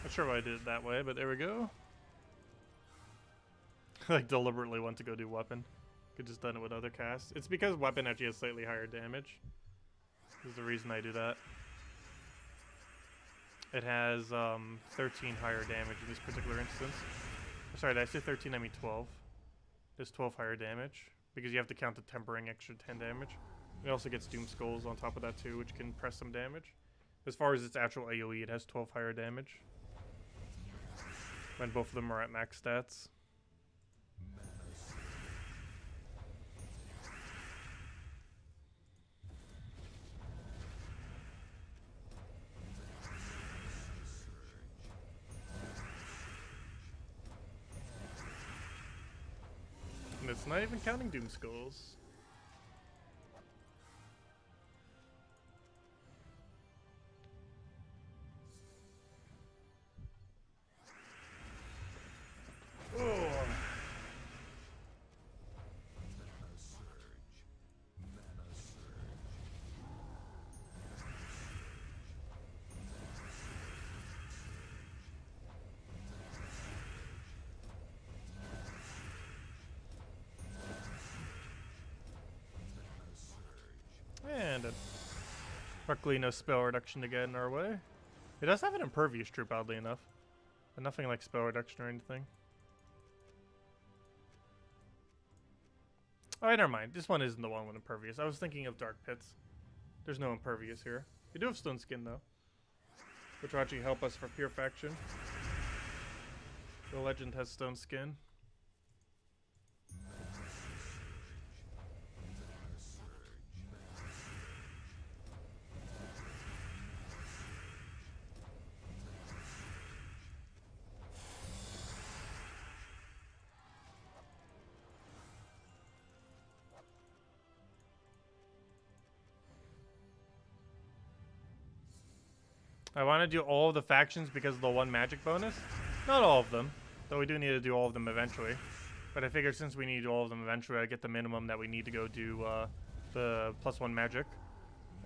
Not sure why I did it that way, but there we go. Like deliberately went to go do weapon. Could just done it with other casts. It's because weapon actually has slightly higher damage. This is the reason I do that. It has 13 higher damage in this particular instance. Sorry, did I say 13? I mean 12. There's 12 higher damage because you have to count the tempering extra 10 damage. It also gets Doom Skulls on top of that too, which can press some damage. As far as its actual AoE, it has 12 higher damage. When both of them are at max stats. And it's not even counting Doom Skulls. And luckily no spell reduction to get in our way. It does have an impervious troop, oddly enough. But nothing like spell reduction or anything. Oh, never mind. This one isn't the one with impervious. I was thinking of Dark Pits. There's no impervious here. We do have Stone Skin, though, which will actually help us for Pure Faction. The legend has stone skin. I want to do all of the factions because of the 1 magic bonus. Not all of them, though we do need to do all of them eventually. But I figured since we need to do all of them eventually, I get the minimum that we need to go do the +1 magic.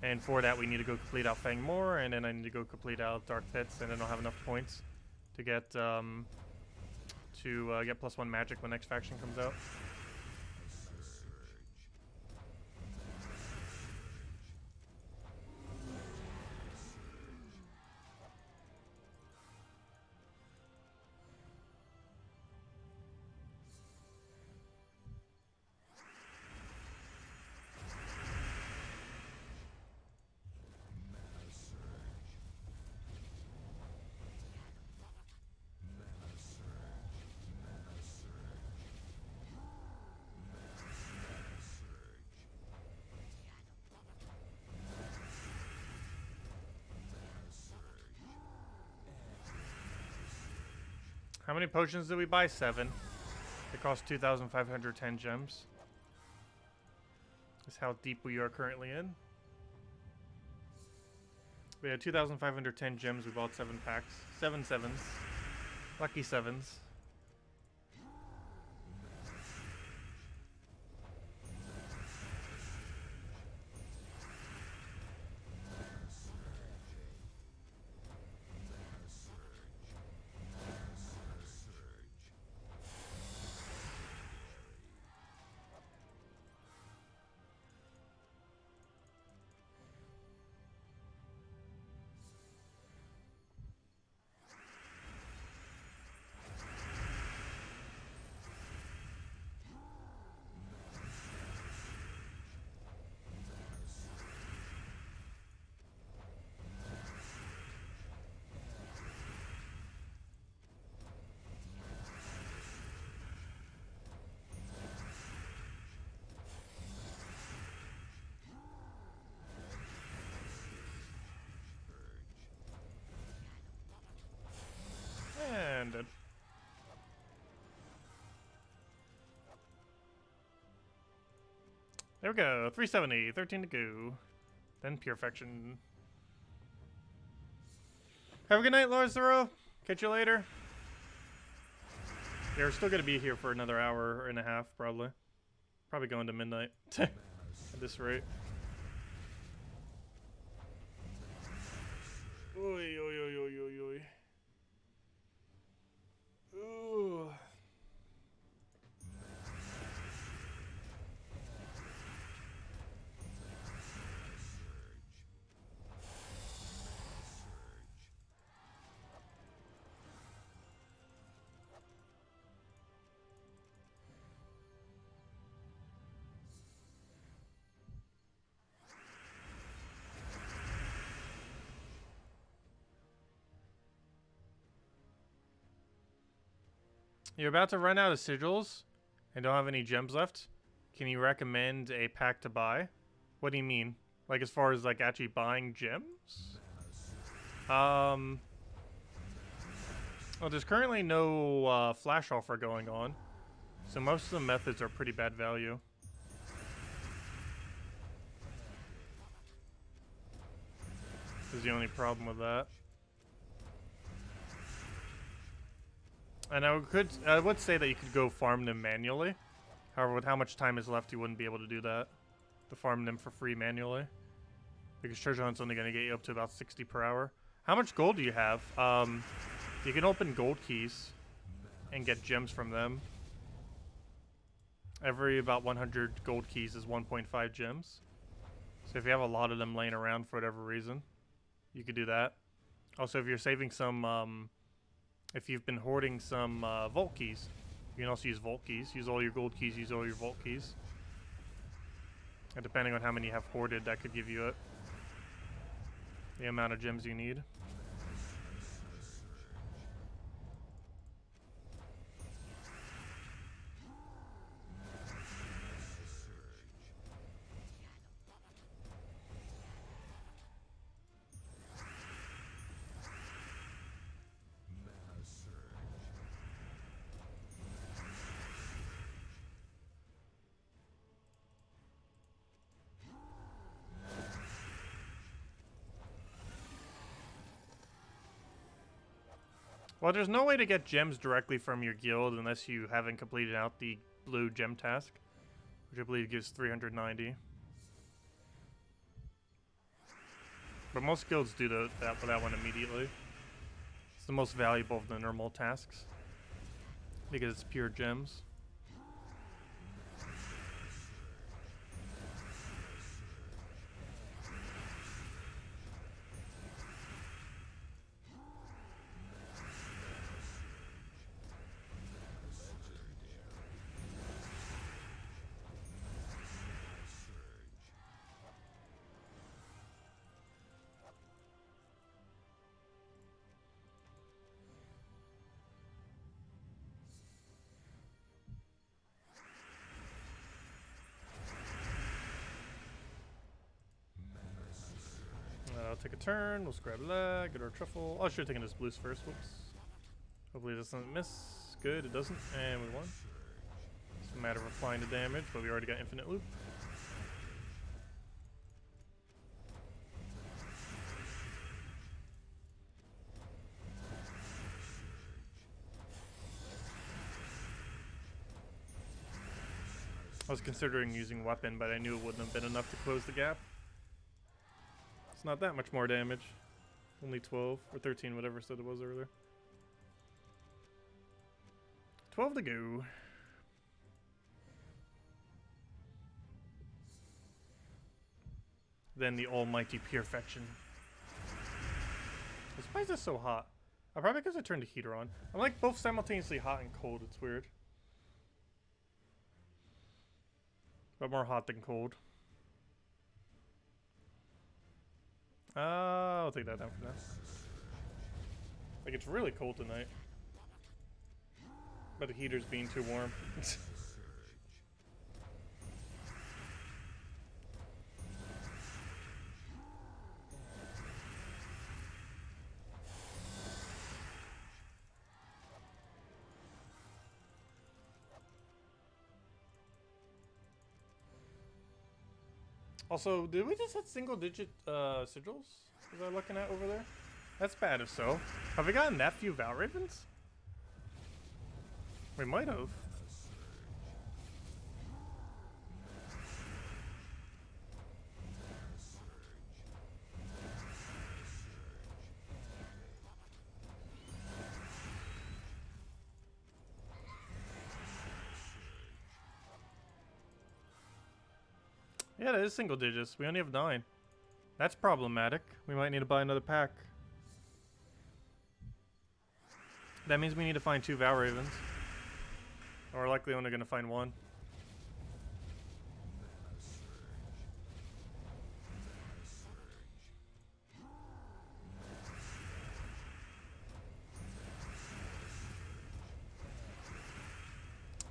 And for that, we need to go complete out Fang Moor, and then I need to go complete out Dark Pits, and I don't have enough points to get +1 magic when next faction comes out. How many potions did we buy? 7. They cost 2,510 gems. That's how deep we are currently in. We had 2,510 gems. We bought 7 packs. 7 sevens. Lucky 7s. And dead. There we go. 370. 13 to go. Then Purification. Have a good night, Laura Zero. Catch you later. Yeah, we're still going to be here for another hour and a half, probably. Probably going to midnight. At this rate. Oy, oy, oy, oy, oy, oy. Ooh. You're about to run out of sigils and don't have any gems left. Can you recommend a pack to buy? What do you mean? Like as far as like actually buying gems? Well, there's currently no flash offer going on. So most of the methods are pretty bad value. This is the only problem with that. And I would say that you could go farm them manually. However, with how much time is left, you wouldn't be able to do that. To farm them for free manually. Because treasure hunt's only going to get you up to about 60 per hour. How much gold do you have? You can open gold keys and get gems from them. Every about 100 gold keys is 1.5 gems. So if you have a lot of them laying around for whatever reason, you could do that. Also, if you're saving some... if you've been hoarding some vault keys, you can also use vault keys. Use all your gold keys, use all your vault keys. And depending on how many you have hoarded, that could give you the amount of gems you need. Well, there's no way to get gems directly from your guild unless you haven't completed out the blue gem task, which I believe gives 390. But most guilds do that one immediately. It's the most valuable of the normal tasks because it's pure gems. I'll take a turn. Let's grab a leg, get our truffle. Oh, I should have taken this blues first. Whoops. Hopefully this doesn't miss. Good, it doesn't. And we won. It's a matter of applying the damage, but we already got infinite loop. I was considering using weapon, but I knew it wouldn't have been enough to close the gap. Not that much more damage. Only 12 or 13, whatever said it was earlier. 12 to go. Then the almighty perfection. Why is this so hot? Probably because I turned the heater on. I'm like both simultaneously hot and cold. It's weird. But more hot than cold. I'll take that down for now. Like, it's really cold tonight. But the heater's being too warm. Also, did we just hit single-digit sigils? Was I looking at over there? That's bad if so. Have we gotten that few Val Ravens? We might have. Yeah, that is single digits. We only have 9. That's problematic. We might need to buy another pack. That means we need to find 2 Val Ravens. Or we're likely only going to find 1.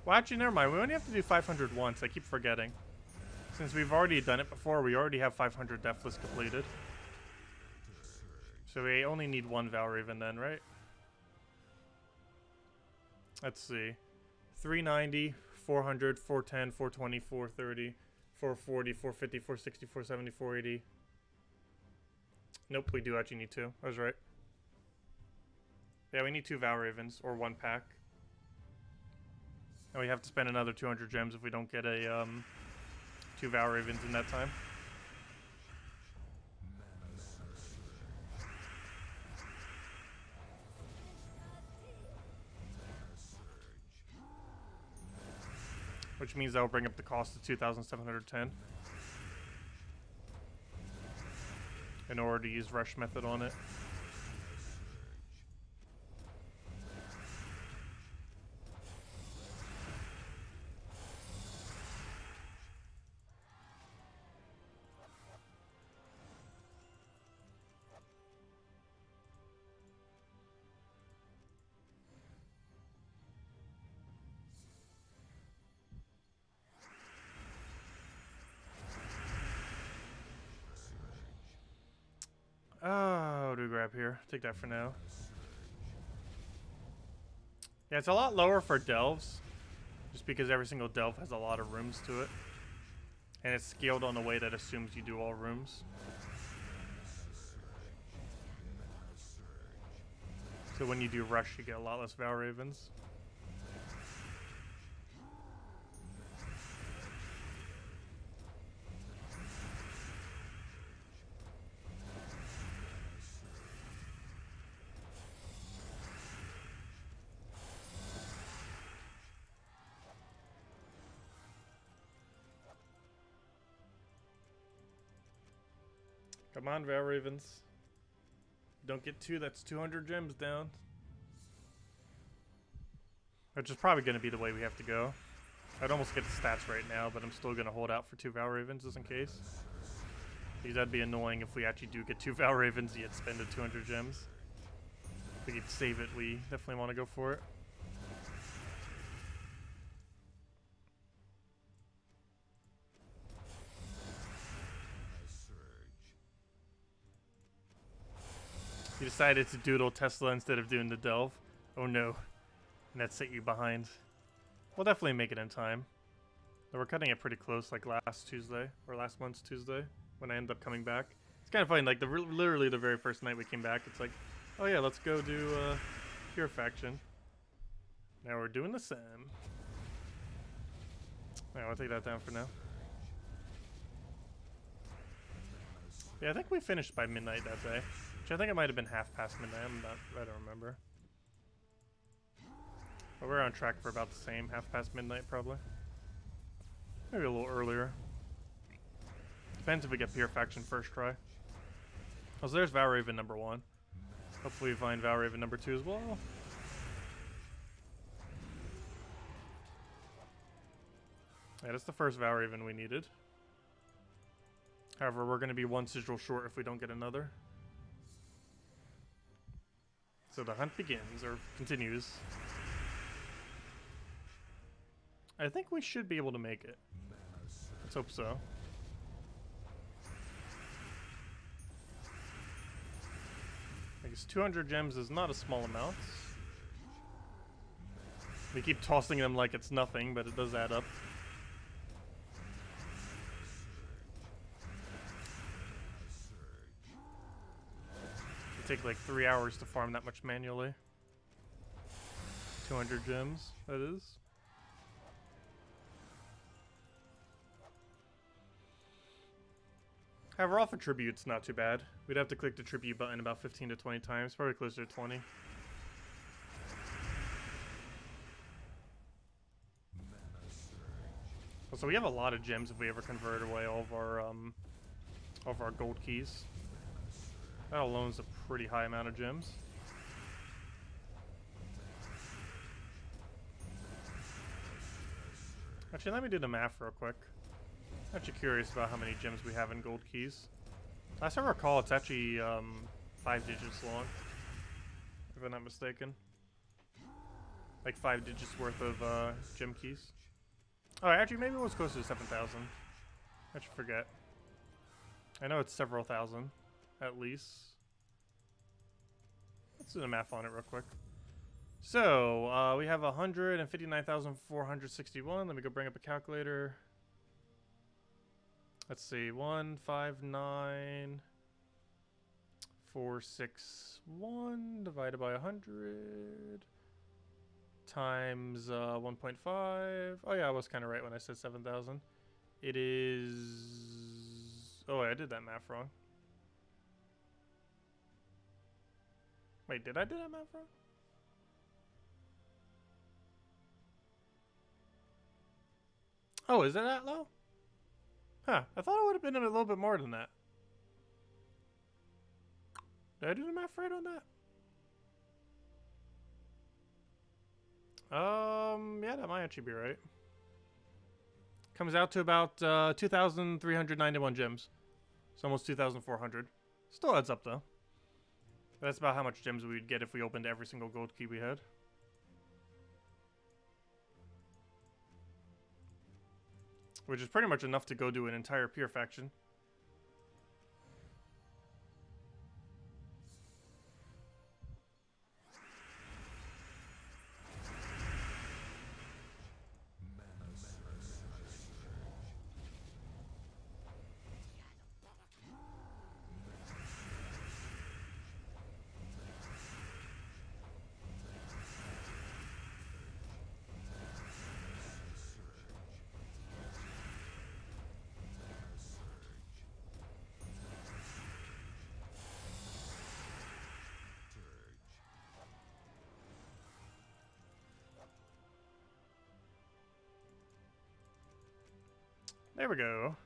Well, actually, never mind. We only have to do 500 once. I keep forgetting. Since we've already done it before, we already have 500 Deathless completed. So we only need 1 Val Raven then, right? Let's see. 390, 400, 410, 420, 430, 440, 450, 460, 470, 480. Nope, we do actually need 2. I was right. Yeah, we need 2 Val Ravens, or 1 pack. And we have to spend another 200 gems if we don't get a 2 Val Ravens in that time. Which means that will bring up the cost to 2,710 in order to use rush method on it. Oh, what do we grab here? Take that for now. Yeah, it's a lot lower for delves, just because every single delve has a lot of rooms to it. And it's scaled on the way that assumes you do all rooms. So when you do rush, you get a lot less Val Ravens. Come on, Val Ravens. Don't get 2, that's 200 gems down. Which is probably going to be the way we have to go. I'd almost get the stats right now, but I'm still going to hold out for 2 Val Ravens just in case. Because that'd be annoying if we actually do get 2 Val Ravens, yet spend the 200 gems. If we could save it, we definitely want to go for it. You decided to doodle Tesla instead of doing the delve. Oh no. And that set you behind. We'll definitely make it in time. But we're cutting it pretty close, like last Tuesday, or last month's Tuesday, when I ended up coming back. It's kind of funny, like literally the very first night we came back, it's like, oh yeah, let's go do Pure Faction. Now we're doing the same. Alright, I'll take that down for now. Yeah, I think we finished by midnight that day. Which I think it might have been half past midnight. I don't remember. But we're on track for about the same, half past midnight probably. Maybe a little earlier. Depends if we get Pure Faction first try. Oh, so there's Val Raven number 1. Hopefully we find Val Raven number 2 as well. Yeah, that's the first Val Raven we needed. However, we're going to be 1 sigil short if we don't get another. So the hunt begins, or continues. I think we should be able to make it. Let's hope so. I guess 200 gems is not a small amount. We keep tossing them like it's nothing, but it does add up. Take like 3 hours to farm that much manually. 200 gems, that is. However, off of tributes, not too bad. We'd have to click the tribute button about 15 to 20 times, probably closer to 20. So we have a lot of gems if we ever convert away all of our gold keys. That alone is a pretty high amount of gems. Actually, let me do the math real quick. I'm actually curious about how many gems we have in gold keys. Last time I recall, it's actually 5 digits long, if I'm not mistaken. Like 5 digits worth of gem keys. Oh, actually, maybe it was closer to 7,000. I should forget. I know it's several thousand. At least. Let's do the math on it real quick. So, we have 159,461. Let me go bring up a calculator. Let's see. 159,461 divided by 100 times 1.5. Oh yeah, I was kind of right when I said 7,000. It is... Oh, I did that math wrong. Wait, did I do that math wrong? Oh, is it that low? Huh, I thought it would have been a little bit more than that. Did I do the math right on that? Yeah, that might actually be right. Comes out to about 2,391 gems. It's almost 2,400. Still adds up though. That's about how much gems we'd get if we opened every single gold key we had. Which is pretty much enough to go do an entire Pure Faction. There we go.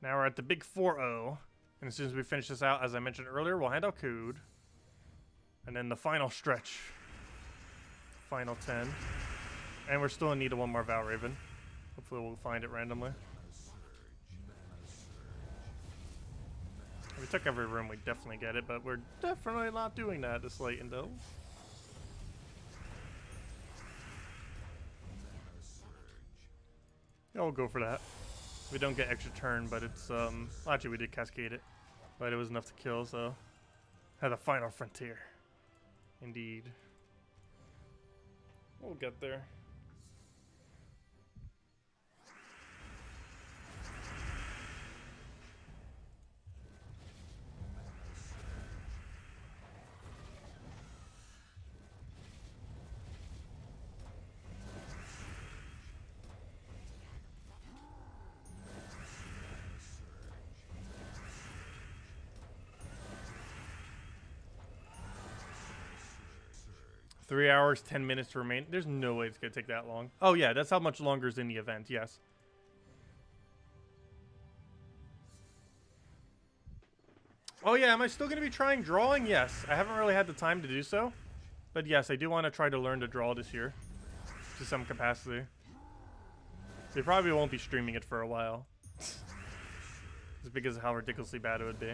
Now we're at the big 4-0. And as soon as we finish this out, as I mentioned earlier, we'll hand out code. And then the final stretch. Final 10. And we're still in need of one more Val Raven. Hopefully we'll find it randomly. If we took every room, we'd definitely get it, but we're definitely not doing that this late in Delve. Yeah, we'll go for that. We don't get extra turn, but it's, actually we did cascade it. But it was enough to kill, so. Had a final frontier. Indeed. We'll get there. Three hours, 10 minutes to remain. There's no way it's going to take that long. Oh, yeah, that's how much longer is in the event, yes. Oh, yeah, am I still going to be trying drawing? Yes. I haven't really had the time to do so. But yes, I do want to try to learn to draw this year. To some capacity. They probably won't be streaming it for a while. Just because of how ridiculously bad it would be.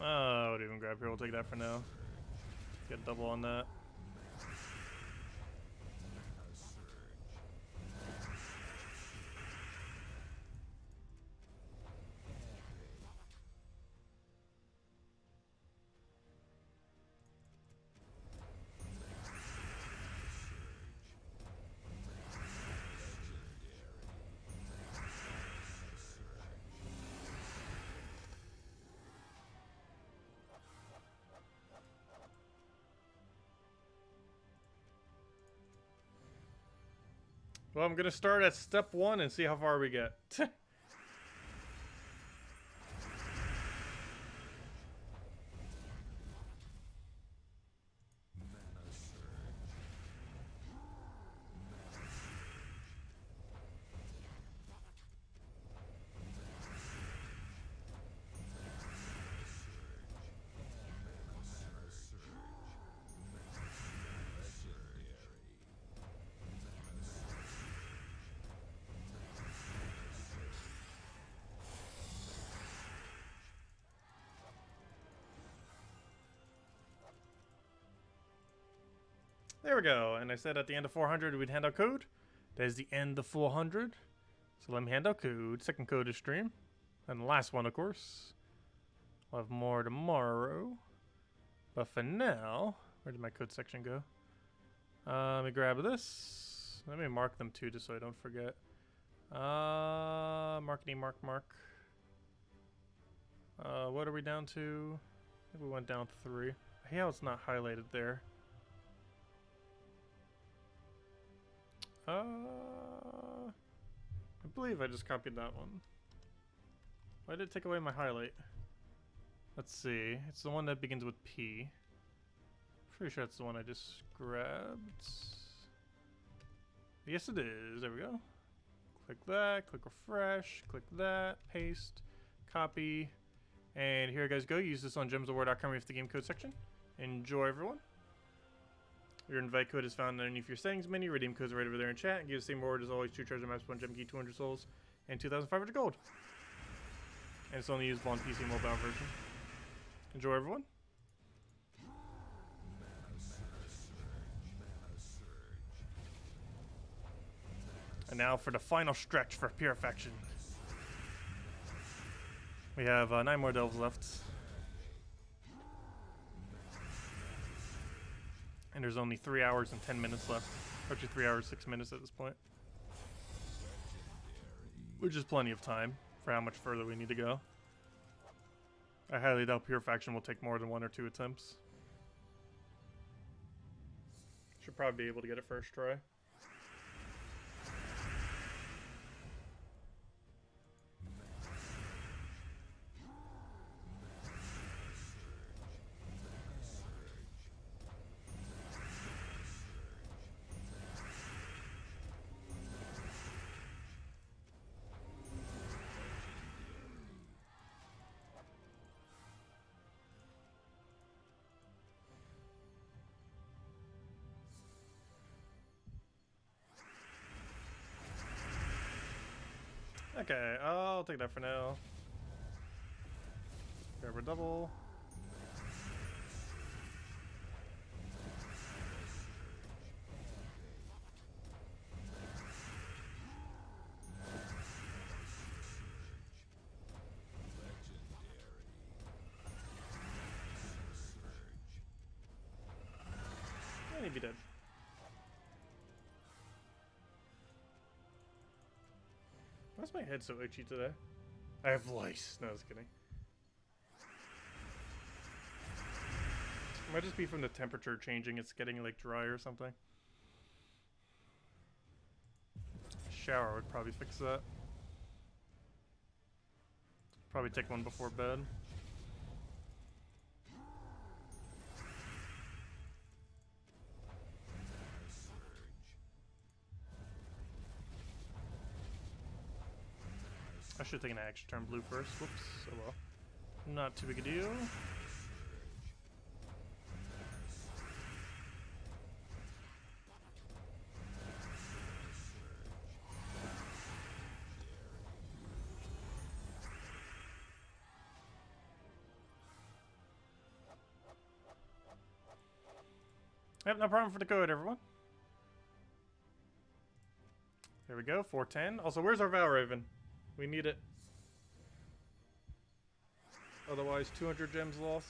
Oh, I would even grab here. We'll take that for now. Get a double on that. Well, I'm going to start at step 1 and see how far we get. There we go. And I said at the end of 400 we'd hand out code. That is the end of 400. So let me hand out code. Second code is stream. And the last one, of course. We'll have more tomorrow. But for now, where did my code section go? Let me grab this. Let me mark them too, just so I don't forget. Marketing, mark. What are we down to? I think we went down 3. I hate how it's not highlighted there. I believe I just copied that one. Why did it take away my highlight? Let's see. It's the one that begins with P. Pretty sure that's the one I just grabbed. Yes, it is. There we go. Click that. Click refresh. Click that. Paste. Copy. And here you guys go. Use this on gemsofwar.com with the game code section. Enjoy, everyone. Your invite code is found underneath your settings menu. Redeem codes are right over there in chat. And give the same reward as always: 2 treasure maps, 1 gem key, 200 souls, and 2,500 gold. And it's only usable on PC mobile version. Enjoy, everyone. And now for the final stretch for Purifaction. We have 9 more delves left. And there's only 3 hours and 10 minutes left. Actually 3 hours, 6 minutes at this point. Which is plenty of time for how much further we need to go. I highly doubt Purifaction will take more than 1 or 2 attempts. Should probably be able to get it first try. Okay, I'll take that for now. Grab a double. And he'd be dead. Why's my head so itchy today? I have lice. No, I was kidding. Might just be from the temperature changing. It's getting like dry or something. Shower would probably fix that. Probably take one before bed. I should have taken an extra turn blue first. Whoops. Oh well. Not too big a deal. Yep, no problem for the code, everyone. There we go, 410. Also, where's our Valraven? We need it. Otherwise, 200 gems lost.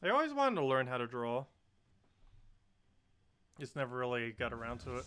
I always wanted to learn how to draw. Just never really got around to it.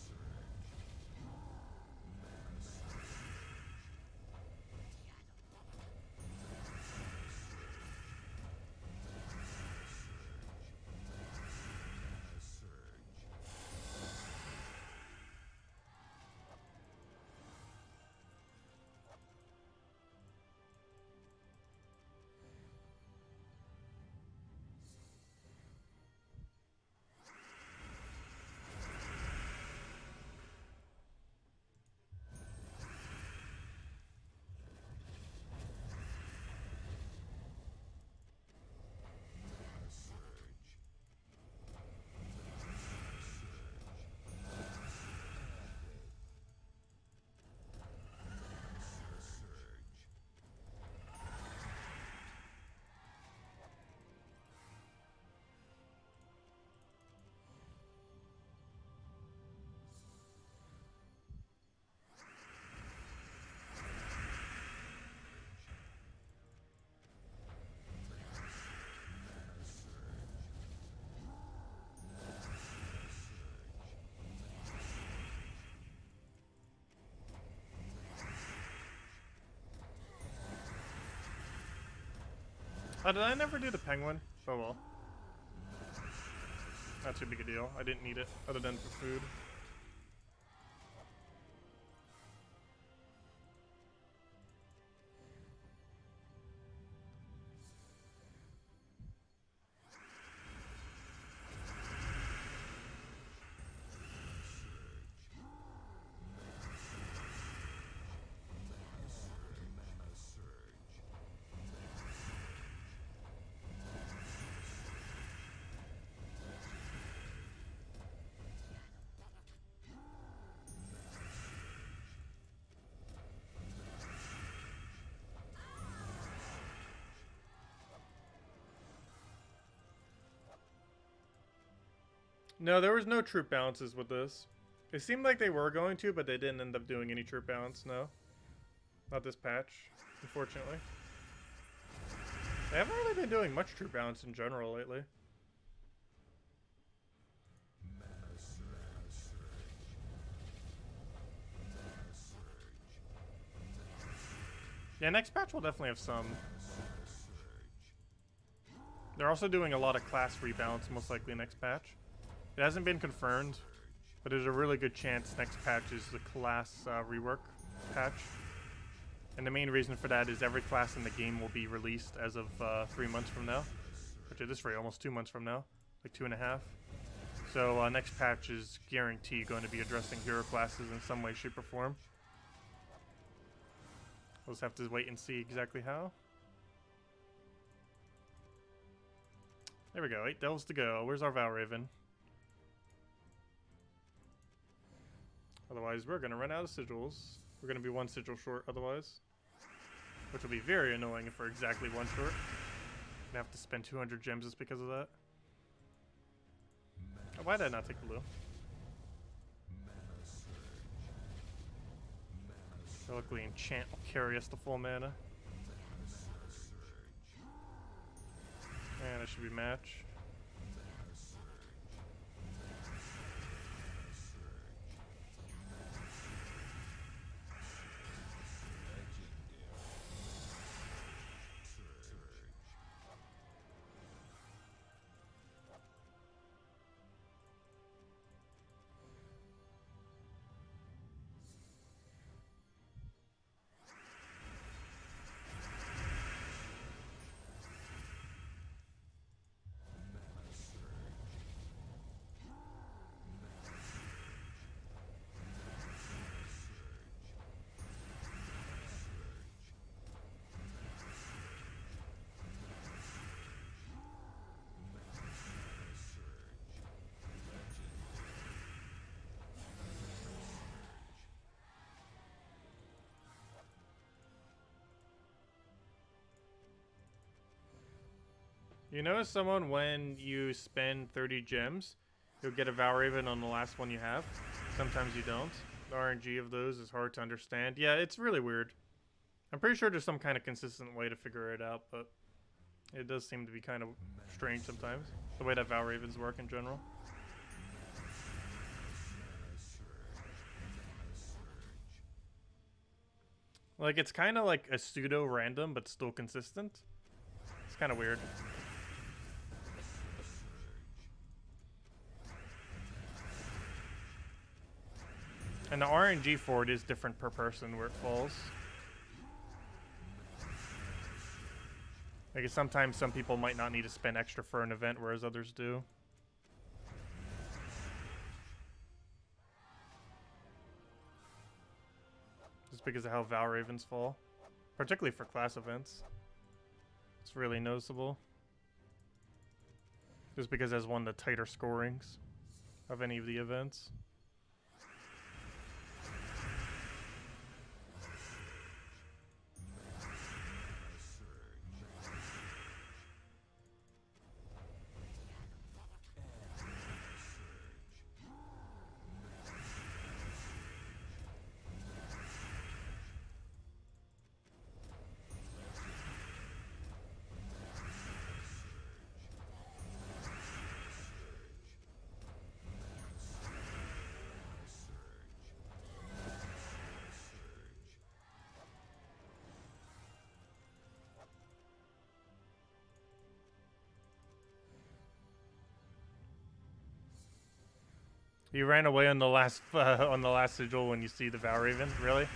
Oh, did I never do the penguin? Oh well. Not too big a deal. I didn't need it, other than for food. No, there was no troop balances with this. It seemed like they were going to, but they didn't end up doing any troop balance, no. Not this patch, unfortunately. They haven't really been doing much troop balance in general lately. Yeah, next patch will definitely have some. They're also doing a lot of class rebalance, most likely next patch. It hasn't been confirmed, but there's a really good chance next patch is the class rework patch. And the main reason for that is every class in the game will be released as of 3 months from now. Which at this rate, almost 2 months from now. Like 2.5. So next patch is guaranteed going to be addressing hero classes in some way, shape, or form. We'll just have to wait and see exactly how. There we go, 8 delves to go. Where's our Valraven? Otherwise, we're going to run out of sigils. We're going to be 1 sigil short otherwise. Which will be very annoying if we're exactly 1 short. Gonna have to spend 200 gems just because of that. Oh, why did I not take blue? So luckily enchant will carry us to full mana. And it should be match. You notice someone when you spend 30 gems, you'll get a Valraven on the last one you have. Sometimes you don't. The RNG of those is hard to understand. Yeah, it's really weird. I'm pretty sure there's some kind of consistent way to figure it out, but it does seem to be kind of strange sometimes. The way that Valravens work in general. Like, it's kind of like a pseudo-random, but still consistent. It's kind of weird. And the RNG for it is different per person where it falls. Like, sometimes some people might not need to spend extra for an event, whereas others do. Just because of how Valravens fall. Particularly for class events. It's really noticeable. Just because it has one of the tighter scorings of any of the events. You ran away on the last sigil when you see the Valraven, really?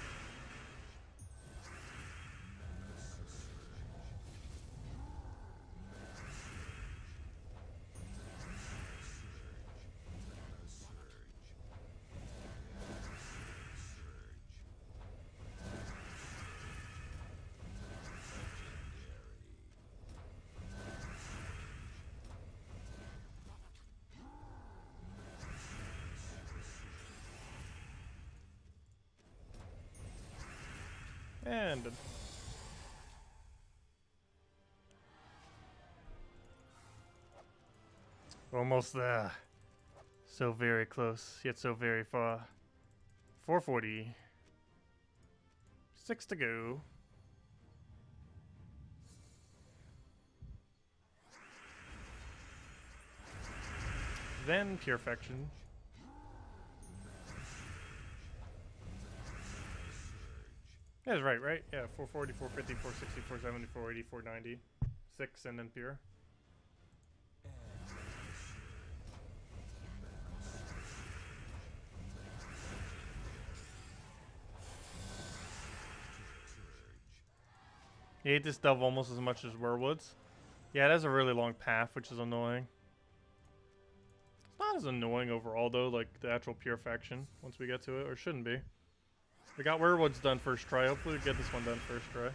And almost there. So very close, yet so very far. 440. 6 to go. Then Pure Affection. Yeah, that's right? Yeah, 440, 450, 460, 470, 480, 490. 6 and then Pure. You hate this delve almost as much as Werewoods. Yeah, it has a really long path, which is annoying. It's not as annoying overall, though, like the actual Pure Faction, once we get to it, or shouldn't be. We got Werewoods done first try. Hopefully we get this one done first try.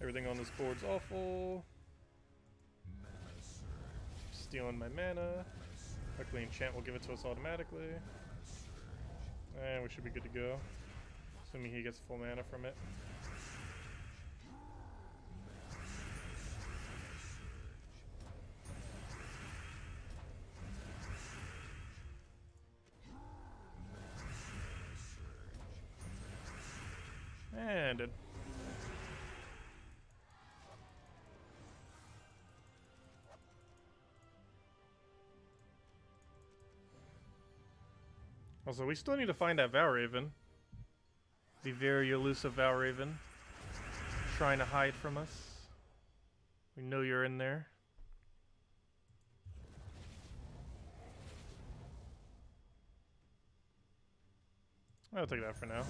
Everything on this board's awful. Stealing my mana. Luckily enchant will give it to us automatically. And we should be good to go. Assuming he gets full mana from it. And it. Also, we still need to find that Valraven. The very elusive Valraven. Trying to hide from us. We know you're in there. I'll take that for now.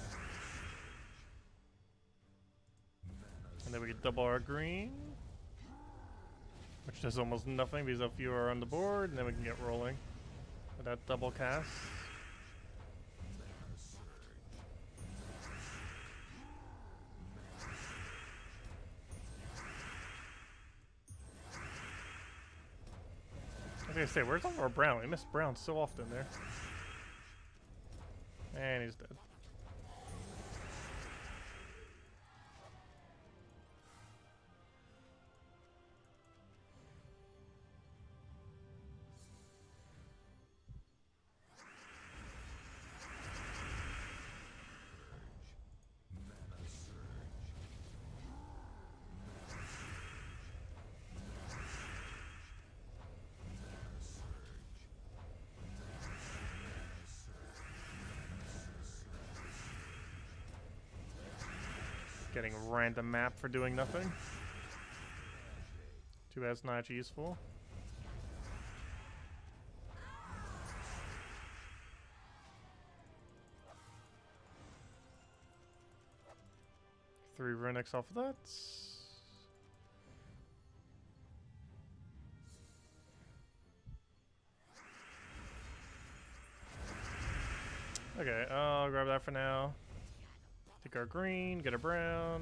And then we can double our green. Which does almost nothing because a few are on the board. And then we can get rolling with that double cast. I was gonna say, where's all our Brown? We miss Brown so often there. And he's dead. Getting a random map for doing nothing. Too bad it's not useful. Three Runics off of that. Okay, I'll grab that for now. Take our green, get our brown,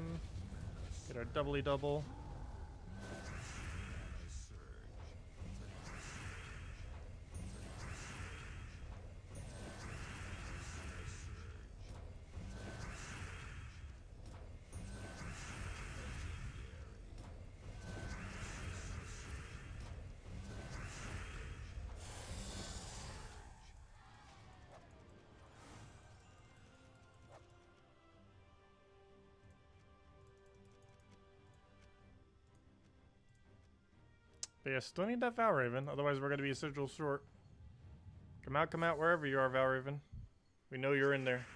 get our doubly double. But yeah, still need that Valraven, otherwise we're going to be a sigil short. Come out wherever you are, Valraven. We know you're in there.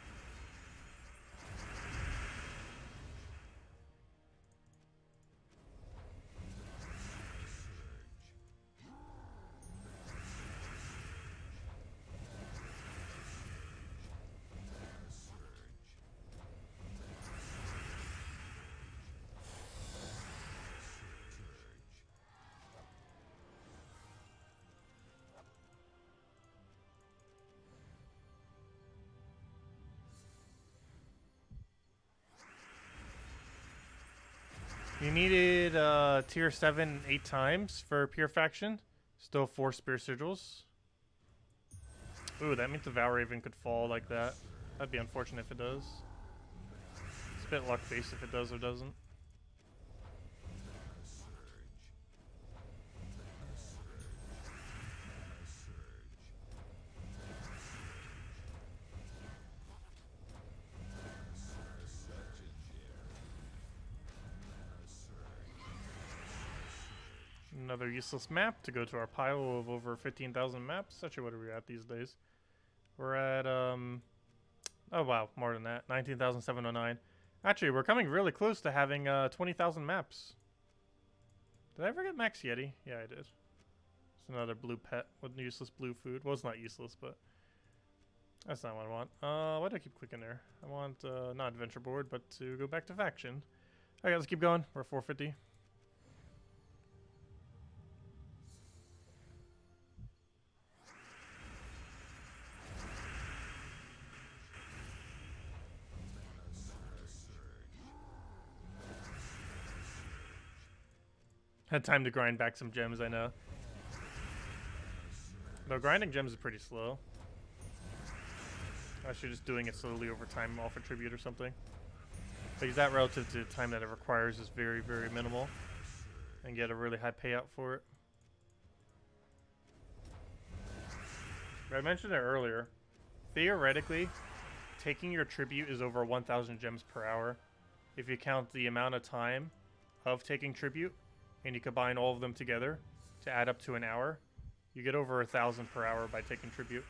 You needed tier 7 8 times for Pure Faction. Still 4 Spear Sigils. Ooh, that means the Valraven could fall like that. That'd be unfortunate if it does. It's a bit luck-based if it does or doesn't. Another useless map to go to our pile of over 15,000 maps. Actually, what are we at these days? We're at, oh wow, more than that. 19,709. Actually, we're coming really close to having 20,000 maps. Did I ever get Max Yeti? Yeah, I did. It's another blue pet with useless blue food. Well, it's not useless, but that's not what I want. Why do I keep clicking there? I want, not adventure board, but to go back to faction. Okay, let's keep going. We're 450. Had time to grind back some gems, I know. Though grinding gems is pretty slow. Unless you're just doing it slowly over time off a tribute or something. Because that relative to the time that it requires is very, very minimal. And get a really high payout for it. But I mentioned it earlier. Theoretically, taking your tribute is over 1,000 gems per hour. If you count the amount of time of taking tribute, and you combine all of them together to add up to an hour, you get over 1,000 per hour by taking tribute.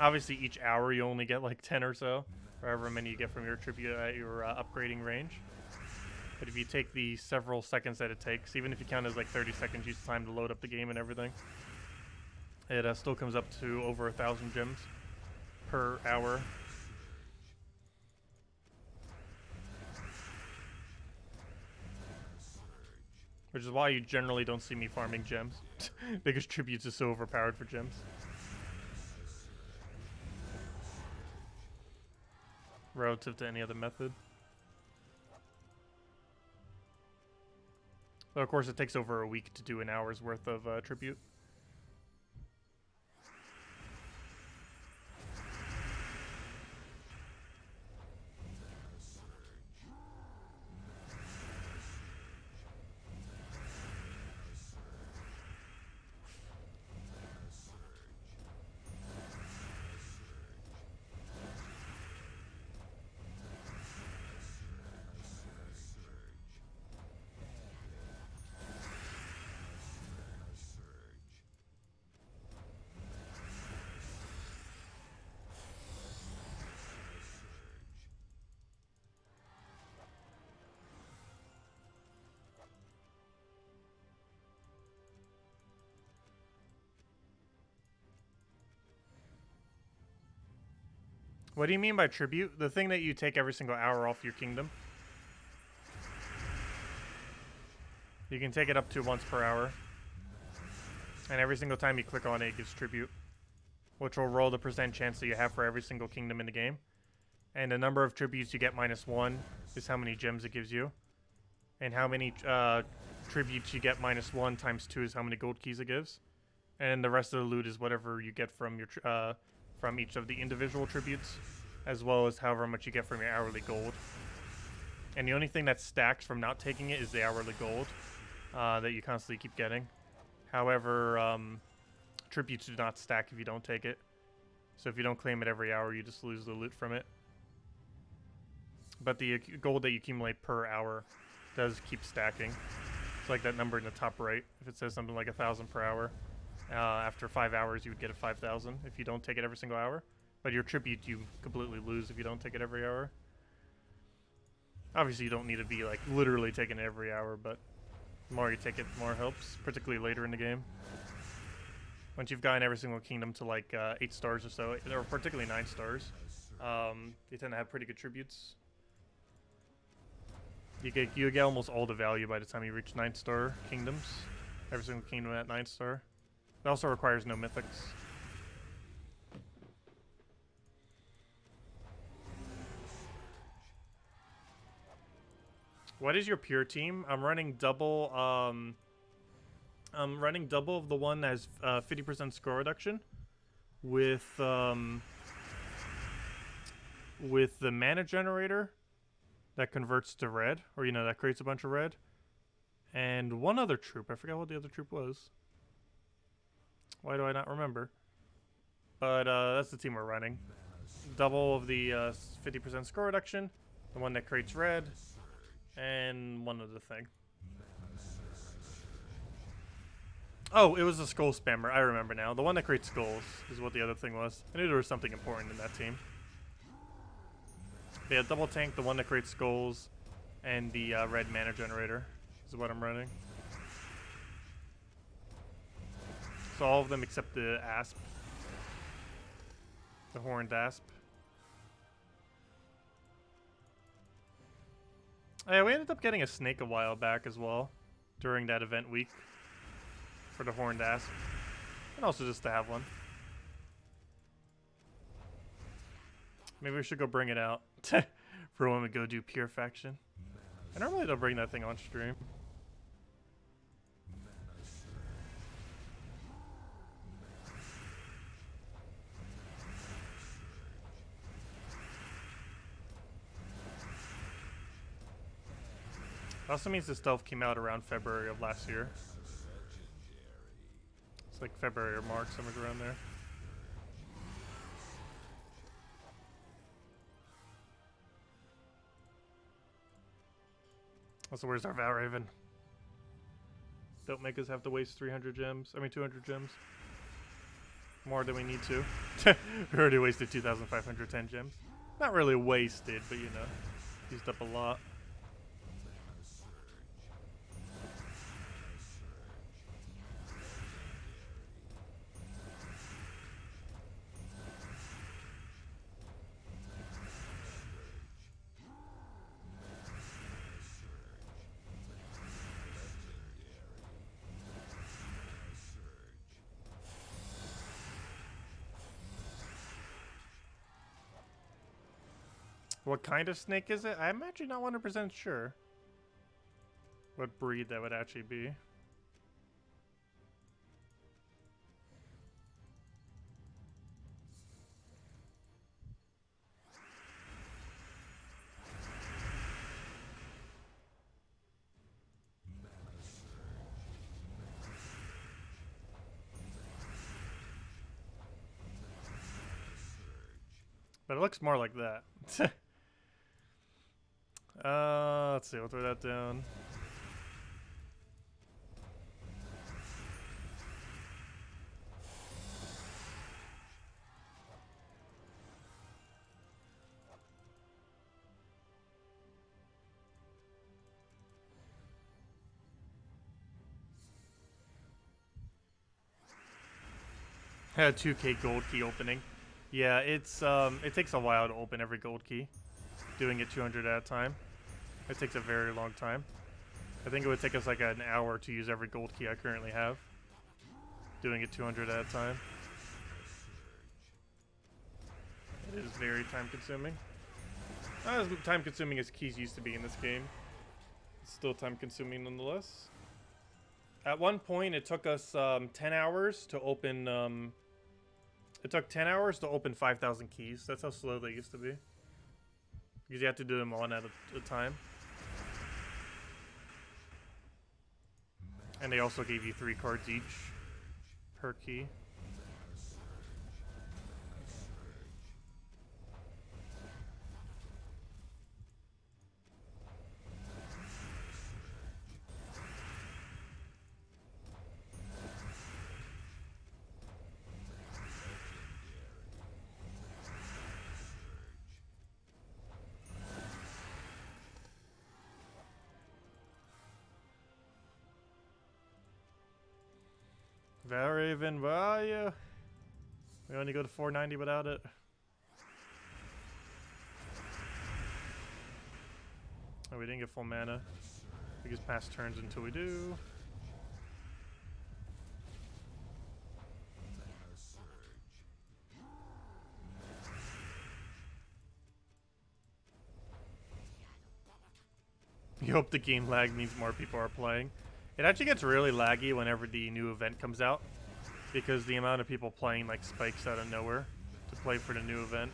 Obviously, each hour you only get like 10 or so, or however many you get from your tribute at your upgrading range. But if you take the several seconds that it takes, even if you count as like 30 seconds each time to load up the game and everything, it still comes up to over 1,000 gems per hour. Which is why you generally don't see me farming gems. Because tributes is so overpowered for gems. Relative to any other method. Though of course it takes over a week to do an hour's worth of tribute. What do you mean by tribute? The thing that you take every single hour off your kingdom. You can take it up to once per hour. And every single time you click on it, it gives tribute. Which will roll the percent chance that you have for every single kingdom in the game. And the number of tributes you get -1 is how many gems it gives you. And how many tributes you get -1 times 2 is how many gold keys it gives. And the rest of the loot is whatever you get from your from each of the individual tributes, as well as however much you get from your hourly gold. And the only thing that stacks from not taking it is the hourly gold that you constantly keep getting. However, tributes do not stack if you don't take it. So if you don't claim it every hour, you just lose the loot from it. But the gold that you accumulate per hour does keep stacking. It's like that number in the top right. If it says something like 1,000 per hour, after 5 hours you would get a 5,000 if you don't take it every single hour. But your tribute you completely lose if you don't take it every hour. Obviously you don't need to be like literally taking it every hour, but the more you take it, the more it helps, particularly later in the game. Once you've gotten every single kingdom to like 8 stars or so, or particularly 9 stars, you tend to have pretty good tributes. You get almost all the value by the time you reach 9-star kingdoms. Every single kingdom at 9-star. It also requires no mythics. What is your pure team? I'm running double. I'm running double of the one that has 50% score reduction, with the mana generator that converts to red, or that creates a bunch of red, and one other troop. I forgot what the other troop was. Why do I not remember? But that's the team we're running. Double of the 50% score reduction, the one that creates red, and one other thing. Oh, it was a skull spammer. I remember now. The one that creates skulls is what the other thing was. I knew there was something important in that team. But yeah, double tank, the one that creates skulls, and the red mana generator is what I'm running. So all of them except the asp. The horned asp. Oh, yeah, we ended up getting a snake a while back as well. During that event week. For the horned asp. And also just to have one. Maybe we should go bring it out. For when we go do pure faction. I normally don't bring that thing on stream. Also means the stealth came out around February of last year. It's like February or March, somewhere around there. Also, where's our Valraven? Don't make us have to waste 300 gems. I mean, 200 gems. More than we need to. We already wasted 2,510 gems. Not really wasted, but you know, used up a lot. What kind of snake is it? I'm actually not 100% sure what breed that would actually be. But it looks more like that. Let's see, we'll throw that down. Had a 2K gold key opening. Yeah, it's it takes a while to open every gold key. Doing it 200 at a time. It takes a very long time. I think it would take us like an hour to use every gold key I currently have. Doing it 200 at a time. It is very time consuming. Not as time consuming as keys used to be in this game. It's still time consuming nonetheless. At one point it took us 10 hours to open it took 10 hours to open 5,000 keys. That's how slow they used to be. Because you have to do them one at a time. And they also gave you 3 cards each per key. Valraven, where are you? We only go to 490 without it. Oh, we didn't get full mana. We just pass turns until we do. You hope the game lag means more people are playing. It actually gets really laggy whenever the new event comes out, because the amount of people playing like spikes out of nowhere to play for the new event.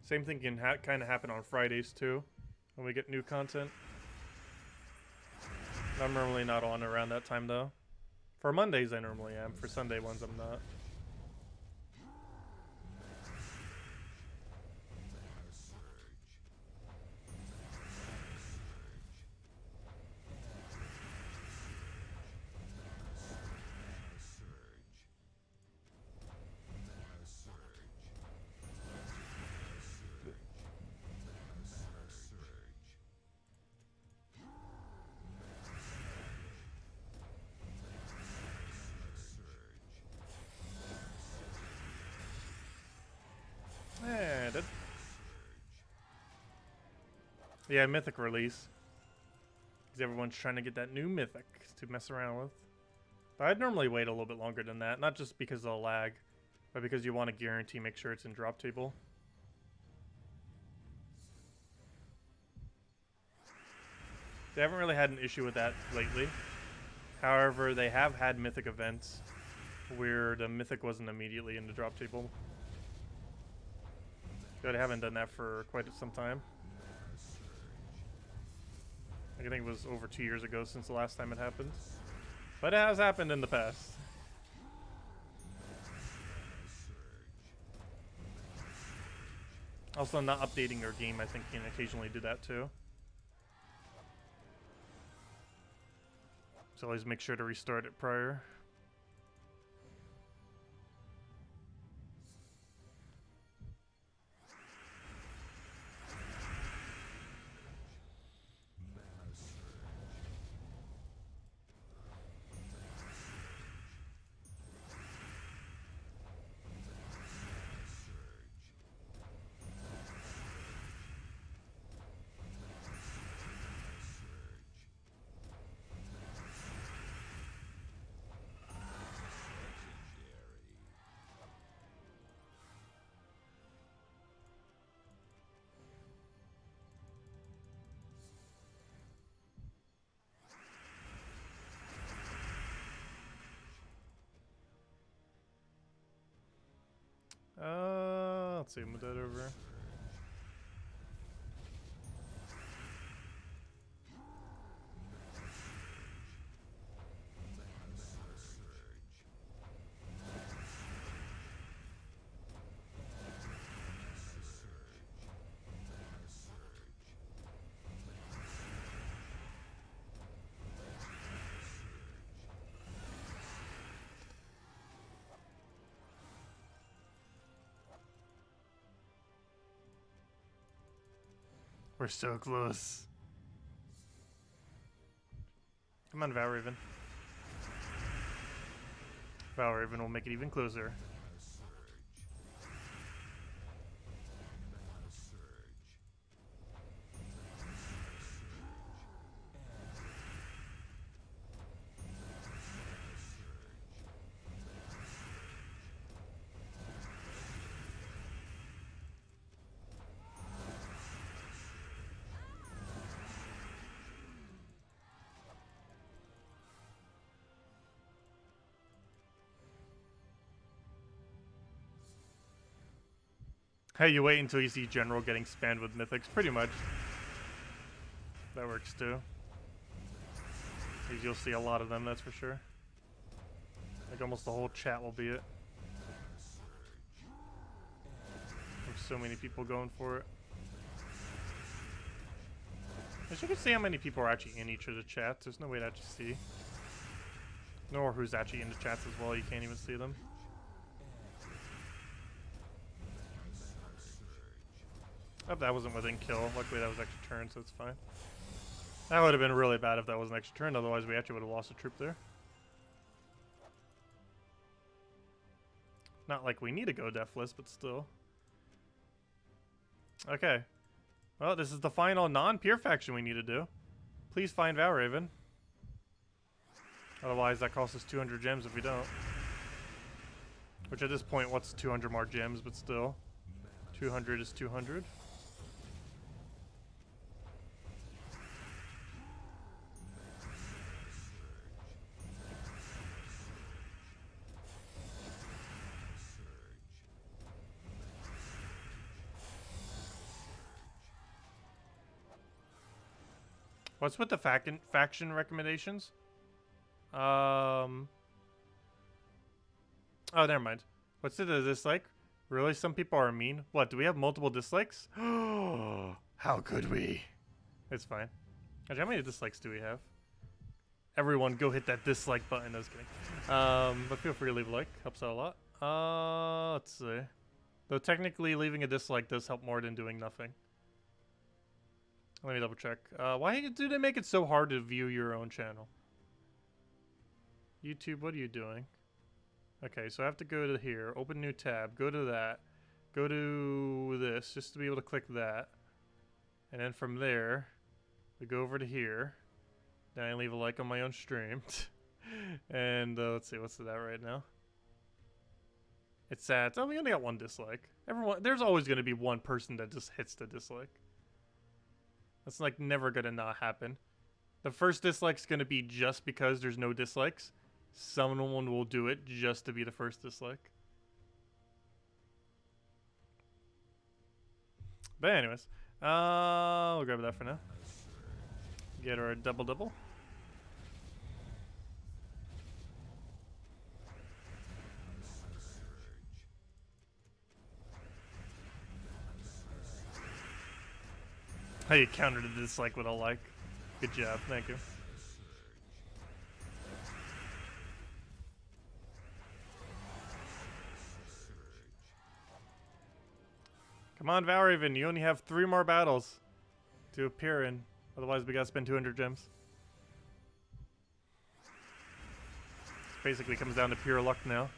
Same thing can kind of happen on Fridays too, when we get new content. I'm normally not on around that time though. For Mondays, I normally am. For Sunday ones, I'm not. Yeah, Mythic release. Because everyone's trying to get that new Mythic to mess around with. But I'd normally wait a little bit longer than that. Not just because of the lag, but because you want to guarantee make sure it's in drop table. They haven't really had an issue with that lately. However, they have had Mythic events where the Mythic wasn't immediately in the drop table. But they haven't done that for quite some time. I think it was over 2 years ago since the last time it happened. But it has happened in the past. Also, not updating your game, I think, can occasionally do that too. So always make sure to restart it prior. Let's see, move that over. We're so close. Come on, Valraven. Valraven will make it even closer. Hey, you wait until you see General getting spammed with mythics, pretty much. That works too. Because you'll see a lot of them, that's for sure. Like almost the whole chat will be it. There's so many people going for it. As you can see how many people are actually in each of the chats. There's no way to actually see. Nor who's actually in the chats as well, you can't even see them. Oh, that wasn't within kill. Luckily that was extra turn, so it's fine. That would have been really bad if that was an extra turn, otherwise we actually would have lost a troop there. Not like we need to go deathless, but still. Okay. Well, this is the final non-peer faction we need to do. Please find Valraven. Otherwise that costs us 200 gems if we don't. Which at this point, what's 200 more gems, but still. 200 is 200. What's with the faction recommendations? Oh, never mind. What's it a dislike? Really? Some people are mean? What, do we have multiple dislikes? How could we? It's fine. Actually, how many dislikes do we have? Everyone go hit that dislike button. I was kidding. But feel free to leave a like. Helps out a lot. Let's see. Though technically leaving a dislike does help more than doing nothing. Let me double check. Why do they make it so hard to view your own channel? YouTube, what are you doing? Okay, so I have to go to here, open new tab, go to that, go to this, just to be able to click that. And then from there, we go over to here. Then I leave a like on my own stream. And let's see, what's that right now? It's at, oh, we only got one dislike. There's always going to be one person that just hits the dislike. That's like never going to not happen. The first dislike's going to be just because there's no dislikes. Someone will do it just to be the first dislike. But anyways, we'll grab that for now. Get our double. How you countered a dislike with a like. Good job, thank you. Come on, Valraven, you only have 3 more battles to appear in. Otherwise, we gotta spend 200 gems. This basically comes down to pure luck now.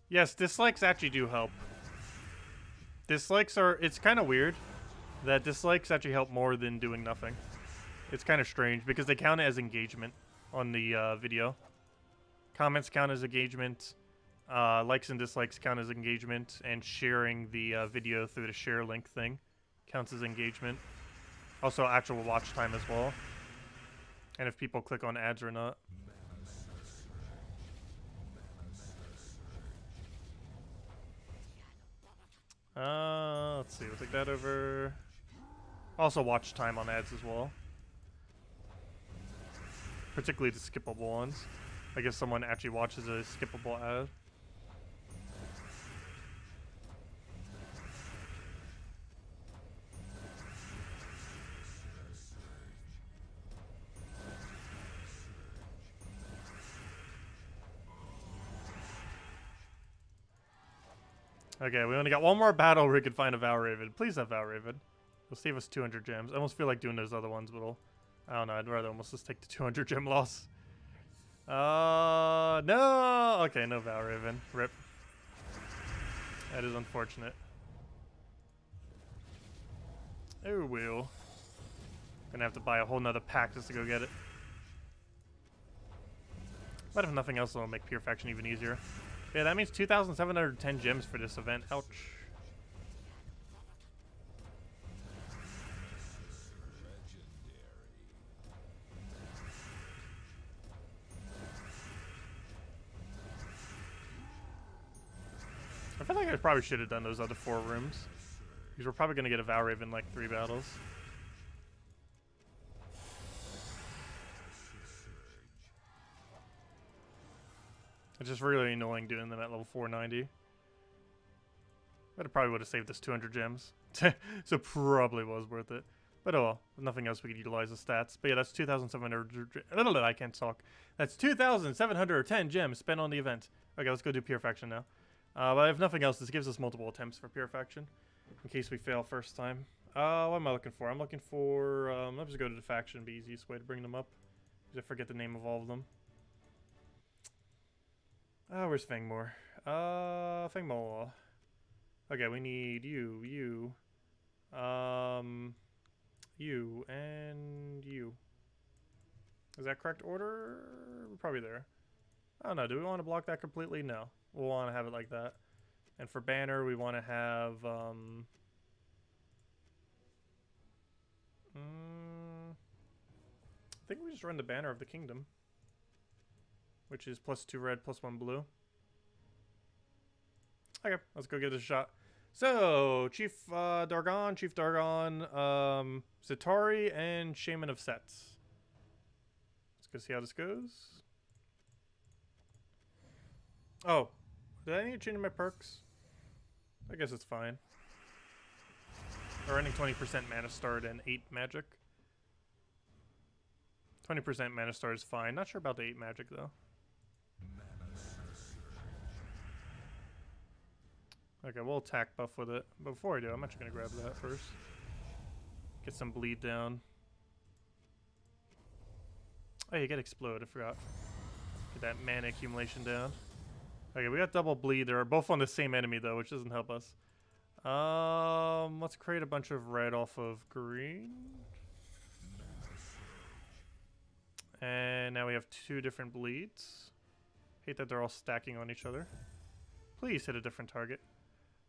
Yes, dislikes actually do help. Dislikes are, it's kind of weird that dislikes actually help more than doing nothing. It's kind of strange because they count it as engagement on the video. Comments count as engagement. Likes and dislikes count as engagement. And sharing the video through the share link thing counts as engagement. Also actual watch time as well. And if people click on ads or not. Let's see, we'll take that over. Also watch time on ads as well. Particularly the skippable ones. Like if someone actually watches a skippable ad. Okay, we only got one more battle where we can find a Valraven. Please have Valraven. It'll save us 200 gems. I almost feel like doing those other ones, but I don't know. I'd rather almost just take the 200 gem loss. No! Okay, no Valraven. Rip. That is unfortunate. Oh, well. Gonna have to buy a whole nother pack just to go get it. But if nothing else, it'll make Pure Faction even easier. Yeah, that means 2,710 gems for this event. Ouch. I feel like I probably should have done those other 4 rooms. Because we're probably going to get a Valraven in like 3 battles. It's just really annoying doing them at level 490. But it probably would have saved us 200 gems. So probably was worth it. But oh well, if nothing else, we could utilize the stats. But yeah, that's 2,700. I can't talk. That's 2,710 gems spent on the event. Okay, let's go do Pure Faction now. But if nothing else, this gives us multiple attempts for Pure Faction. In case we fail first time. What am I looking for? I'm looking for... let's just go to the faction. It'd be the easiest way to bring them up. Because I forget the name of all of them. Where's Fangmoor? Fangmoor. Okay, we need you, you, and you. Is that correct order? We're probably there. I don't know. Do we want to block that completely? No. We'll want to have it like that. And for banner, we want to have I think we just run the banner of the kingdom, which is +2 red, +1 blue. Okay, let's go give this a shot. So, Chief Dargon, Zitari, and Shaman of Sets. Let's go see how this goes. Oh, did I need to change my perks? I guess it's fine. We're running 20% mana start and 8 magic. 20% mana start is fine. Not sure about the 8 magic though. Okay, we'll attack buff with it. But before I do, I'm actually gonna grab that first. Get some bleed down. Oh, you get explode, I forgot. Get that mana accumulation down. Okay, we got double bleed. They're both on the same enemy though, which doesn't help us. Let's create a bunch of red off of green. And now we have 2 different bleeds. Hate that they're all stacking on each other. Please hit a different target.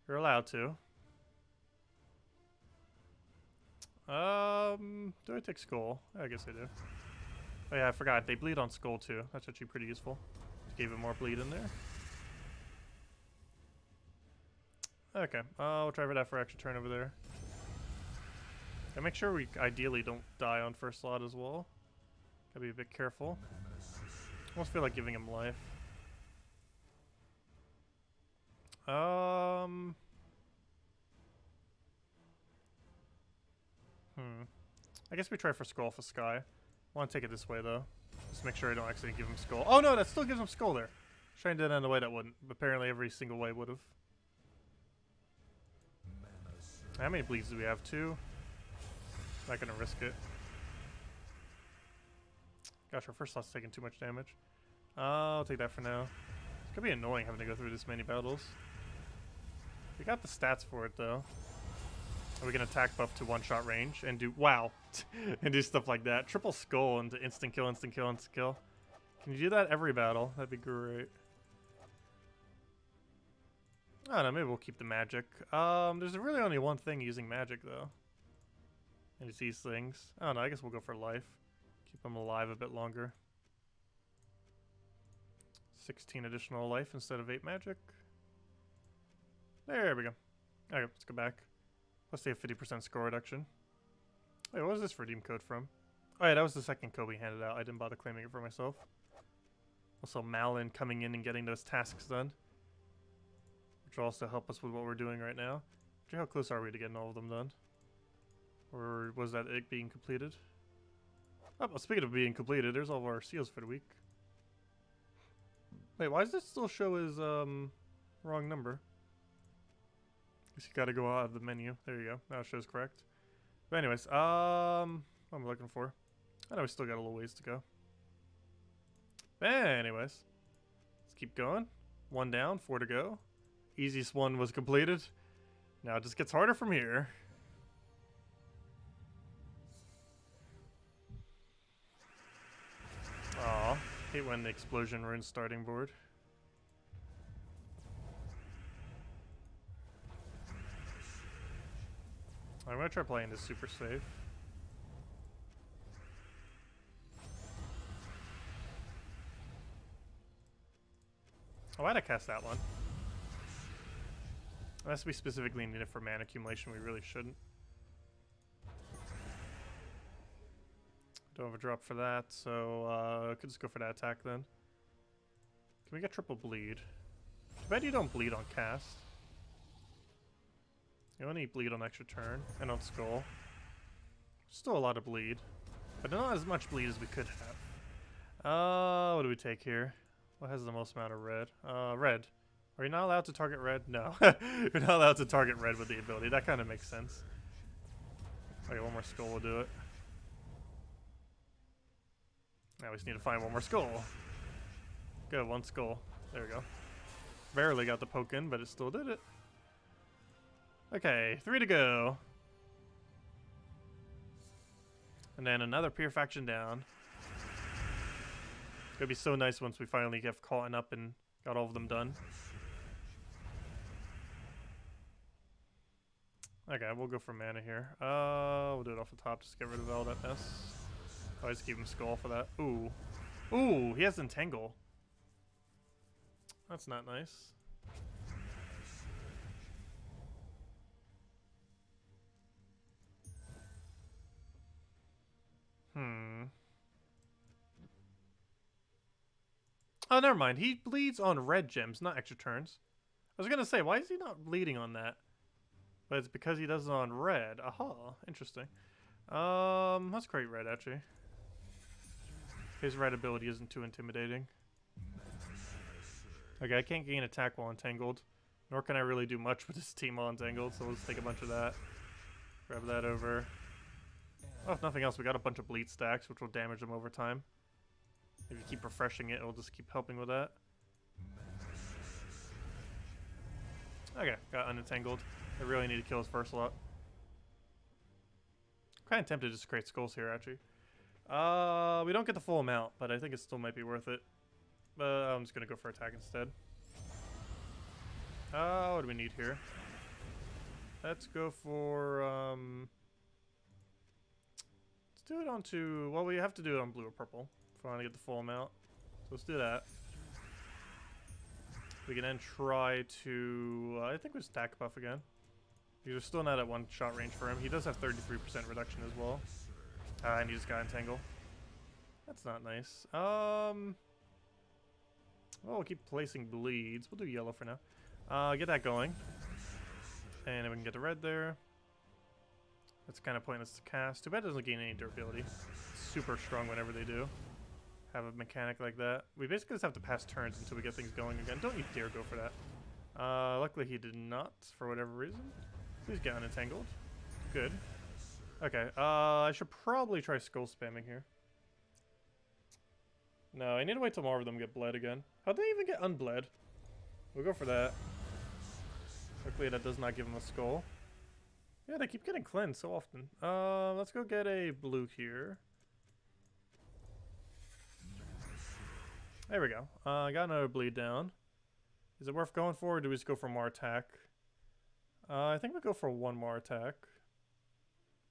You're allowed to. Do I take skull? I guess I do. Oh yeah, I forgot. They bleed on skull too. That's actually pretty useful. Just gave it more bleed in there. Okay, we'll try for that for extra turn over there. And make sure we ideally don't die on first slot as well. Gotta be a bit careful. Almost feel like giving him life. I guess we try for skull for Sky. I want to take it this way though. Just make sure I don't accidentally give him skull. Oh no, that still gives him skull there. Trying to do that in a way that wouldn't. But apparently every single way would have. How many bleeds do we have? 2? Not gonna risk it. Gosh, our first slot's taking too much damage. I'll take that for now. It's gonna be annoying having to go through this many battles. We got the stats for it though. And we can attack buff to 1-shot range and do and do stuff like that. Triple skull into instant kill, instant kill, instant kill. Can you do that every battle? That'd be great. I don't know, maybe we'll keep the magic. There's really only one thing using magic though. And it's these things. I don't know, I guess we'll go for life. Keep them alive a bit longer. 16 additional life instead of 8 magic. There we go. Okay, let's go back. Let's see a 50% score reduction. Wait, what was this redeem code from? Oh yeah, that was the second code we handed out. I didn't bother claiming it for myself. Also, Malin coming in and getting those tasks done. Which will also help us with what we're doing right now. Actually, how close are we to getting all of them done? Or was that it being completed? Oh, well, speaking of being completed, there's all of our seals for the week. Wait, why does this still show as, wrong number? Guess you gotta go out of the menu. There you go. Now it shows correct. But anyways, what am I looking for? I know we still got a little ways to go. But anyways, let's keep going. 1 down, 4 to go. Easiest one was completed. Now it just gets harder from here. Aw, hate when the explosion ruins starting board. I'm gonna try playing this super safe. Oh, why'd I cast that one? Unless we specifically need it for mana accumulation, we really shouldn't. Don't have a drop for that, so I could just go for that attack then. Can we get triple bleed? Too bad you don't bleed on cast. You only bleed on extra turn and on skull. Still a lot of bleed, but not as much bleed as we could have. What do we take here? What has the most amount of red? Red. Are you not allowed to target red? No. You're not allowed to target red with the ability. That kind of makes sense. Okay, 1 more skull will do it. Now we just need to find 1 more skull. Good, 1 skull. There we go. Barely got the poke in, but it still did it. Okay, 3 to go. And then another pure faction down. It's gonna be so nice once we finally get caught up and got all of them done. Okay, we'll go for mana here. We'll do it off the top just to get rid of all that mess. Always keep him skull for that. Ooh. Ooh, he has Entangle. That's not nice. Oh, never mind. He bleeds on red gems, not extra turns. I was gonna say, why is he not bleeding on that? But it's because he does it on red. Aha, interesting. Let's create red, actually. His red ability isn't too intimidating. Okay, I can't gain attack while entangled. Nor can I really do much with this team while entangled, so let's take a bunch of that. Grab that over. Oh, if nothing else, we got a bunch of bleed stacks, which will damage them over time. If you keep refreshing it, it'll just keep helping with that. Okay, got unentangled. I really need to kill his first lot. I'm kind of tempted to just create skulls here, actually. We don't get the full amount, but I think it still might be worth it. But I'm just going to go for attack instead. What do we need here? Let's go for... let's do it onto... Well, we have to do it on blue or purple if we want to get the full amount. So let's do that. We can then try to... I think we stack buff again. Because we're still not at one shot range for him. He does have 33% reduction as well. And he just got entangle. That's not nice. Well, we'll keep placing bleeds. We'll do yellow for now. Get that going. And then we can get the red there. That's kind of pointless to cast. Too bad it doesn't gain any durability. It's super strong whenever they do have a mechanic like that. We basically just have to pass turns until we get things going again. Don't you dare go for that. Luckily he did not, for whatever reason. Please get unentangled. Good. Okay, I should probably try skull spamming here. No, I need to wait till more of them get bled again. How'd they even get unbled? We'll go for that. Luckily that does not give them a skull. Yeah, they keep getting cleansed so often. Let's go get a blue here. There we go. I got another bleed down. Is it worth going for, or do we just go for more attack? I think we go for one more attack.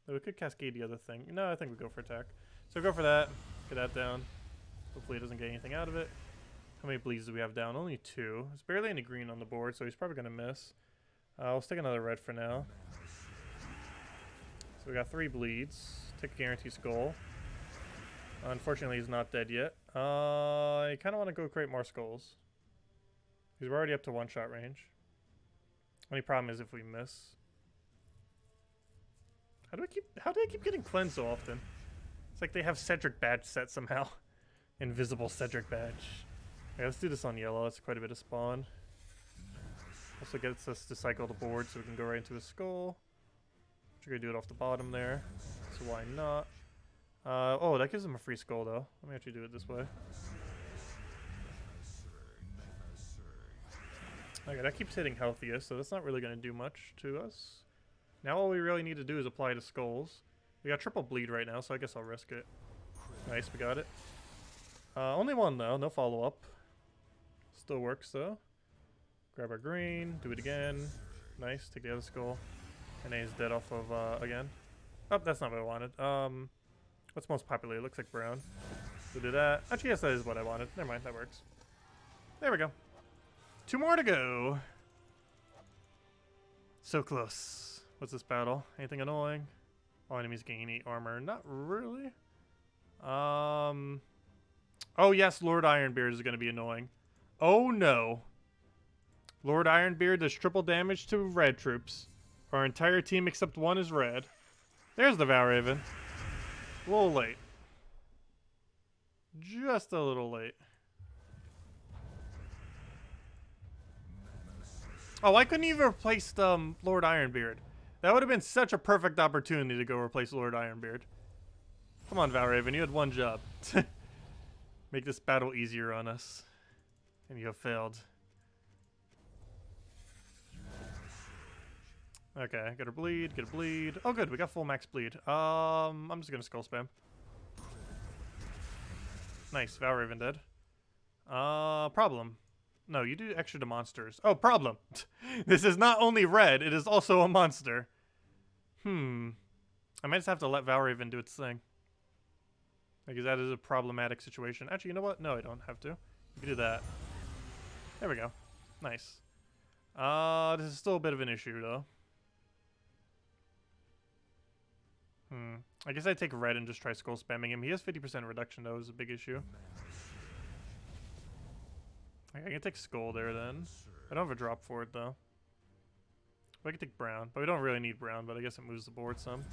We could cascade the other thing. No, I think we go for attack. So go for that. Get that down. Hopefully it doesn't get anything out of it. How many bleeds do we have down? Only 2. There's barely any green on the board, so he's probably going to miss. We'll stick another red for now. So we got 3 bleeds. Take a guarantee skull. Unfortunately, he's not dead yet. I kind of want to go create more skulls. Because we're already up to 1 shot range. Only problem is if we miss. How do I keep getting cleansed so often? It's like they have Cedric badge set somehow. Invisible Cedric badge. Okay, let's do this on yellow. That's quite a bit of spawn. Also gets us to cycle the board so we can go right into his skull. We're gonna do it off the bottom there. So why not? Oh, that gives him a free skull though. Let me actually do it this way. Okay, that keeps hitting healthiest, so that's not really gonna do much to us. Now all we really need to do is apply to skulls. We got triple bleed right now, so I guess I'll risk it. Nice, we got it. Only 1 though, no follow-up. Still works though. Grab our green, do it again. Nice, take the other skull. And then he's dead off of, again. Oh, that's not what I wanted. What's most popular? It looks like brown. We'll do that. Actually, yes, that is what I wanted. Never mind, that works. There we go. 2 more to go. So close. What's this battle? Anything annoying? All enemies gain 8 armor. Not really. Oh yes, Lord Ironbeard is going to be annoying. Oh no. Lord Ironbeard does triple damage to red troops. Our entire team except 1 is red. There's the Valraven. A little late. Just a little late. Oh, I couldn't even replace Lord Ironbeard. That would have been such a perfect opportunity to go replace Lord Ironbeard. Come on, Valraven, you had 1 job. Make this battle easier on us. And you have failed. Okay, get a bleed, get a bleed. Oh good, we got full max bleed. I'm just gonna skull spam. Nice, Valraven dead. Problem. No, you do extra to monsters. Oh, problem. This is not only red, it is also a monster. I might just have to let Valraven do its thing. Because that is a problematic situation. Actually, you know what? No, I don't have to. You can do that. There we go. Nice. This is still a bit of an issue, though. I guess I take red and just try skull spamming him. He has 50% reduction, though, is a big issue. Okay, I can take skull there, then. I don't have a drop for it, though. But I can take brown. But we don't really need brown, but I guess it moves the board some.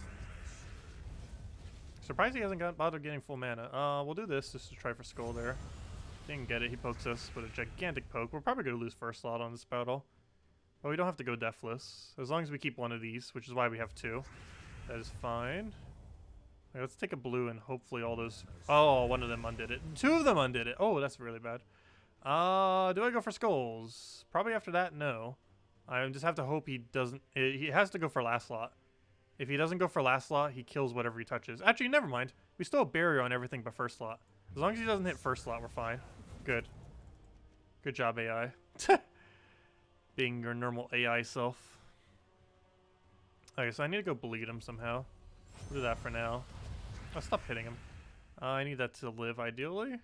Surprised he hasn't bothered getting full mana. We'll do this just to try for skull there. Didn't get it. He pokes us with a gigantic poke. We're probably going to lose first slot on this battle. But we don't have to go deathless. As long as we keep one of these, which is why we have two. That is fine. Okay, let's take a blue and hopefully all those... Oh, one of them undid it. Two of them undid it. Oh, that's really bad. Do I go for skulls? Probably after that, no. I just have to hope he doesn't... He has to go for last slot. If he doesn't go for last slot, he kills whatever he touches. Actually, never mind. We still have barrier on everything but first slot. As long as he doesn't hit first slot, we're fine. Good. Good job, AI. Being your normal AI self. Okay, so I need to go bleed him somehow. We'll do that for now. I'll stop hitting him. I need that to live, ideally.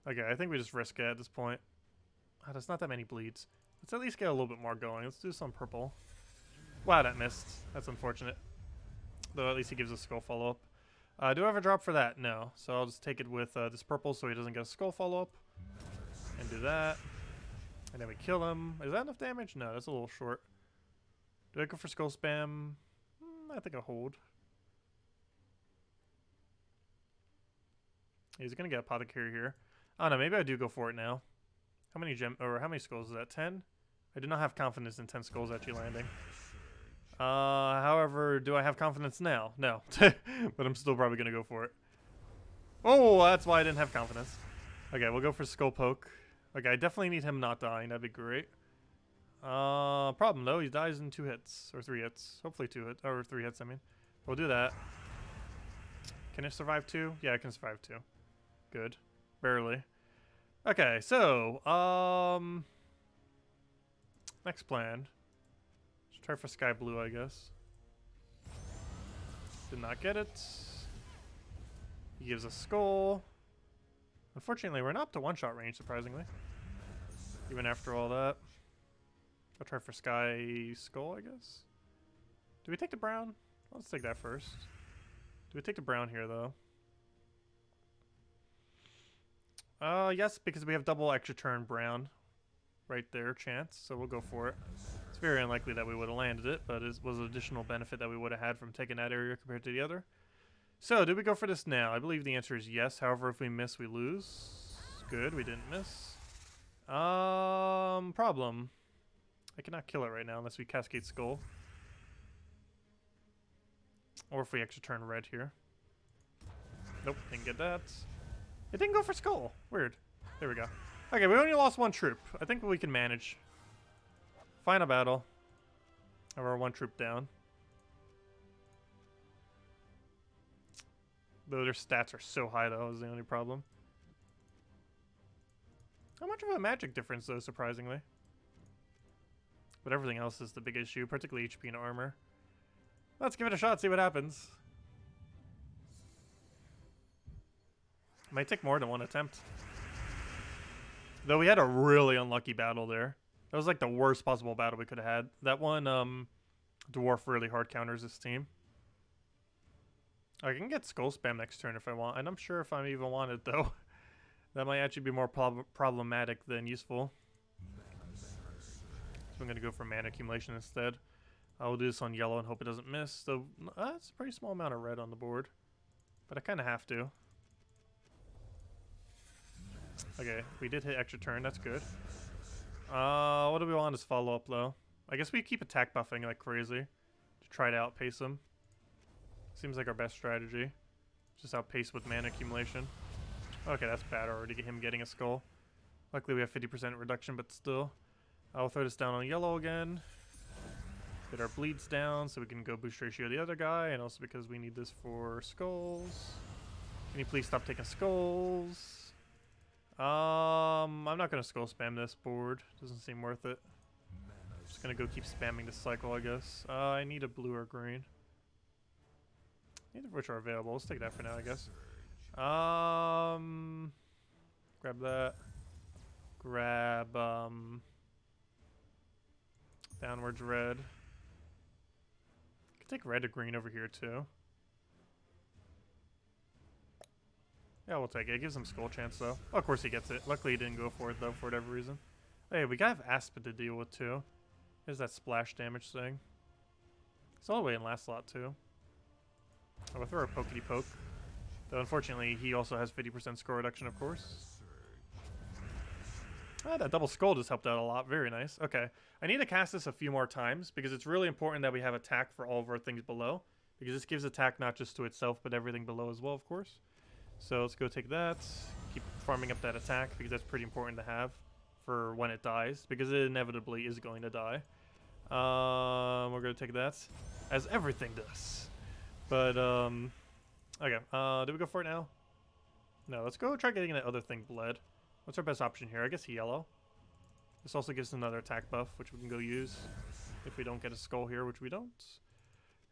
Okay, I think we just risk it at this point. There's not that many bleeds. Let's at least get a little bit more going. Let's do some purple. Wow, that missed. That's unfortunate. Though at least he gives a skull follow-up. Do I have a drop for that? No. So I'll just take it with this purple so he doesn't get a skull follow-up. And do that. And then we kill him. Is that enough damage? No, that's a little short. Do I go for skull spam? I think I'll hold. He's gonna get Apothecary here. Oh no, maybe I do go for it now. How many how many skulls is that? 10? I do not have confidence in 10 skulls actually landing. However, do I have confidence now? No. But I'm still probably gonna go for it. Oh, that's why I didn't have confidence. Okay, we'll go for skull poke. Okay, I definitely need him not dying. That'd be great. Problem though, he dies in 2 hits or 3 hits. Hopefully 2 hits or 3 hits. I mean, we'll do that. Can it survive 2? Yeah, it can survive 2. Good, barely. Okay, so next plan. Let's try for sky blue, I guess. Did not get it. He gives a skull. Unfortunately, we're not up to one-shot range, surprisingly. Even after all that. I'll try for sky skull, I guess. Do we take the brown? Let's take that first. Do we take the brown here, though? Yes, because we have double extra turn brown right there, chance, so we'll go for it. It's very unlikely that we would have landed it, but it was an additional benefit that we would have had from taking that area compared to the other. So, do we go for this now? I believe the answer is yes. However, if we miss, we lose. Good, we didn't miss. Problem. I cannot kill it right now unless we Cascade Skull. Or if we extra turn red here. Nope, didn't get that. It didn't go for skull. Weird. There we go. Okay, we only lost 1 troop. I think we can manage. Final battle. Have our 1 troop down. Though their stats are so high, though, is the only problem. Not much of a magic difference, though, surprisingly. But everything else is the big issue, particularly HP and armor. Let's give it a shot, see what happens. Might take more than 1 attempt. Though we had a really unlucky battle there. That was like the worst possible battle we could have had. That one, Dwarf really hard counters this team. I can get Skull Spam next turn if I want, and I'm sure if I even want it, though. That might actually be more problematic than useful. So I'm going to go for mana accumulation instead. I will do this on yellow and hope it doesn't miss. So that's a pretty small amount of red on the board. But I kind of have to. Okay, we did hit extra turn. That's good. What do we want as follow-up, though? I guess we keep attack buffing like crazy to try to outpace them. Seems like our best strategy. Just outpace with mana accumulation. Okay, that's bad already, him getting a skull. Luckily we have 50% reduction, but still. I'll throw this down on yellow again. Get our bleeds down so we can go boost ratio the other guy, and also because we need this for skulls. Can you please stop taking skulls? I'm not going to skull spam this board. Doesn't seem worth it. Just going to go keep spamming this cycle, I guess. I need a blue or green. Neither of which are available. Let's take that for now, I guess. Grab that. Grab, downwards red. Could take red to green over here, too. Yeah, we'll take it. It gives him skull chance, though. Oh, of course he gets it. Luckily, he didn't go for it, though, for whatever reason. Hey, we gotta have Aspen to deal with, too. There's that splash damage thing. It's all the way in last slot, too. I will throw a pokety poke. Though, unfortunately, he also has 50% score reduction, of course. Ah, that double skull just helped out a lot. Very nice. Okay. I need to cast this a few more times because it's really important that we have attack for all of our things below. Because this gives attack not just to itself, but everything below as well, of course. So let's go take that. Keep farming up that attack because that's pretty important to have for when it dies. Because it inevitably is going to die. We're going to take that. As everything does. But, okay. Do we go for it now? No, let's go try getting that other thing bled. What's our best option here? I guess yellow. This also gives another attack buff, which we can go use if we don't get a skull here, which we don't.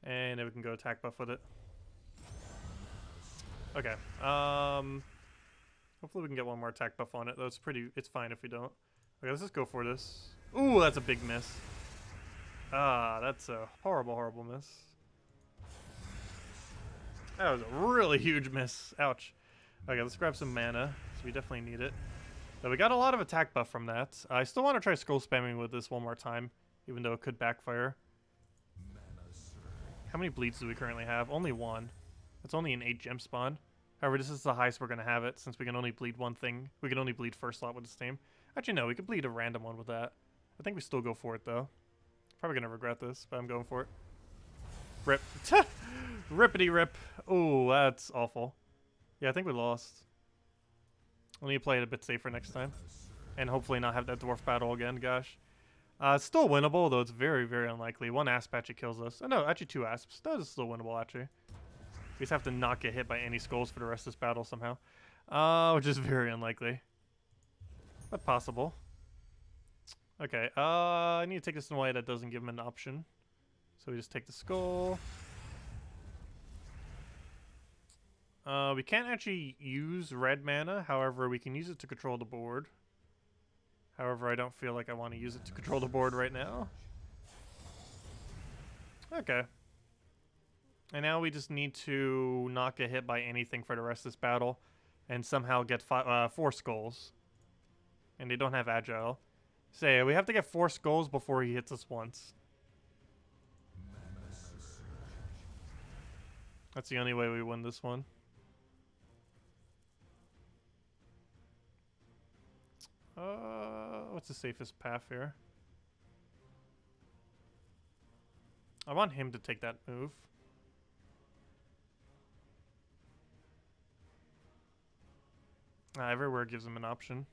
And then we can go attack buff with it. Okay. Hopefully we can get one more attack buff on it. Though it's fine if we don't. Okay, let's just go for this. Ooh, that's a big miss. Ah, that's a horrible, horrible miss. That was a really huge miss. Ouch. Okay, let's grab some mana. So we definitely need it. So we got a lot of attack buff from that. I still want to try skull spamming with this one more time, even though it could backfire. How many bleeds do we currently have? Only one. It's only an 8 gem spawn. However, this is the highest we're going to have it, since we can only bleed one thing. We can only bleed first slot with this team. Actually, no, we could bleed a random one with that. I think we still go for it, though. Probably going to regret this, but I'm going for it. Rip. Rippity rip. Oh, that's awful. Yeah, I think we lost. We'll need to play it a bit safer next time. And hopefully not have that dwarf battle again, gosh. It's still winnable, though it's very, very unlikely. One asp actually kills us. Oh, no, actually 2 asps. That is still winnable, actually. We just have to not get hit by any skulls for the rest of this battle somehow. Which is very unlikely. But possible. Okay, I need to take this in a way that doesn't give him an option. So we just take the skull. We can't actually use red mana, however, we can use it to control the board. However, I don't feel like I want to use it to control the board right now. Okay. And now we just need to not get hit by anything for the rest of this battle, and somehow get 4 skulls. And they don't have agile. So we have to get 4 skulls before he hits us once. That's the only way we win this one. What's the safest path here? I want him to take that move. Everywhere gives him an option.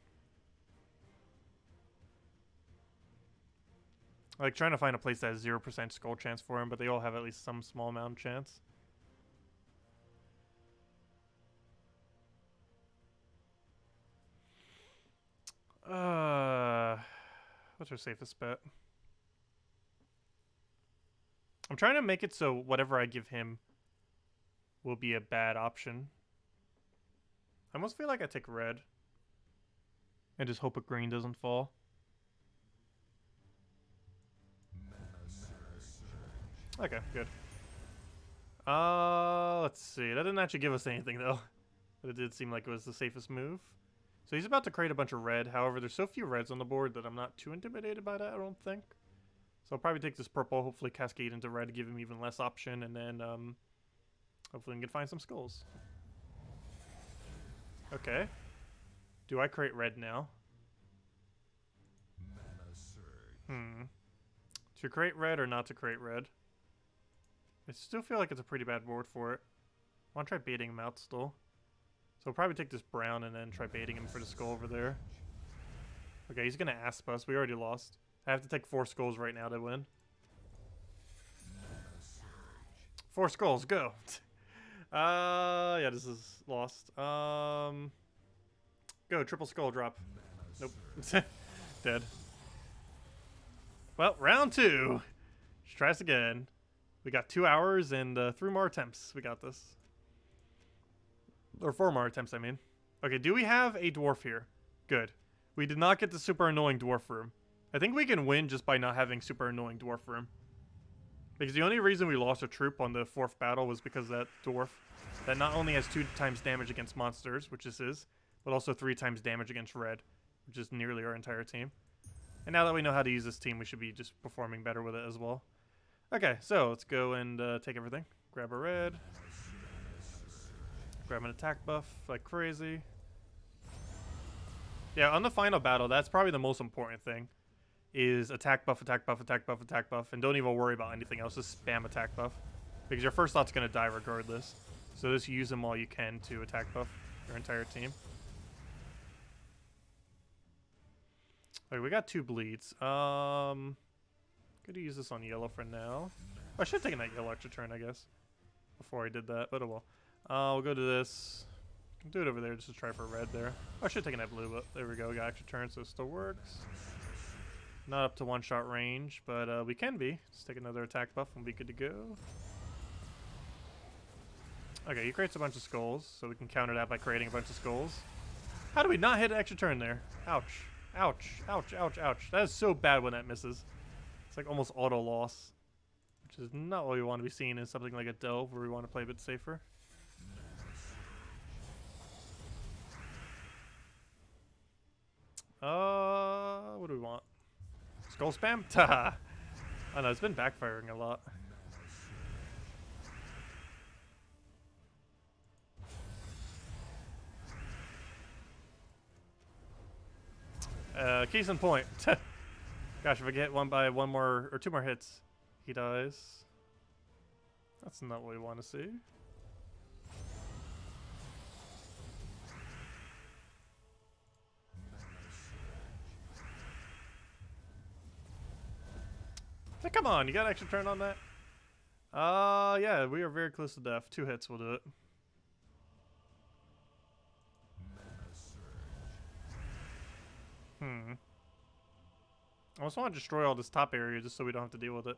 I like trying to find a place that has 0% skull chance for him, but they all have at least some small amount of chance. What's our safest bet? I'm trying to make it so whatever I give him will be a bad option. I almost feel like I take red and just hope a green doesn't fall. Okay, good. Let's see. That didn't actually give us anything though. But it did seem like it was the safest move. So he's about to create a bunch of red. However, there's so few reds on the board that I'm not too intimidated by that, I don't think. So I'll probably take this purple, hopefully cascade into red to give him even less option, and then hopefully we can find some skulls. Okay. Do I create red now? To create red or not to create red? I still feel like it's a pretty bad board for it. I want to try baiting him out still. So we'll probably take this brown and then try baiting him for the skull over there. Okay, he's going to asp us. We already lost. I have to take 4 skulls right now to win. 4 skulls, go! Yeah, this is lost. Go, triple skull drop. Nope. Dead. Well, round 2. She tries again. We got 2 hours and 3 more attempts. We got this. Or 4 more attempts, I mean. Okay, do we have a dwarf here? Good. We did not get the super annoying dwarf room. I think we can win just by not having super annoying dwarf room. Because the only reason we lost a troop on the 4th battle was because of that dwarf. That not only has 2 times damage against monsters, which this is, but also 3 times damage against red, which is nearly our entire team. And now that we know how to use this team, we should be just performing better with it as well. Okay, so let's go and take everything. Grab a red. Grab an attack buff like crazy. Yeah, on the final battle, that's probably the most important thing. Is attack buff, attack buff, attack buff, attack buff. And don't even worry about anything else. Just spam attack buff. Because your first lot's going to die regardless. So just use them all you can to attack buff your entire team. Okay, we got 2 bleeds. Could use this on yellow for now. I should have taken that yellow extra turn, I guess. Before I did that, but oh well. We'll go to this. Do it over there just to try for red there. I should have taken that blue, but there we go. We got extra turn, so it still works. Not up to 1-shot range, but we can be. Just take another attack buff and be good to go. Okay, he creates a bunch of skulls, so we can counter that by creating a bunch of skulls. How do we not hit an extra turn there? Ouch. Ouch. Ouch, ouch, ouch. That is so bad when that misses. It's like almost auto loss. Which is not what we want to be seeing in something like a delve where we want to play a bit safer. What do we want? Skull spam? Ta! I know, it's been backfiring a lot. Case in point. Gosh, if I get one more or 2 more hits, he dies. That's not what we want to see. Hey, come on, you got extra turn on that? Yeah, we are very close to death. 2 hits will do it. I almost want to destroy all this top area just so we don't have to deal with it.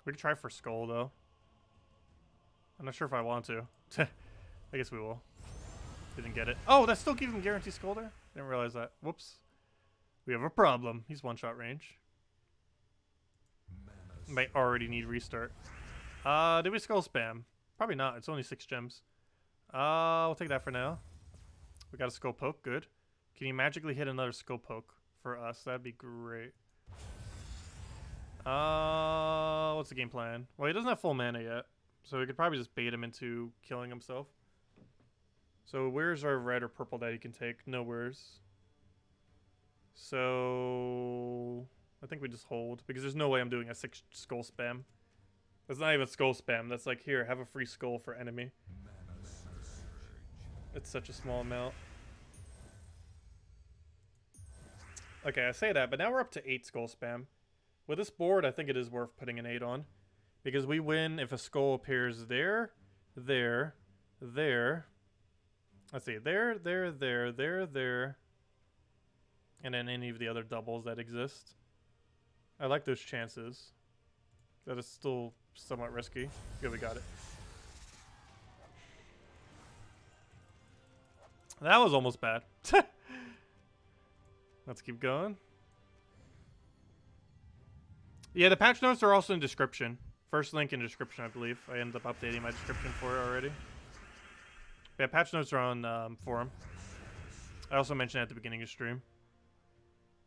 We can try for skull though. I'm not sure if I want to. I guess we will. Didn't get it. Oh, that still gives him guaranteed skull there? Didn't realize that. Whoops. We have a problem. He's 1-shot range. Might already need restart. Did we skull spam? Probably not. It's only 6 gems. We'll take that for now. We got a skull poke. Good. Can you magically hit another skull poke for us? That'd be great. What's the game plan? Well, he doesn't have full mana yet, so we could probably just bait him into killing himself. So where's our red or purple that he can take? Nowhere's. So I think we just hold, because there's no way I'm doing a 6 skull spam. That's not even skull spam. That's like, here, have a free skull for enemy. It's such a small amount. Okay, I say that, but now we're up to 8 skull spam. With this board, I think it is worth putting an 8 on. Because we win if a skull appears there, there, there. Let's see, there, there, there, there, there. And then any of the other doubles that exist. I like those chances. That is still somewhat risky. Good, we got it. That was almost bad. Let's keep going. Yeah, the patch notes are also in description. First link in description, I believe. I ended up updating my description for it already. Yeah, patch notes are on forum. I also mentioned it at the beginning of stream.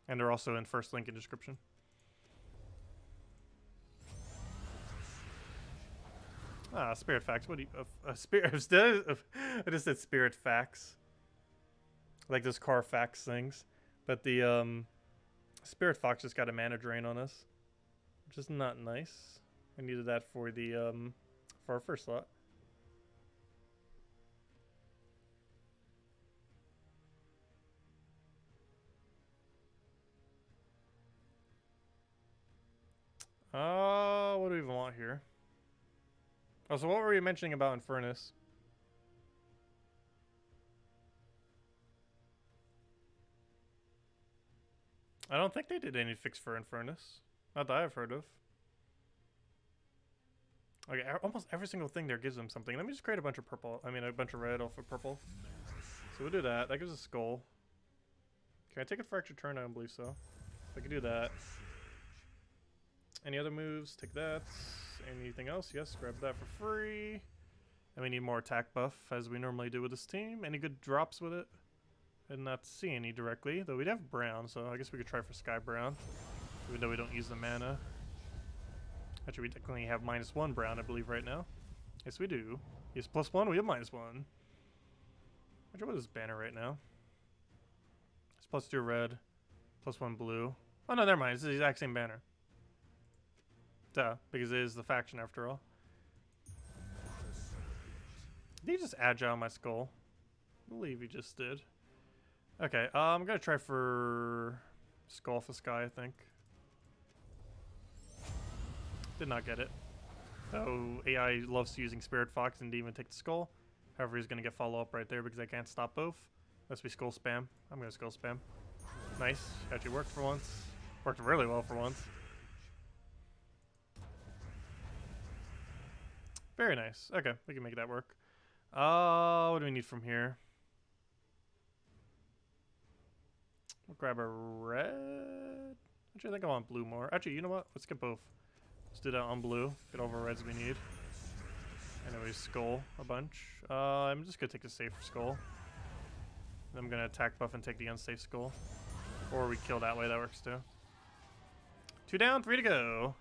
And they're also in first link in description. Ah, spirit facts. What do you... spirit... I just said spirit facts. Like those car facts things. But the Spirit Fox just got a mana drain on us, which is not nice. I needed that for the for our first slot. What do we even want here? Oh, so what were you mentioning about Infernus? I don't think they did any fix for Infernus. Not that I've heard of. Okay, almost every single thing there gives them something. Let me just create a bunch of purple. I mean, a bunch of red off of purple. So we'll do that. That gives us a skull. Can I take it for extra turn? I don't believe so. I can do that. Any other moves? Take that. Anything else? Yes, grab that for free. And we need more attack buff, as we normally do with this team. Any good drops with it? I did not see any directly, though we'd have brown, so I guess we could try for sky brown, even though we don't use the mana. Actually, we technically have -1 brown, I believe, right now. Yes, we do. Yes, +1, we have -1. Actually, what is this banner right now? It's +2 red, +1 blue. Oh, no, never mind. It's the exact same banner. Duh, because it is the faction after all. Did he just agile my skull? I believe he just did. Okay, I'm gonna try for Skull for Sky, I think. Did not get it. Oh, AI loves using Spirit Fox and didn't even take the skull. However, he's gonna get follow up right there because I can't stop both. Unless we skull spam. I'm gonna skull spam. Nice. Actually worked for once. Worked really well for once. Very nice. Okay, we can make that work. What do we need from here? We'll grab a red. Actually, I think I want blue more. Actually, you know what? Let's get both. Let's do that on blue. Get all the reds we need. Anyway, skull a bunch. I'm just gonna take the safe skull. Then I'm gonna attack buff and take the unsafe skull. Or we kill that way, that works too. 2 down, 3 to go.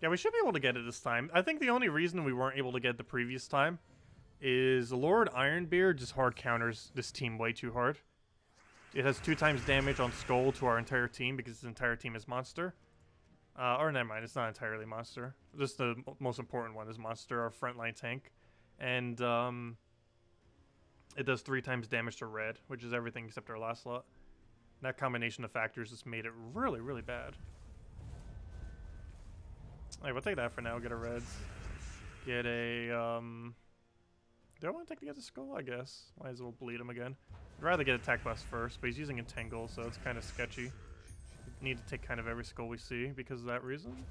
Yeah, we should be able to get it this time. I think the only reason we weren't able to get it the previous time is Lord Ironbeard just hard counters this team way too hard. It has 2 times damage on skull to our entire team because its entire team is monster. Or never mind, it's not entirely monster. Just the most important one is monster, our frontline tank. And it does 3 times damage to red, which is everything except our last slot. And that combination of factors just made it really, really bad. Alright, we'll take that for now. Get a reds. Get a, do I want to take the other skull? I guess. Might as well bleed him again. I'd rather get attack bust first, but he's using Entangle, so it's kind of sketchy. We need to take kind of every skull we see because of that reason.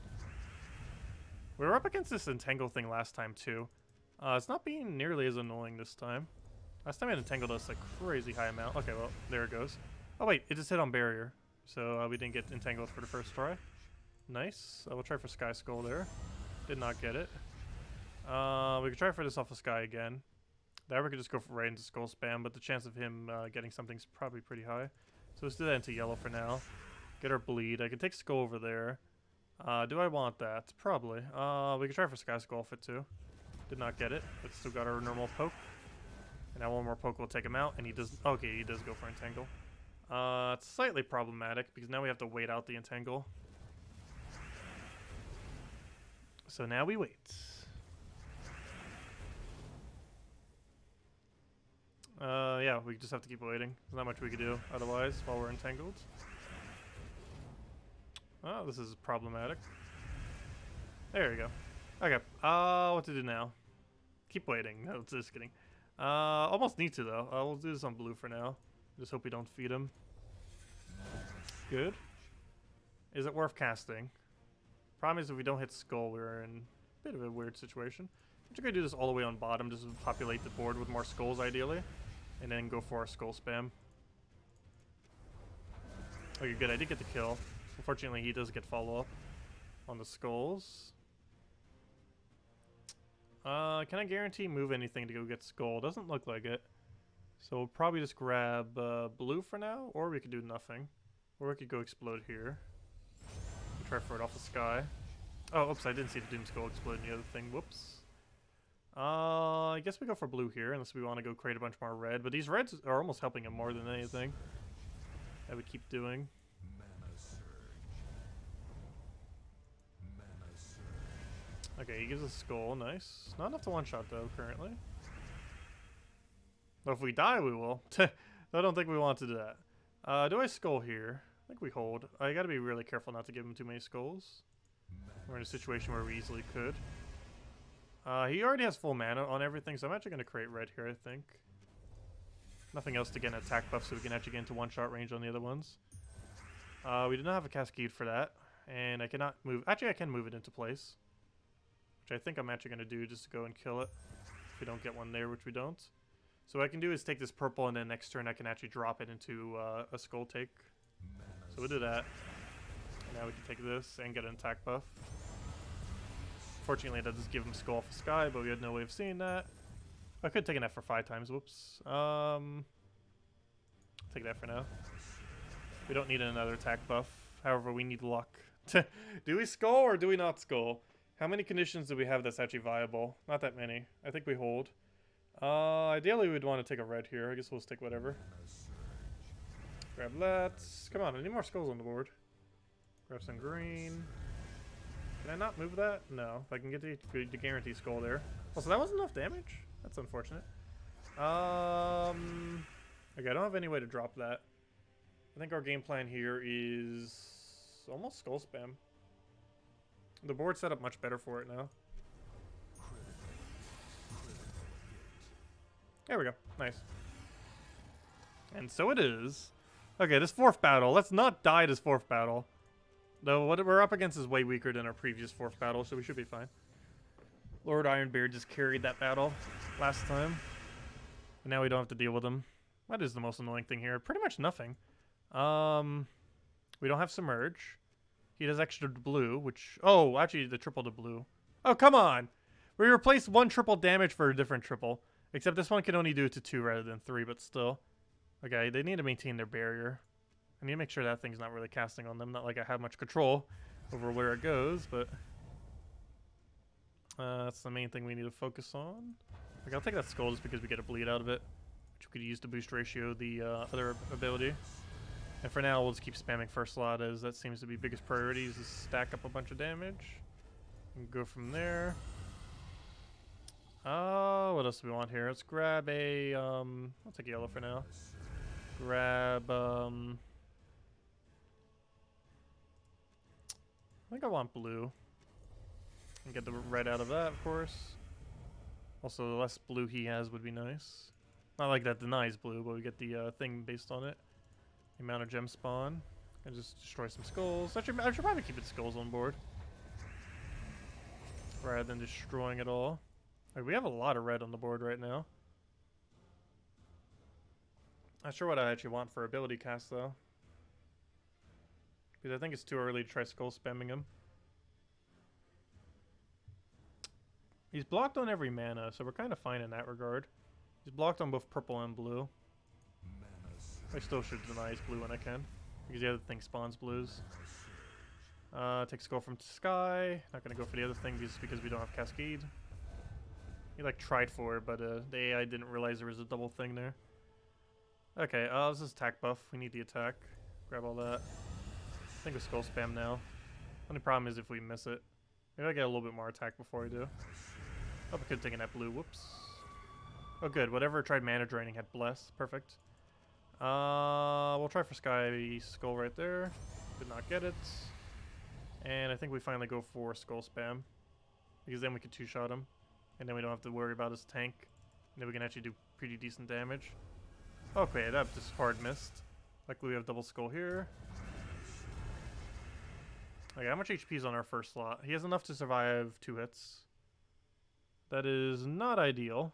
We were up against this Entangle thing last time, too. It's not being nearly as annoying this time. Last time it entangled us a crazy high amount. Okay, well, there it goes. Oh, wait, it just hit on barrier. So we didn't get entangled for the first try. Nice. We'll try for Sky Skull there. Did not get it. We could try for this off of Sky again. That we could just go right into Skull Spam, but the chance of him getting something's probably pretty high. So let's do that into yellow for now. Get our bleed. I could take Skull over there. Do I want that? Probably. We could try for Sky Skull if it too. Did not get it, but still got our normal poke. And now one more poke will take him out, and he does. Okay, he does go for Entangle. It's slightly problematic because now we have to wait out the Entangle. So now we wait. Yeah, we just have to keep waiting. There's not much we could do otherwise while we're entangled. Oh, this is problematic. There we go. Okay, what to do now? Keep waiting. No, just kidding. Almost need to though. We'll do this on blue for now. Just hope we don't feed him. Good. Is it worth casting? Problem is if we don't hit skull, we're in a bit of a weird situation. I'm just gonna do this all the way on bottom, just to populate the board with more skulls ideally. And then go for our skull spam. Okay, good. I did get the kill. Unfortunately, he does get follow-up on the skulls. Can I guarantee move anything to go get skull? Doesn't look like it. So we'll probably just grab blue for now, or we could do nothing. Or we could go explode here. Try for it off the sky. Oh, oops, I didn't see the Doom Skull explode in the other thing. Whoops. I guess we go for blue here, unless we want to go create a bunch more red. But these reds are almost helping him more than anything. That we keep doing. Okay, he gives us a skull. Nice. Not enough to one-shot, though, currently. Well, if we die, we will. I don't think we want to do that. Do I skull here? I think we hold. I gotta be really careful not to give him too many skulls. We're in a situation where we easily could. He already has full mana on everything, so I'm actually gonna create red here, I think. Nothing else to get an attack buff, so we can actually get into one-shot range on the other ones. We do not have a Cascade for that. And I cannot move. Actually, I can move it into place. Which I think I'm actually going to do just to go and kill it. If we don't get one there, which we don't. So what I can do is take this purple, and then next turn I can actually drop it into a skull take. So we'll do that. And now we can take this and get an attack buff. Fortunately, that does give him skull off the sky, but we had no way of seeing that. I could take an F for 5 times. Whoops. Take that for now. We don't need another attack buff. However, we need luck. Do we skull or do we not skull? How many conditions do we have that's actually viable? Not that many. I think we hold. Ideally, we'd want to take a red here. I guess we'll stick whatever. Grab that. Come on, I need more skulls on the board. Grab some green. Can I not move that? No. If I can get the guarantee skull there. Oh, so that wasn't enough damage? That's unfortunate. Okay, I don't have any way to drop that. I think our game plan here is almost skull spam. The board's set up much better for it now. There we go. Nice. And so it is. Okay, this 4th battle. Let's not die this 4th battle. Though what we're up against is way weaker than our previous 4th battle, so we should be fine. Lord Ironbeard just carried that battle last time. And now we don't have to deal with him. That is the most annoying thing here. Pretty much nothing. We don't have Submerge. He does extra blue, which... Oh, actually, the triple to blue. Oh, come on! We replaced 1 triple damage for a different triple. Except this one can only do it to 2 rather than 3, but still. Okay, they need to maintain their barrier. I need to make sure that thing's not really casting on them. Not like I have much control over where it goes, but... that's the main thing we need to focus on. Okay, I'll take that skull just because we get a bleed out of it. Which we could use to boost ratio the other ability. And for now, we'll just keep spamming first slot as that seems to be biggest priority is to stack up a bunch of damage. And go from there. What else do we want here? Let's grab a, I'll take yellow for now. Grab, I think I want blue. And get the red out of that, of course. Also, the less blue he has would be nice. Not like that denies blue, but we get the thing based on it. The amount of gem spawn. And just destroy some skulls. I should probably keep the skulls on board. Rather than destroying it all. Like, we have a lot of red on the board right now. Not sure what I actually want for ability cast, though. Because I think it's too early to try skull spamming him. He's blocked on every mana, so we're kind of fine in that regard. He's blocked on both purple and blue. I still should deny his blue when I can, because the other thing spawns blues. Take skull from sky. Not gonna go for the other thing because we don't have cascade. He like tried for it, but the AI didn't realize there was a double thing there. Okay, this is attack buff. We need the attack. Grab all that. I think we skull spam now. Only problem is if we miss it. Maybe I get a little bit more attack before I do. Oh, we could have taken that blue. Whoops. Oh, good. Whatever tried mana draining had bless. Perfect. We'll try for sky skull right there. Did not get it. And I think we finally go for skull spam. Because then we could two-shot him. And then we don't have to worry about his tank. And then we can actually do pretty decent damage. Okay, that just hard missed. Luckily we have double skull here. Okay, how much HP is on our first slot? He has enough to survive 2 hits. That is not ideal.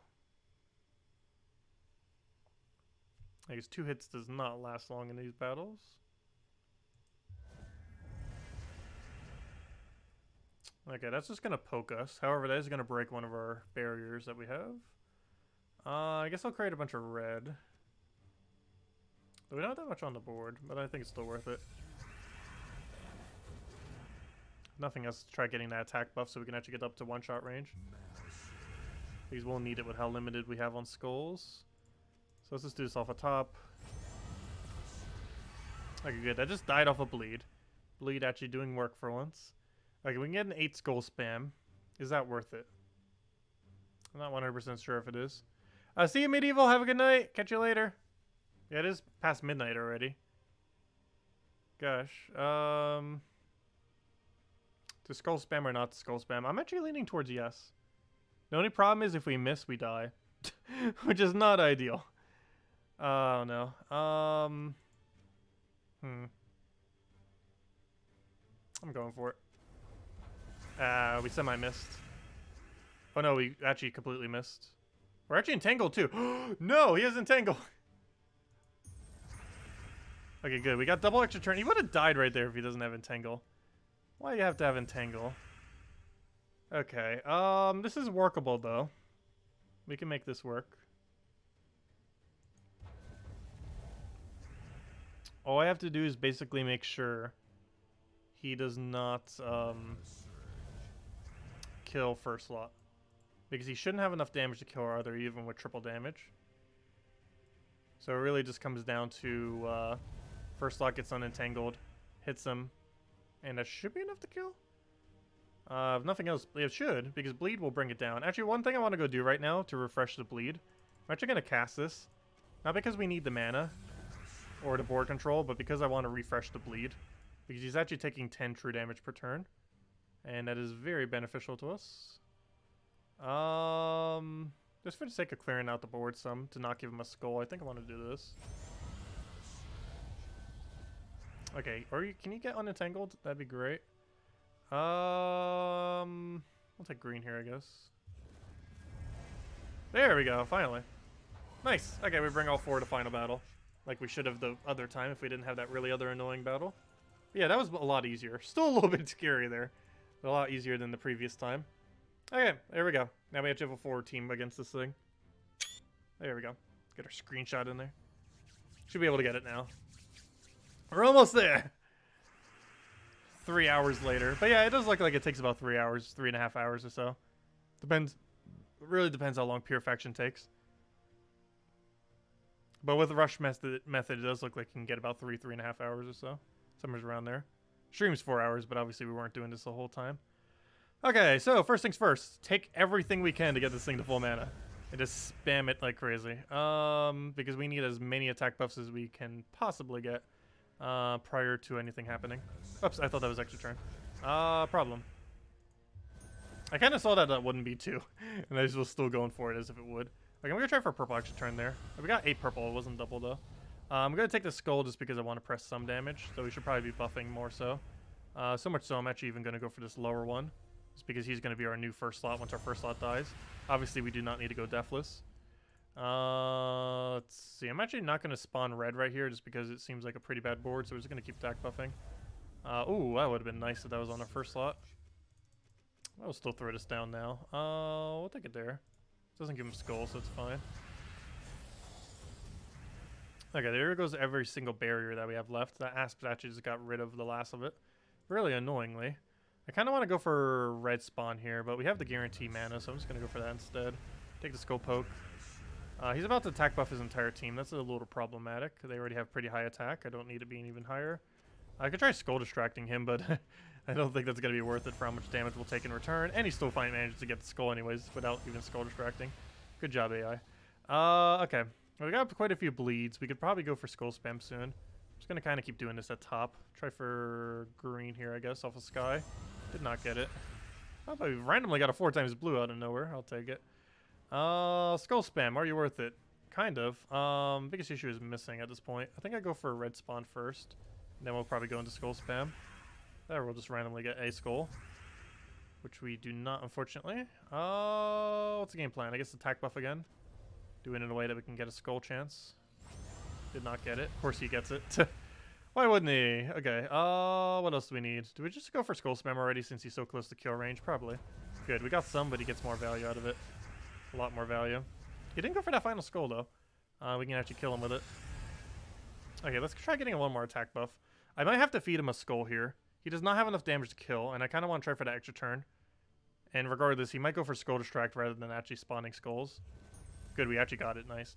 I guess 2 hits does not last long in these battles. Okay, that's just going to poke us. However, that is going to break one of our barriers that we have. I guess I'll create a bunch of red. We don't have that much on the board, but I think it's still worth it. Nothing else to try getting that attack buff so we can actually get up to one-shot range. Because we'll need it with how limited we have on skulls. So let's just do this off the top. Okay, good. That just died off a bleed. Bleed actually doing work for once. Okay, we can get an 8 skull spam. Is that worth it? I'm not 100% sure if it is. See you, Medieval. Have a good night. Catch you later. Yeah, it is past midnight already. Gosh. To skull spam or not to skull spam? I'm actually leaning towards yes. The only problem is if we miss, we die. Which is not ideal. Oh, no. I'm going for it. We semi-missed. Oh no, we actually completely missed. We're actually entangled too. No, he has entangle. Okay, good. We got double extra turn. He would have died right there if he doesn't have entangle. Why do you have to have entangle? Okay. This is workable though. We can make this work. All I have to do is basically make sure he does not kill first slot. Because he shouldn't have enough damage to kill our other even with triple damage. So it really just comes down to first slot gets unentangled, hits him, and that should be enough to kill. If nothing else, it should, because bleed will bring it down. Actually, one thing I want to go do right now to refresh the bleed, I'm actually going to cast this. Not because we need the mana or the board control, but because I want to refresh the bleed. Because he's actually taking 10 true damage per turn. And that is very beneficial to us. Just for the sake of clearing out the board some, to not give him a skull, I think I want to do this. Okay, or can you get unentangled? That'd be great. We'll take green here, I guess. There we go, finally. Nice. Okay, we bring all four to final battle. Like we should have the other time if we didn't have that really other annoying battle. But yeah, that was a lot easier. Still a little bit scary there. But a lot easier than the previous time. Okay, there we go. Now we have to have a forward team against this thing. There we go. Get our screenshot in there. Should be able to get it now. We're almost there. 3 hours later. But yeah, it does look like it takes about 3 hours, 3.5 hours or so. Depends. It really depends how long Pure Faction takes. But with the rush method, it does look like you can get about 3.5 hours or so. Somewhere around there. Stream's 4 hours, but obviously we weren't doing this the whole time. Okay, so first things first. Take everything we can to get this thing to full mana. And just spam it like crazy. Because we need as many attack buffs as we can possibly get prior to anything happening. Oops, I thought that was extra turn. Problem. I kind of saw that wouldn't be 2. And I was still going for it as if it would. Okay, I'm going to try for a purple extra turn there. We got 8 purple. It wasn't double, though. I'm going to take the skull just because I want to press some damage. So we should probably be buffing more so. So much so, I'm actually even going to go for this lower one. Just because he's going to be our new first slot once our first slot dies. Obviously, we do not need to go deathless. Let's see. I'm actually not going to spawn red right here just because it seems like a pretty bad board. So we're just going to keep attack buffing. Ooh, that would have been nice if that was on our first slot. I'll still throw this down now. We'll take it there. Doesn't give him skull, so it's fine. Okay, there goes every single barrier that we have left. That Asp actually just got rid of the last of it. Really annoyingly. I kind of want to go for red spawn here, but we have the guarantee mana, so I'm just going to go for that instead. Take the skull poke. He's about to attack buff his entire team. That's a little problematic. They already have pretty high attack. I don't need it being even higher. I could try skull distracting him, but I don't think that's going to be worth it for how much damage we'll take in return. And he still manages to get the skull anyways without even skull distracting. Good job, AI. Okay. Well, we got quite a few bleeds. We could probably go for skull spam soon. I'm just going to kind of keep doing this at top. Try for green here, I guess, off of Sky. Did not get it. Oh, but we randomly got a 4 times blue out of nowhere. I'll take it. Skull spam. Are you worth it? Kind of. Biggest issue is missing at this point. I think I go for a red spawn first. And then we'll probably go into skull spam. There, we'll just randomly get a skull. Which we do not, unfortunately. What's the game plan? I guess attack buff again. Do it in a way that we can get a skull chance. Did not get it. Of course he gets it. Why wouldn't he? Okay, what else do we need? Do we just go for skull spam already since he's so close to kill range? Probably. Good, we got some, but he gets more value out of it. A lot more value. He didn't go for that final skull, though. We can actually kill him with it. Okay, let's try getting one more attack buff. I might have to feed him a skull here. He does not have enough damage to kill, and I kind of want to try for that extra turn. And regardless, he might go for skull distract rather than actually spawning skulls. Good, we actually got it. Nice.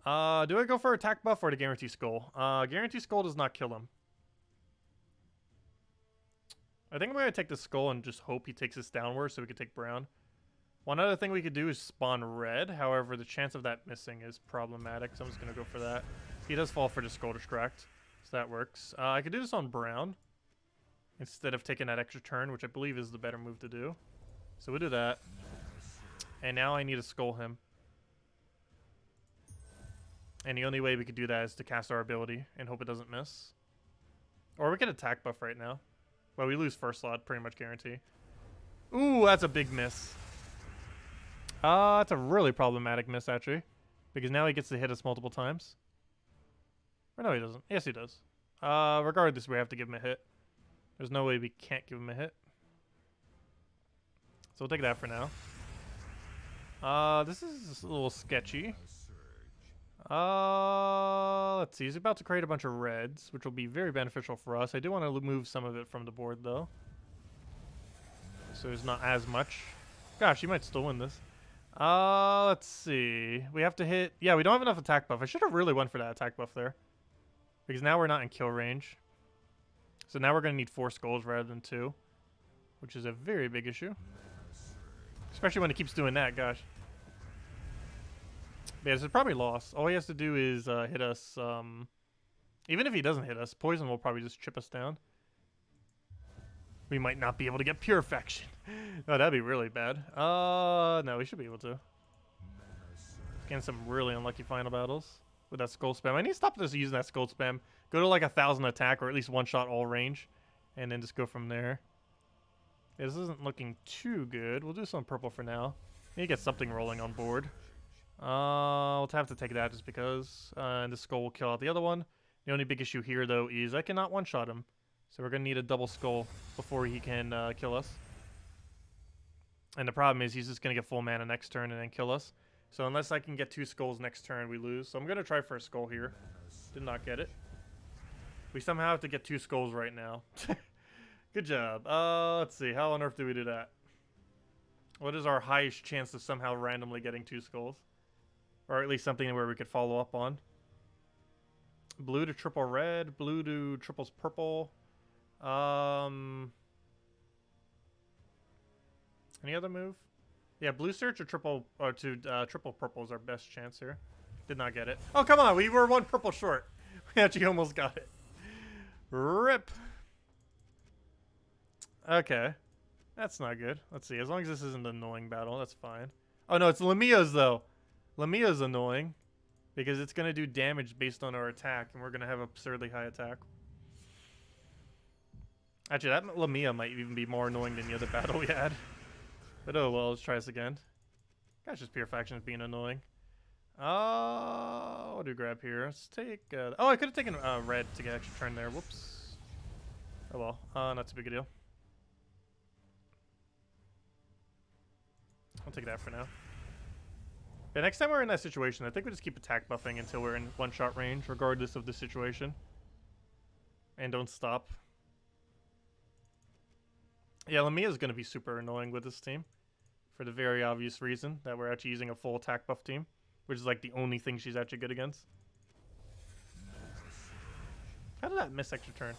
Do I go for attack buff or to guarantee skull? Guarantee skull does not kill him. I think I'm going to take the skull and just hope he takes us downward so we can take brown. One other thing we could do is spawn red. However, the chance of that missing is problematic, so I'm just going to go for that. He does fall for the skull distract, so that works. I could do this on brown instead of taking that extra turn, which I believe is the better move to do. So we'll do that. And now I need to skull him. And the only way we could do that is to cast our ability and hope it doesn't miss. Or we could attack buff right now. Well, we lose first slot, pretty much guarantee. Ooh, that's a big miss. That's a really problematic miss, actually. Because now he gets to hit us multiple times. Or no, he doesn't. Yes, he does. Regardless, we have to give him a hit. There's no way we can't give him a hit. So we'll take that for now. This is a little sketchy. Let's see. He's about to create a bunch of reds, which will be very beneficial for us. I do want to move some of it from the board, though. So there's not as much. Gosh, he might still win this. Let's see. We have to hit... Yeah, we don't have enough attack buff. I should have really went for that attack buff there. Because now we're not in kill range. So now we're going to need 4 skulls rather than 2. Which is a very big issue. Especially when it keeps doing that, gosh. But yeah, this is probably lost. All he has to do is hit us. Even if he doesn't hit us, poison will probably just chip us down. We might not be able to get purification. Oh, that'd be really bad. No, we should be able to. Getting some really unlucky final battles with that skull spam. I need to stop just using that skull spam. Go to like 1,000 attack or at least one shot all range, and then just go from there. Yeah, this isn't looking too good. We'll do some purple for now. Need to get something rolling on board. We'll have to take that just because. And the skull will kill out the other one. The only big issue here, though, is I cannot one-shot him. So we're going to need a double skull before he can kill us. And the problem is he's just going to get full mana next turn and then kill us. So unless I can get 2 skulls next turn, we lose. So I'm going to try for a skull here. Did not get it. We somehow have to get 2 skulls right now. Good job. Let's see. How on earth do we do that? What is our highest chance of somehow randomly getting 2 skulls? Or at least something where we could follow up on. Blue to triple red. Blue to triples purple. Any other move? Yeah, blue search or triple triple purple is our best chance here. Did not get it. Oh, come on. We were 1 purple short. We actually almost got it. Rip. Okay. That's not good. Let's see. As long as this isn't an annoying battle, that's fine. Oh, no. It's Lemia's, though. Lemia's annoying because it's going to do damage based on our attack, and we're going to have absurdly high attack. Actually, that Lamia might even be more annoying than the other battle we had. But oh well, let's try this again. Gosh, this Purification is being annoying. What do we grab here? Let's take... oh, I could have taken red to get extra turn there. Whoops. Oh well, not too big a deal. I'll take that for now. Yeah, next time we're in that situation, I think we just keep attack buffing until we're in one-shot range, regardless of the situation. And don't stop. Yeah, Lamia is going to be super annoying with this team. For the very obvious reason that we're actually using a full attack buff team. Which is like the only thing she's actually good against. How did that miss extra turn?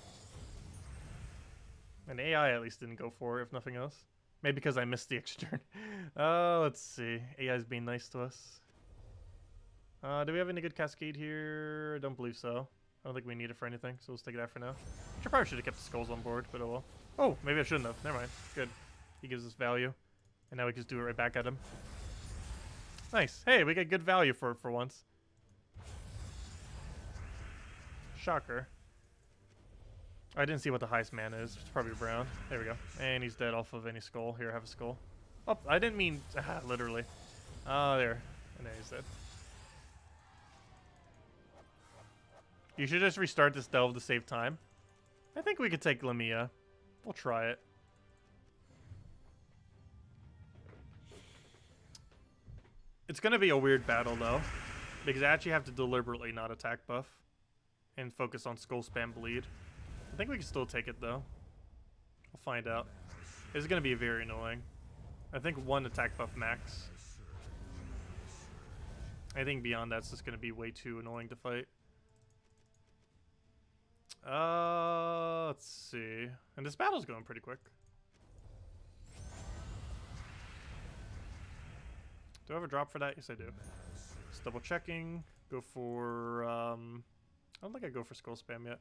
And AI at least didn't go for it, if nothing else. Maybe because I missed the extra turn. Let's see. AI's being nice to us. Do we have any good cascade here? I don't believe so. I don't think we need it for anything, so let's take that for now. I probably should have kept the skulls on board, but oh well. Oh, maybe I shouldn't have. Never mind. Good. He gives us value. And now we can just do it right back at him. Nice. Hey, we get good value for once. Shocker. I didn't see what the highest mana is. It's probably brown. There we go. And he's dead off of any skull. Here, have a skull. Oh, I didn't mean... literally. There. And there he's dead. You should just restart this delve to save time. I think we could take Lamia. We'll try it. It's going to be a weird battle, though. Because I actually have to deliberately not attack buff. And focus on skull spam bleed. I think we can still take it, though. We'll find out. It's going to be very annoying. I think 1 attack buff max. I think beyond that's just going to be way too annoying to fight. Let's see. And this battle's going pretty quick. Do I have a drop for that? Yes, I do. Just double checking. Go for, I don't think I go for skull spam yet.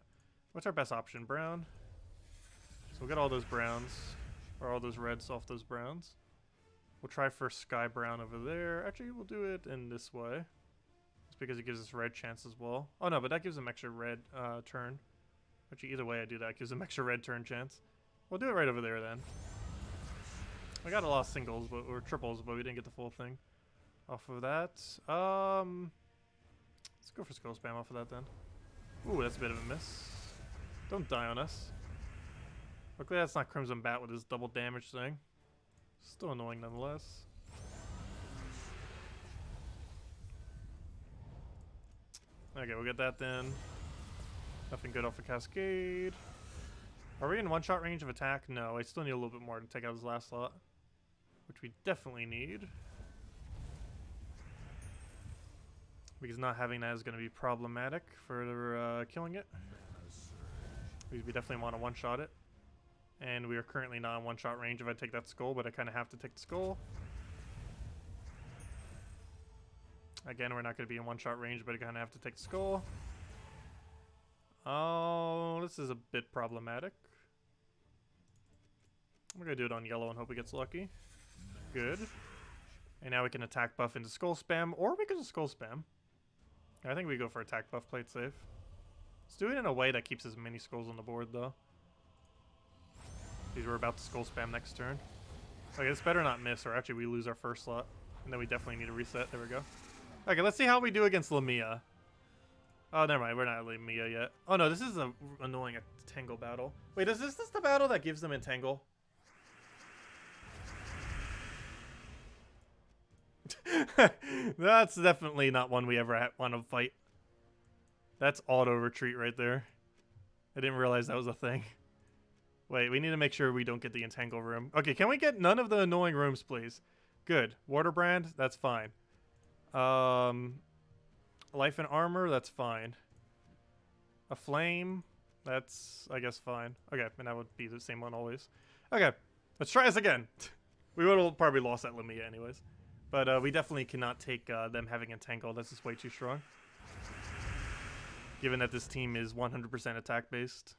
What's our best option? Brown. So we'll get all those browns. Or all those reds off those browns. We'll try for sky brown over there. Actually, we'll do it in this way. Just because it gives us red chance as well. Oh no, but that gives them extra red turn. Actually, either way I do that, gives them extra red turn chance. We'll do it right over there then. We got a lot of singles, or triples, but we didn't get the full thing off of that. Let's go for skull spam off of that then. Ooh, that's a bit of a miss. Don't die on us. Luckily that's not Crimson Bat with his double damage thing. Still annoying nonetheless. Okay, we'll get that then. Nothing good off the Cascade. Are we in one-shot range of attack? No, I still need a little bit more to take out his last slot. Which we definitely need. Because not having that is going to be problematic for killing it. Because we definitely want to one-shot it. And we are currently not in one-shot range if I take that skull, but I kind of have to take the skull. Again, we're not going to be in one-shot range, but I kind of have to take the skull. Oh, this is a bit problematic. We're going to do it on yellow and hope he gets lucky. Good. And now we can attack buff into skull spam, or we can just skull spam. I think we go for attack buff, play it safe. Let's do it in a way that keeps as many skulls on the board, though. Because we're about to skull spam next turn. Okay, this better not miss, or actually we lose our first slot. And then we definitely need a reset. There we go. Okay, let's see how we do against Lamia. Oh, never mind. We're not Lamia yet. Oh, no, this is an annoying Entangle battle. Wait, is this the battle that gives them Entangle? That's definitely not one we ever want to fight. That's auto retreat right there. I didn't realize that was a thing. Wait, we need to make sure we don't get the Entangle room. Okay, can we get none of the annoying rooms, please? Good. Waterbrand, that's fine. Life and armor, that's fine. A flame, that's, I guess, fine. Okay, and that would be the same one always. Okay, let's try this again. We would have probably lost that Lamia anyways. But we definitely cannot take them having Entangle. That's just way too strong. Given that this team is 100% attack-based.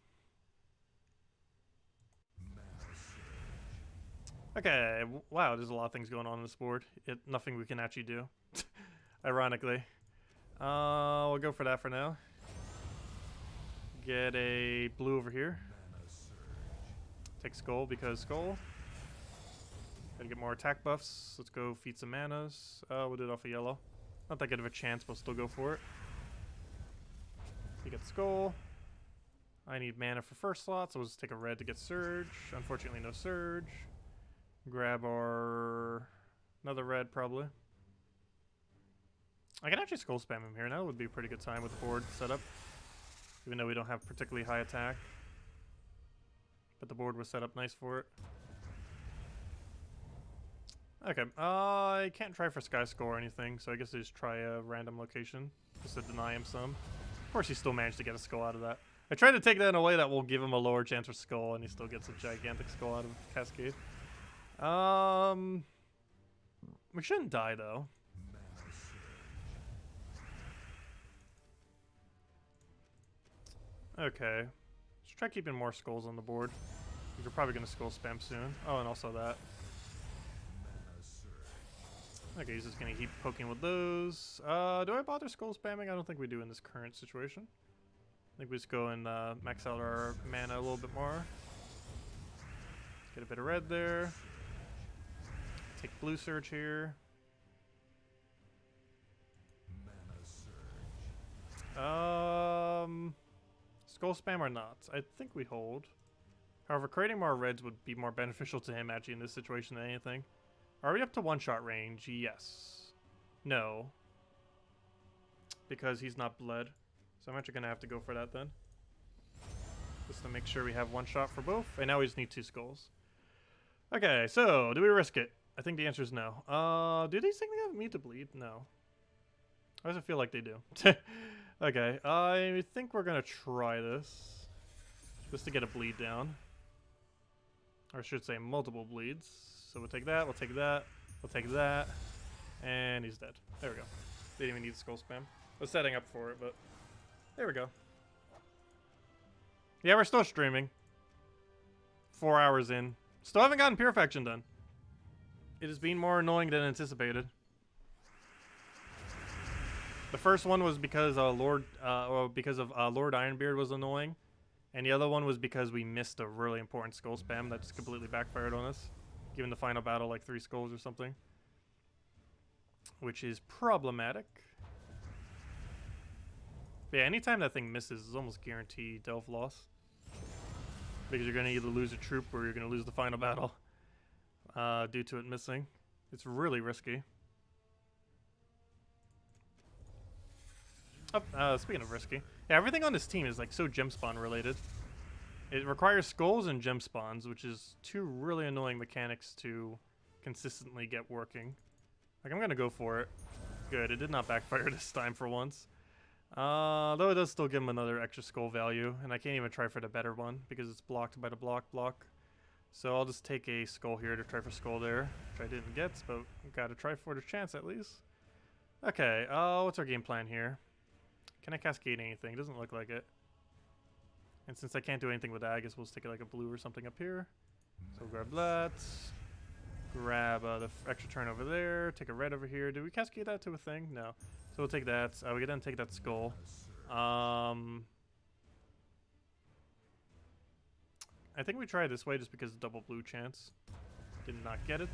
Okay, wow, there's a lot of things going on this board. Nothing we can actually do. Ironically. We'll go for that for now. Get a blue over here. Take skull because skull. Gotta get more attack buffs. Let's go feed some manas. We'll do it off of yellow. Not that good of a chance, but we'll still go for it. You get skull. I need mana for first slot, so we'll just take a red to get surge. Unfortunately, no surge. Grab our another red probably. I can actually skull spam him here. Now would be a pretty good time with the board set up. Even though we don't have particularly high attack. But the board was set up nice for it. Okay, I can't try for Sky Skull or anything, so I guess I just try a random location. Just to deny him some. Of course he still managed to get a skull out of that. I tried to take that in a way that will give him a lower chance for skull, and he still gets a gigantic skull out of Cascade. We shouldn't die though. Okay. Let's try keeping more skulls on the board. We're probably going to skull spam soon. Oh, and also that. Okay, he's just going to keep poking with those. Do I bother skull spamming? I don't think we do in this current situation. I think we just go and max out our mana a little bit more. Get a bit of red there. Take blue surge here. Skull spam or not? I think we hold. However, creating more reds would be more beneficial to him actually in this situation than anything. Are we up to one-shot range? Yes. No. Because he's not bled. So I'm actually going to have to go for that then. Just to make sure we have one shot for both. And now we just need 2 skulls. Okay, so do we risk it? I think the answer is no. Do these things have me to bleed? No. Why does it feel like they do? Okay, I think we're going to try this. Just to get a bleed down. Or I should say multiple bleeds. So we'll take that, we'll take that, we'll take that. And he's dead. There we go. Didn't even need skull spam. I was setting up for it, but there we go. Yeah, we're still streaming. 4 hours in. Still haven't gotten Purifaction done. It has been more annoying than anticipated. The first one was because Lord Ironbeard was annoying, And the other one was because we missed a really important skull spam that just completely backfired on us, giving the final battle like 3 skulls or something, which is problematic. But yeah, anytime that thing misses is almost guaranteed delve loss, because you're going to either lose a troop or you're going to lose the final battle due to it missing. It's really risky. Oh, speaking of risky, yeah, everything on this team is like so gem spawn related. It requires skulls and gem spawns, which is 2 really annoying mechanics to consistently get working. Like, I'm gonna go for it. Good, it did not backfire this time for once. Though it does still give him another extra skull value, and I can't even try for the better one because it's blocked by the block. So I'll just take a skull here to try for skull there, which I didn't get, but gotta try for the chance at least. Okay, what's our game plan here? Can I cascade anything? Doesn't look like it. And since I can't do anything with that, I guess we'll just take like a blue or something up here. So grab that. Grab the extra turn over there. Take a red over here. Do we cascade that to a thing? No. So we'll take that. We can then take that skull. I think we try this way just because of double blue chance. Did not get it.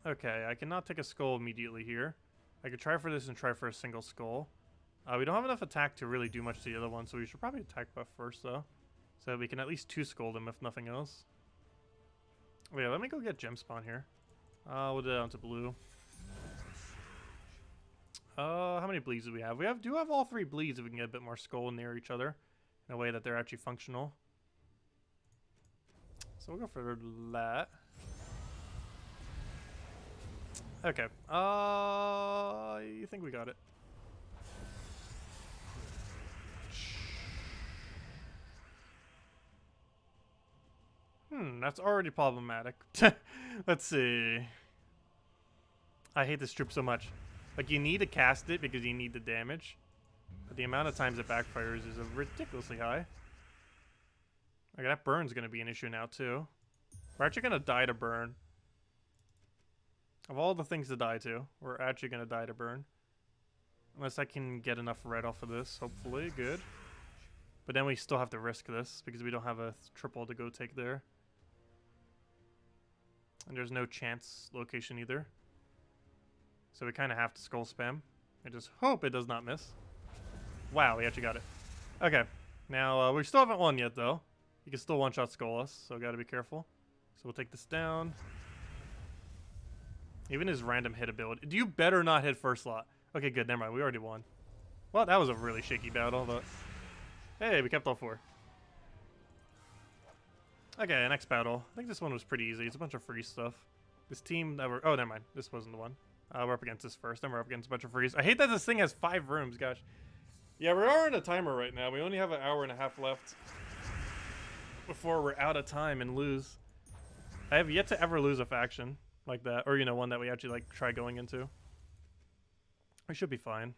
Okay, I cannot take a skull immediately here. I could try for this and try for a single skull. We don't have enough attack to really do much to the other one, so we should probably attack buff first, though. So we can at least 2-skull them, if nothing else. Oh, yeah, let me go get gem spawn here. We'll do it down to blue. How many bleeds do we have? We do have all 3 bleeds if we can get a bit more skull near each other in a way that they're actually functional. So we'll go for that. Okay. I think we got it. That's already problematic. Let's see. I hate this troop so much. Like, you need to cast it because you need the damage, but the amount of times it backfires is ridiculously high. Okay, that burn's gonna be an issue now too. We're actually gonna die to burn. Of all the things to die to, we're actually gonna die to burn. Unless I can get enough red off of this, hopefully. Good. But then we still have to risk this because we don't have a triple to go take there. And there's no chance location either. So we kind of have to skull spam. I just hope it does not miss. Wow, we actually got it. Okay. Now, we still haven't won yet, though. You can still one-shot skull us, so gotta be careful. So we'll take this down. Even his random hit ability. You better not hit first slot. Okay, good. Never mind. We already won. Well, that was a really shaky battle, but... Hey, we kept all 4. Okay, next battle. I think this one was pretty easy. It's a bunch of free stuff. This team that we're... Oh, never mind. This wasn't the one. We're up against this first. Then we're up against a bunch of frees. I hate that this thing has 5 rooms, gosh. Yeah, we are on a timer right now. We only have an hour and a half left before we're out of time and lose. I have yet to ever lose a faction like that. Or, you know, one that we actually, like, try going into. We should be fine.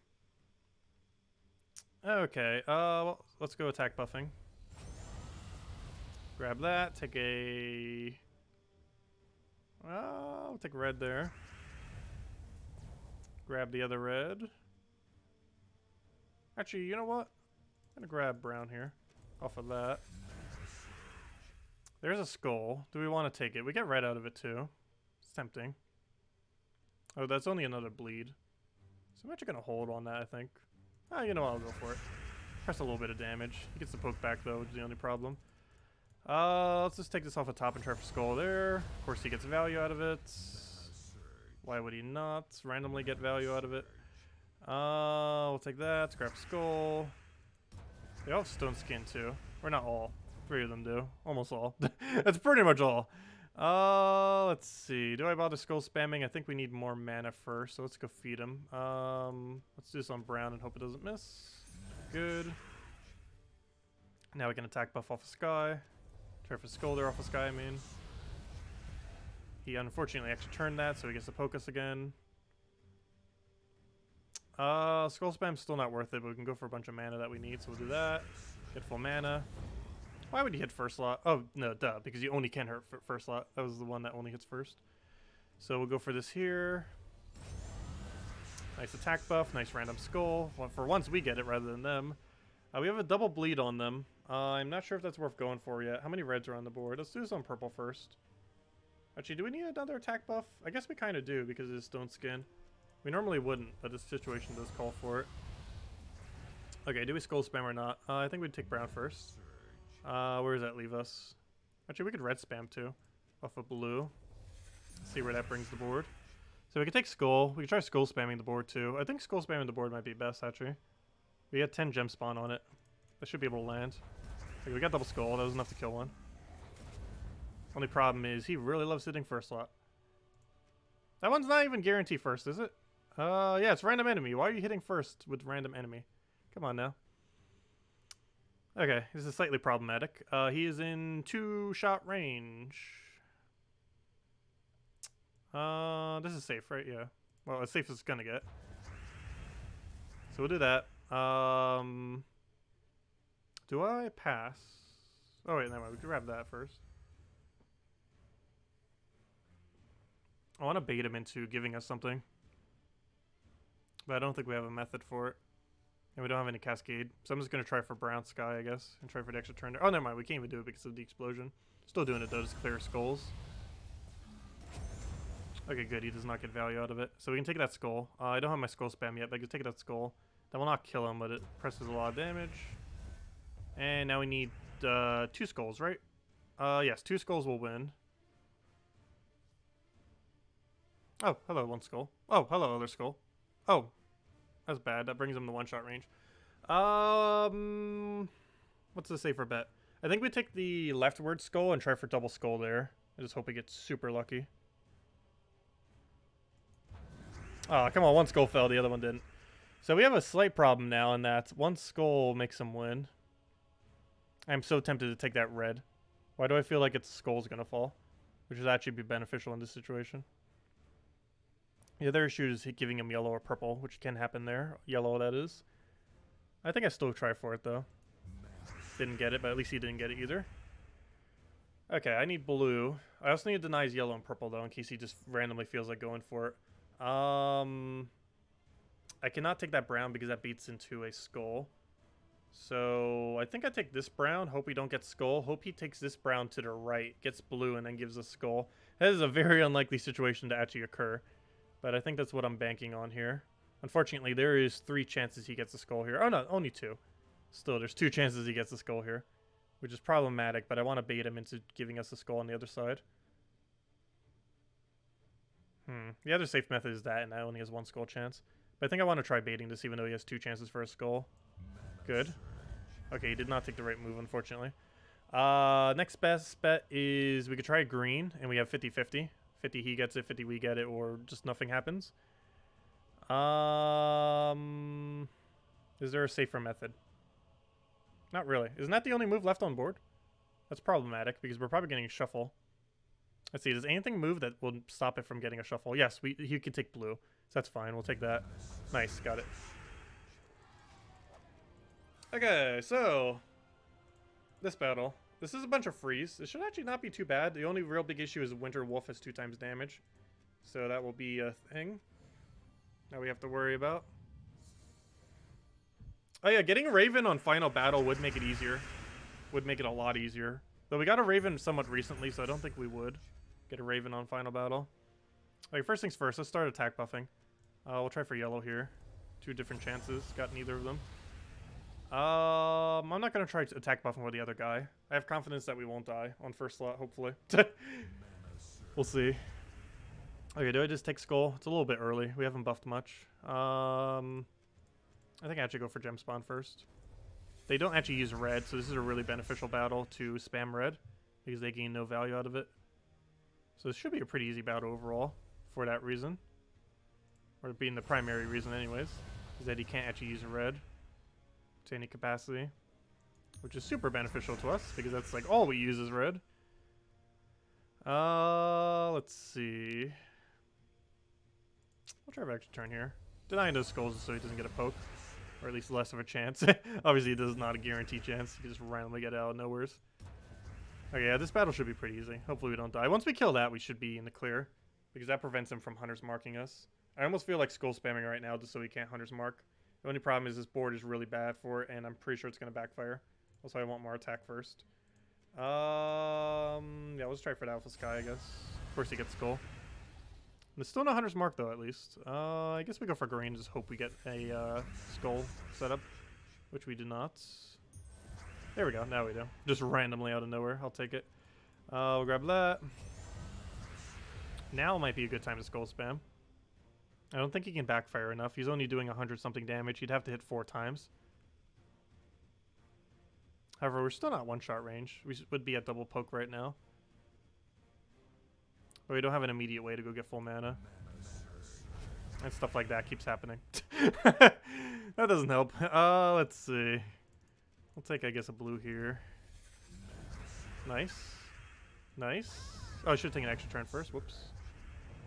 Okay, well, let's go attack buffing. Grab that, take a... I'll take red there. Grab the other red. Actually, you know what? I'm gonna grab brown here. Off of that. There's a skull. Do we want to take it? We get red out of it too. It's tempting. Oh, that's only another bleed. So I'm actually gonna hold on that, I think. Oh, you know what? I'll go for it. Press a little bit of damage. He gets the poke back though, which is the only problem. Let's just take this off the top and try for skull there. Of course, he gets value out of it. Why would he not randomly get value out of it? We'll take that. Grab skull. They all have stone skin too. Or not all. 3 of them do. Almost all. That's pretty much all. Let's see. Do I bother skull spamming? I think we need more mana first, so let's go feed him. Let's do this on brown and hope it doesn't miss. Good. Now we can attack buff off of Sky. Try for skull there off of Sky, I mean. He unfortunately actually turned that, so he gets to poke us again. Skull spam's still not worth it, but we can go for a bunch of mana that we need, so we'll do that. Get full mana. Why would he hit first slot? Oh, no, duh, because you only can hit first slot. That was the one that only hits first. So we'll go for this here. Nice attack buff, nice random skull. Well, for once we get it rather than them. We have a double bleed on them. I'm not sure if that's worth going for yet. How many reds are on the board? Let's do this on purple first. Actually, do we need another attack buff? I guess we kind of do because it's stone skin. We normally wouldn't, but this situation does call for it. Okay, do we skull spam or not? I think we'd take brown first. Where does that leave us? Actually, we could red spam too. Off of blue. See where that brings the board. So we could take skull. We could try skull spamming the board too. I think skull spamming the board might be best actually. We had 10 gem spawn on it. That should be able to land. Okay, we got double skull. That was enough to kill one. Only problem is he really loves hitting first slot. That one's not even guaranteed first, is it? Yeah, it's random enemy. Why are you hitting first with random enemy? Come on now. Okay, this is slightly problematic. He is in 2-shot range. This is safe, right? Yeah. Well, as safe as it's gonna get. So we'll do that. Do I pass? Oh wait, never mind. We can grab that first. I want to bait him into giving us something. But I don't think we have a method for it. And we don't have any cascade. So I'm just going to try for brown sky, I guess. And try for the extra turn there. Oh, never mind. We can't even do it because of the explosion. Still doing it though, just clear skulls. Okay, good. He does not get value out of it. So we can take that skull. I don't have my skull spam yet, but I can take that skull. That will not kill him, but it presses a lot of damage. And now we need 2 skulls, right? Yes, 2 skulls will win. Oh, hello, 1 skull. Oh, hello, other skull. Oh, that's bad. That brings him to 1-shot range. What's the safer bet? I think we take the leftward skull and try for double skull there. I just hope we get super lucky. Oh, come on, 1 skull fell, the other one didn't. So we have a slight problem now in that 1 skull makes him win. I'm so tempted to take that red. Why do I feel like its skull's gonna fall? Which would actually be beneficial in this situation. The other issue is giving him yellow or purple, which can happen there. Yellow, that is. I think I still try for it, though. Didn't get it, but at least he didn't get it either. Okay, I need blue. I also need to deny his yellow and purple, though, in case he just randomly feels like going for it. I cannot take that brown because that beats into a skull. So I think I take this brown. Hope we don't get skull. Hope he takes this brown to the right, gets blue, and then gives us skull. That is a very unlikely situation to actually occur. But I think that's what I'm banking on here. Unfortunately, there is 3 chances he gets a skull here. Oh no, only 2. Still, there's 2 chances he gets a skull here. Which is problematic, but I want to bait him into giving us a skull on the other side. The other safe method is that, and that only has 1 skull chance. But I think I want to try baiting this, even though he has 2 chances for a skull. Good. Okay, he did not take the right move, unfortunately. Next best bet is we could try green, and we have 50-50. 50 he gets it, 50 we get it, or just nothing happens. Is there a safer method? Not really. Isn't that the only move left on board? That's problematic, because we're probably getting a shuffle. Let's see, does anything move that will stop it from getting a shuffle? Yes, he can take blue, so that's fine. We'll take that. Nice, got it. Okay, so this battle. This is a bunch of freeze. This should actually not be too bad. The only real big issue is Winter Wolf has 2 times damage. So that will be a thing that we have to worry about. Oh yeah, getting a Raven on Final Battle would make it easier. Would make it a lot easier. Though we got a Raven somewhat recently, so I don't think we would get a Raven on Final Battle. Okay, first things first, let's start attack buffing. We'll try for yellow here. 2 different chances. Got neither of them. I'm not going to try attack buffing with the other guy. I have confidence that we won't die on first slot, hopefully. We'll see. Okay, do I just take skull? It's a little bit early. We haven't buffed much. I think I actually go for gem spawn first. They don't actually use red, so this is a really beneficial battle to spam red because they gain no value out of it. So this should be a pretty easy battle overall for that reason. Or being the primary reason anyways, is that he can't actually use red to any capacity, which is super beneficial to us because that's like all we use is red. Let's see. We'll try for extra turn here. Denying those skulls so he doesn't get a poke, or at least less of a chance. Obviously, this is not a guaranteed chance. You can just randomly get it out of nowheres. Okay, yeah, this battle should be pretty easy. Hopefully we don't die. Once we kill that, we should be in the clear because that prevents him from hunters marking us. I almost feel like skull spamming right now just so he can't hunters mark The only problem is this board is really bad for it, and I'm pretty sure it's going to backfire. Also, I want more attack first. Yeah, let's try for the Alpha Sky, I guess. Of course, he gets Skull. There's still no Hunter's Mark, though, at least. I guess we go for green, just hope we get a Skull setup, which we do not. There we go, now we do. Just randomly out of nowhere, I'll take it. We'll grab that. Now might be a good time to Skull spam. I don't think he can backfire enough. He's only doing 100-something damage. He'd have to hit 4 times. However, we're still not one-shot range. We would be at double poke right now. But we don't have an immediate way to go get full mana. And stuff like that keeps happening. That doesn't help. Let's see. We'll take, I guess, a blue here. Nice. Nice. Oh, I should take an extra turn first. Whoops.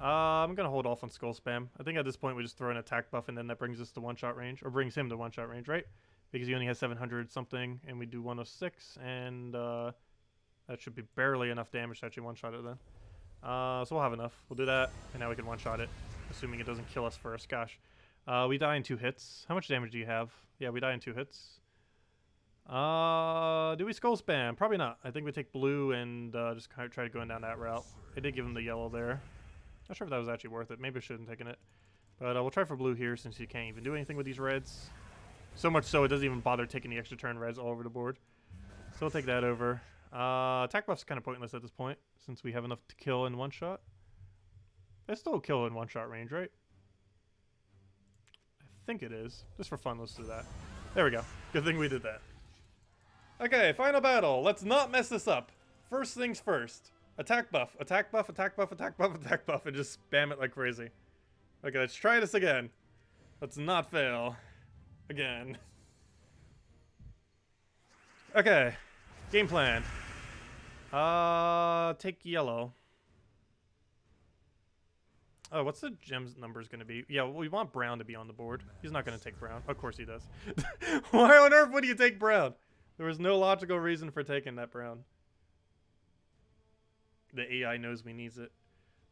I'm going to hold off on Skull Spam. I think at this point we just throw an attack buff and then that brings us to one-shot range. Or brings him to one-shot range, right? Because he only has 700-something and we do 106. And that should be barely enough damage to actually one-shot it then. So we'll have enough. We'll do that. And now we can one-shot it. Assuming it doesn't kill us first. Gosh. We die in 2 hits. How much damage do you have? Yeah, we die in 2 hits. Do we Skull Spam? Probably not. I think we take blue and just kind of try going down that route. I did give him the yellow there. Not sure if that was actually worth it. Maybe I shouldn't have taken it. But we'll try for blue here since you can't even do anything with these reds. So much so it doesn't even bother taking the extra turn reds all over the board. So we'll take that over. Attack buff's kind of pointless at this point since we have enough to kill in one shot. It's still a kill in one-shot range, right? I think it is. Just for fun, let's do that. There we go. Good thing we did that. Okay, final battle. Let's not mess this up. First things first. Attack buff, attack buff, attack buff, attack buff, attack buff, and just spam it like crazy. Okay, let's try this again. Let's not fail. Again. Okay. Game plan. Take yellow. Oh, what's the gems numbers going to be? Yeah, well, we want brown to be on the board. He's not going to take brown. Of course he does. Why on earth would you take brown? There was no logical reason for taking that brown. The AI knows we needs it.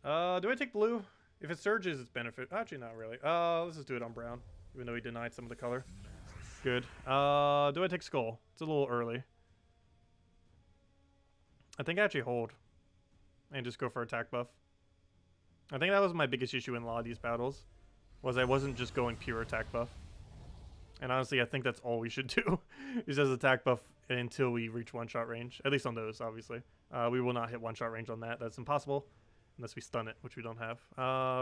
Do I take blue? If it surges, it's benefit. Actually, not really. Let's just do it on brown, even though he denied some of the color. Good. Do I take skull? It's a little early. I think I actually hold and just go for attack buff. I think that was my biggest issue in a lot of these battles, was I wasn't just going pure attack buff. And honestly, I think that's all we should do, is just attack buff until we reach one-shot range. At least on those, obviously. We will not hit one-shot range on that. That's impossible, unless we stun it, which we don't have.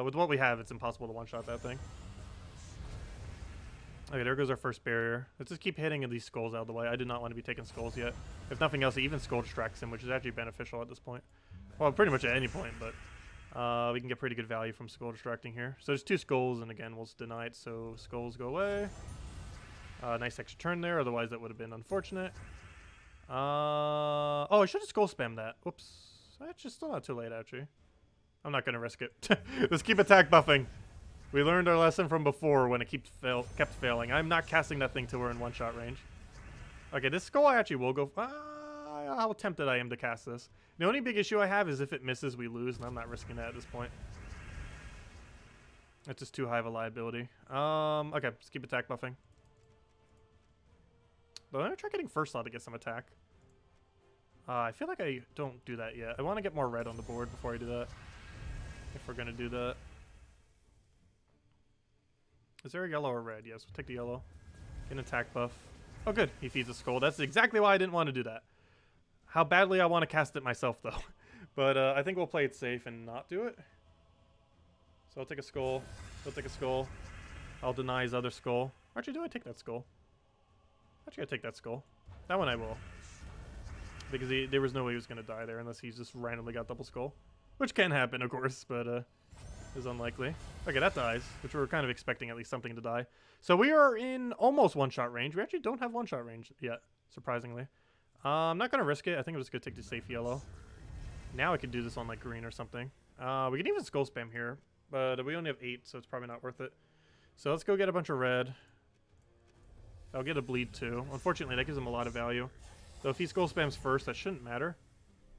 With what we have, it's impossible to one-shot that thing. Okay, there goes our first barrier. Let's just keep hitting these skulls out of the way. I do not want to be taking skulls yet. If nothing else, even skull distracts him, which is actually beneficial at this point. Well, pretty much at any point, but... we can get pretty good value from skull distracting here. So there's 2 skulls, and again, we'll deny it, so skulls go away. Nice extra turn there, otherwise that would have been unfortunate. Oh, I should have skull spammed that. Whoops. Actually, still not too late, actually. I'm not going to risk it. Let's keep attack buffing. We learned our lesson from before when it kept failing. I'm not casting that thing till we're in one-shot range. Okay, this skull I actually will go... how tempted I am to cast this. The only big issue I have is if it misses, we lose, and I'm not risking that at this point. It's just too high of a liability. Okay, let's keep attack buffing. But let me try getting first slot to get some attack. I feel like I don't do that yet. I want to get more red on the board before I do that. If we're going to do that. Is there a yellow or red? Yes, we'll take the yellow. Get an attack buff. Oh, good. He feeds a skull. That's exactly why I didn't want to do that. How badly I want to cast it myself, though. But I think we'll play it safe and not do it. So I'll take a skull. He'll take a skull. I'll deny his other skull. Actually, do I take that skull? Actually, I take that skull. That one I will. Because there was no way he was going to die there unless he's just randomly got double skull. Which can happen, of course, but is unlikely. Okay, that dies, which we were kind of expecting at least something to die. So we are in almost one-shot range. We actually don't have one-shot range yet, surprisingly. I'm not going to risk it. I think I'm just going to take the safe yellow. Now I could do this on like green or something. We can even skull spam here, but we only have 8, so it's probably not worth it. So let's go get a bunch of red. I'll get a bleed too. Unfortunately, that gives him a lot of value. So if he skull spams first, that shouldn't matter,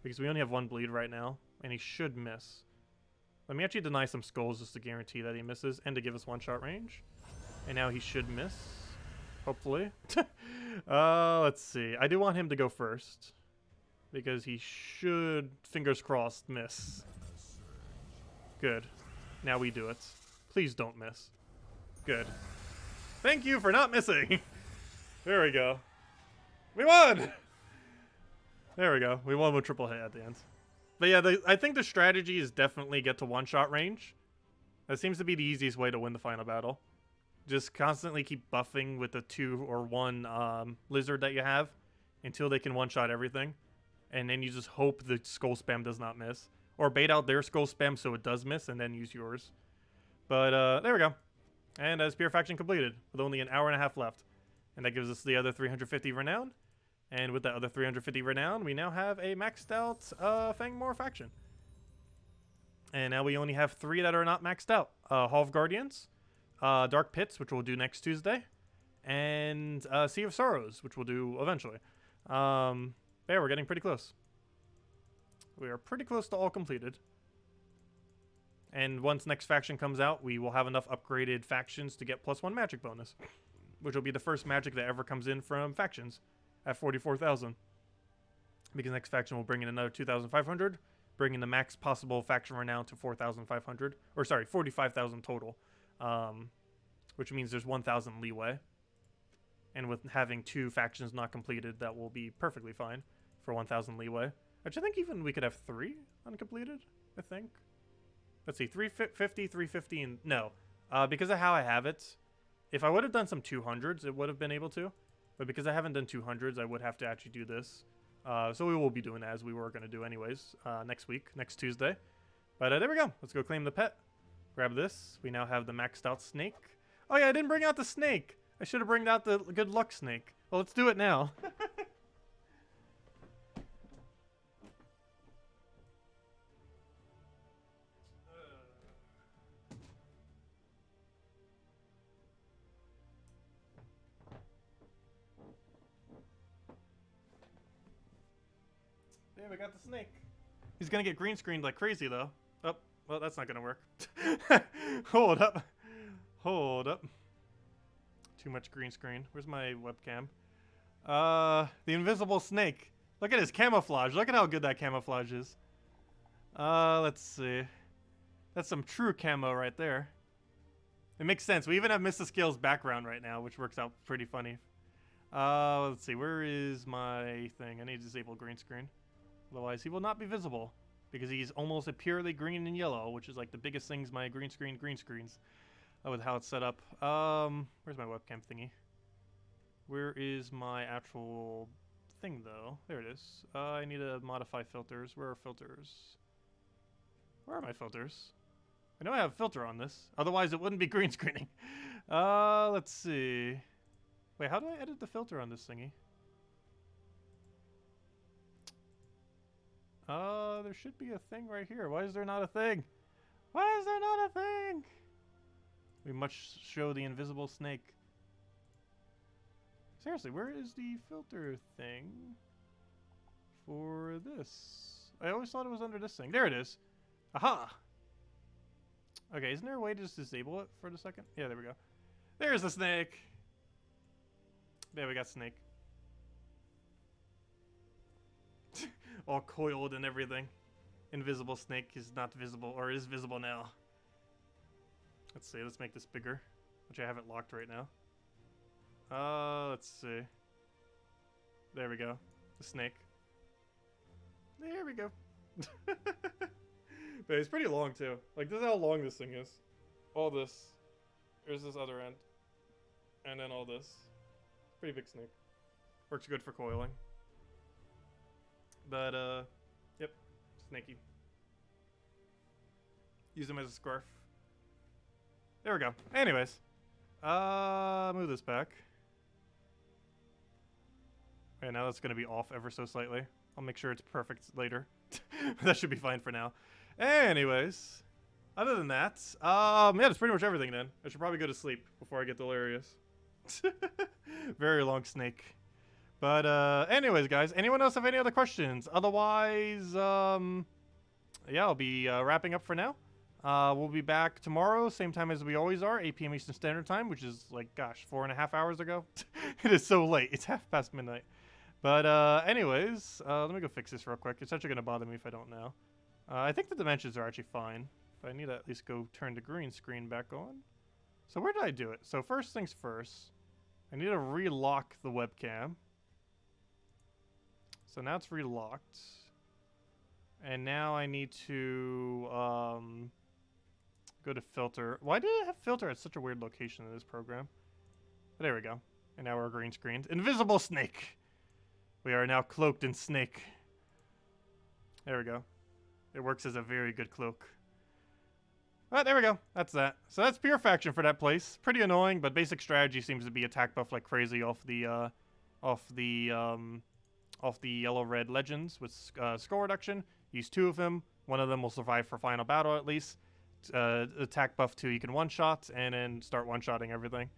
because we only have 1 bleed right now, and he should miss. Let me actually deny some skulls just to guarantee that he misses, and to give us one-shot range. And now he should miss. Hopefully. Let's see. I do want him to go first. Because he should, fingers crossed, miss. Good. Now we do it. Please don't miss. Good. Thank you for not missing. There we go. We won! There we go. We won with triple hit at the end. But yeah, I think the strategy is definitely get to one-shot range. That seems to be the easiest way to win the final battle. Just constantly keep buffing with the 2 or 1 lizard that you have until they can one-shot everything. And then you just hope the skull spam does not miss. Or bait out their skull spam so it does miss and then use yours. But there we go. And as Spear Faction completed with only an hour and a half left. And that gives us the other 350 renown. And with that other 350 renown, we now have a maxed out Fang Moor faction. And now we only have 3 that are not maxed out. Hall of Guardians, Dark Pits, which we'll do next Tuesday, and Sea of Sorrows, which we'll do eventually. Yeah, we're getting pretty close. We are pretty close to all completed. And once next faction comes out, we will have enough upgraded factions to get +1 magic bonus, which will be the first magic that ever comes in from factions at 44,000. Because next faction will bring in another 2,500, bringing the max possible faction renown to 4,500, or sorry, 45,000 total, which means there's 1,000 leeway. And with having 2 factions not completed, that will be perfectly fine for 1,000 leeway. Which I think even we could have 3 uncompleted, I think. Let's see, 350, 350, and no. Because of how I have it, if I would have done some 200s, it would have been able to. But because I haven't done 200s, I would have to actually do this. So we will be doing that as we were going to do anyways next week, next Tuesday. But there we go. Let's go claim the pet. Grab this. We now have the maxed out snake. Oh yeah, I didn't bring out the snake. I should have brought out the good luck snake. Well, let's do it now. Yeah, we got the snake. He's gonna get green screened like crazy though. Oh, well, that's not gonna work. Hold up. Hold up. Too much green screen. Where's my webcam? The invisible snake. Look at his camouflage. Look at how good that camouflage is. Let's see. That's some true camo right there. It makes sense. We even have Mr. Scale's background right now, which works out pretty funny. Let's see. Where is my thing? I need to disable green screen. Otherwise, he will not be visible because he's almost a purely green and yellow, which is like the biggest things my green screens with how it's set up. Where's my webcam thingy? Where is my actual thing though? There it is. I need to modify filters. Where are filters? Where are my filters? I know I have a filter on this. Otherwise, it wouldn't be green screening. Let's see. Wait, how do I edit the filter on this thingy? There should be a thing right here. Why is there not a thing? Why is there not a thing? We must show the invisible snake. Seriously, where is the filter thing for this? I always thought it was under this thing. There it is. Aha! Okay, isn't there a way to just disable it for a second? Yeah, there we go. There's the snake! There, we got snake. All coiled and everything. Invisible snake is not visible, or is visible now. Let's see, let's make this bigger, which I haven't locked right now. Let's see. There we go. The snake. There we go. But it's pretty long too. Like, this is how long this thing is. All this. There's this other end. And then all this. Pretty big snake. Works good for coiling. But, yep. Snaky. Use him as a scarf. There we go. Anyways. Move this back. Okay, now that's going to be off ever so slightly. I'll make sure it's perfect later. That should be fine for now. Anyways. Other than that, yeah, that's pretty much everything then. I should probably go to sleep before I get delirious. Very long snake. But, anyways, guys, anyone else have any other questions? Otherwise, yeah, I'll be wrapping up for now. We'll be back tomorrow, same time as we always are, 8 p.m. Eastern Standard Time, which is like, gosh, 4.5 hours ago. It is so late. It's 1/2 midnight. But anyways, let me go fix this real quick. It's actually going to bother me if I don't now. I think the dimensions are actually fine, but I need to at least go turn the green screen back on. So where did I do it? So first things first, I need to relock the webcam. So now it's relocked. And now I need to go to filter. Why did it have filter at such a weird location in this program? But there we go. And now we're green screened. Invisible snake! We are now cloaked in snake. There we go. It works as a very good cloak. But there we go. That's that. So that's pure faction for that place. Pretty annoying, but basic strategy seems to be attack buff like crazy off the yellow-red legends with score reduction. Use 2 of them. One of them will survive for final battle at least. Attack buff 2, you can one-shot and then start one-shotting everything.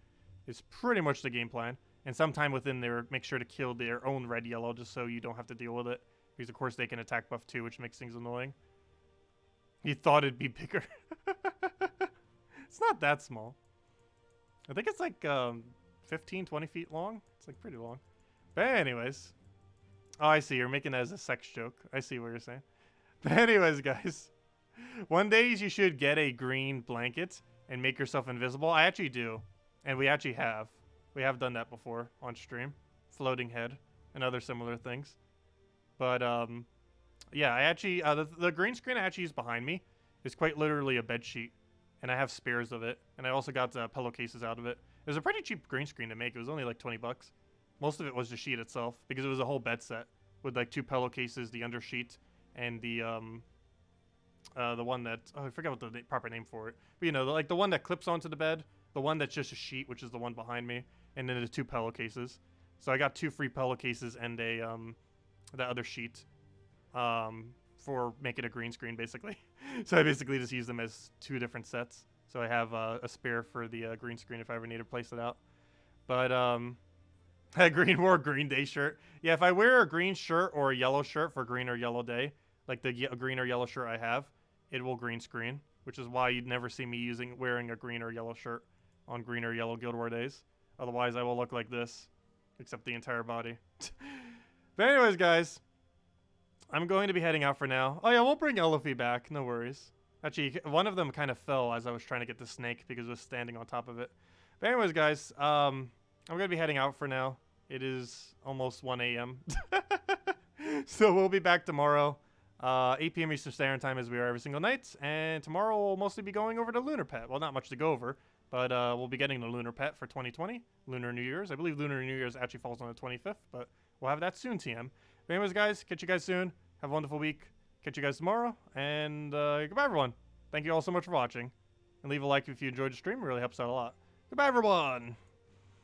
It's pretty much the game plan. And sometime within there, make sure to kill their own red-yellow just so you don't have to deal with it. Because of course they can attack buff 2, which makes things annoying. You thought it'd be bigger. It's not that small. I think it's like 15, 20 feet long. It's like pretty long. But anyways. Oh, I see. You're making that as a sex joke. I see what you're saying. But anyways, guys. One day you should get a green blanket and make yourself invisible. I actually do. And we actually have. We have done that before on stream. Floating head and other similar things. But, yeah, I actually, the green screen I actually use behind me is quite literally a bed sheet. And I have spares of it. And I also got pillowcases out of it. It was a pretty cheap green screen to make. It was only like 20 bucks. Most of it was the sheet itself because it was a whole bed set with like 2 pillowcases, the undersheet, and the one that, oh, I forgot what the proper name for it. But you know, like the one that clips onto the bed, the one that's just a sheet, which is the one behind me, and then the 2 pillowcases. So I got 2 free pillowcases and a the other sheet for making a green screen basically. So I basically just use them as 2 different sets. So I have a spare for the green screen if I ever need to place it out. But a green day shirt. Yeah, if I wear a green shirt or a yellow shirt for green or yellow day, like the green or yellow shirt I have, it will green screen, which is why you'd never see me wearing a green or yellow shirt on green or yellow Guild War days. Otherwise, I will look like this, except the entire body. But anyways, guys, I'm going to be heading out for now. Oh yeah, we'll bring Elhay back. No worries. Actually, one of them kind of fell as I was trying to get the snake because it was standing on top of it. But anyways, guys, I'm going to be heading out for now. It is almost 1 a.m. So we'll be back tomorrow, 8 p.m. Eastern Standard Time as we are every single night. And tomorrow we'll mostly be going over the Lunar Pet. Well, not much to go over, but we'll be getting the Lunar Pet for 2020, Lunar New Year's. I believe Lunar New Year's actually falls on the 25th, but we'll have that soon, TM. But anyways, guys, catch you guys soon. Have a wonderful week. Catch you guys tomorrow. And goodbye, everyone. Thank you all so much for watching. And leave a like if you enjoyed the stream. It really helps out a lot. Goodbye, everyone.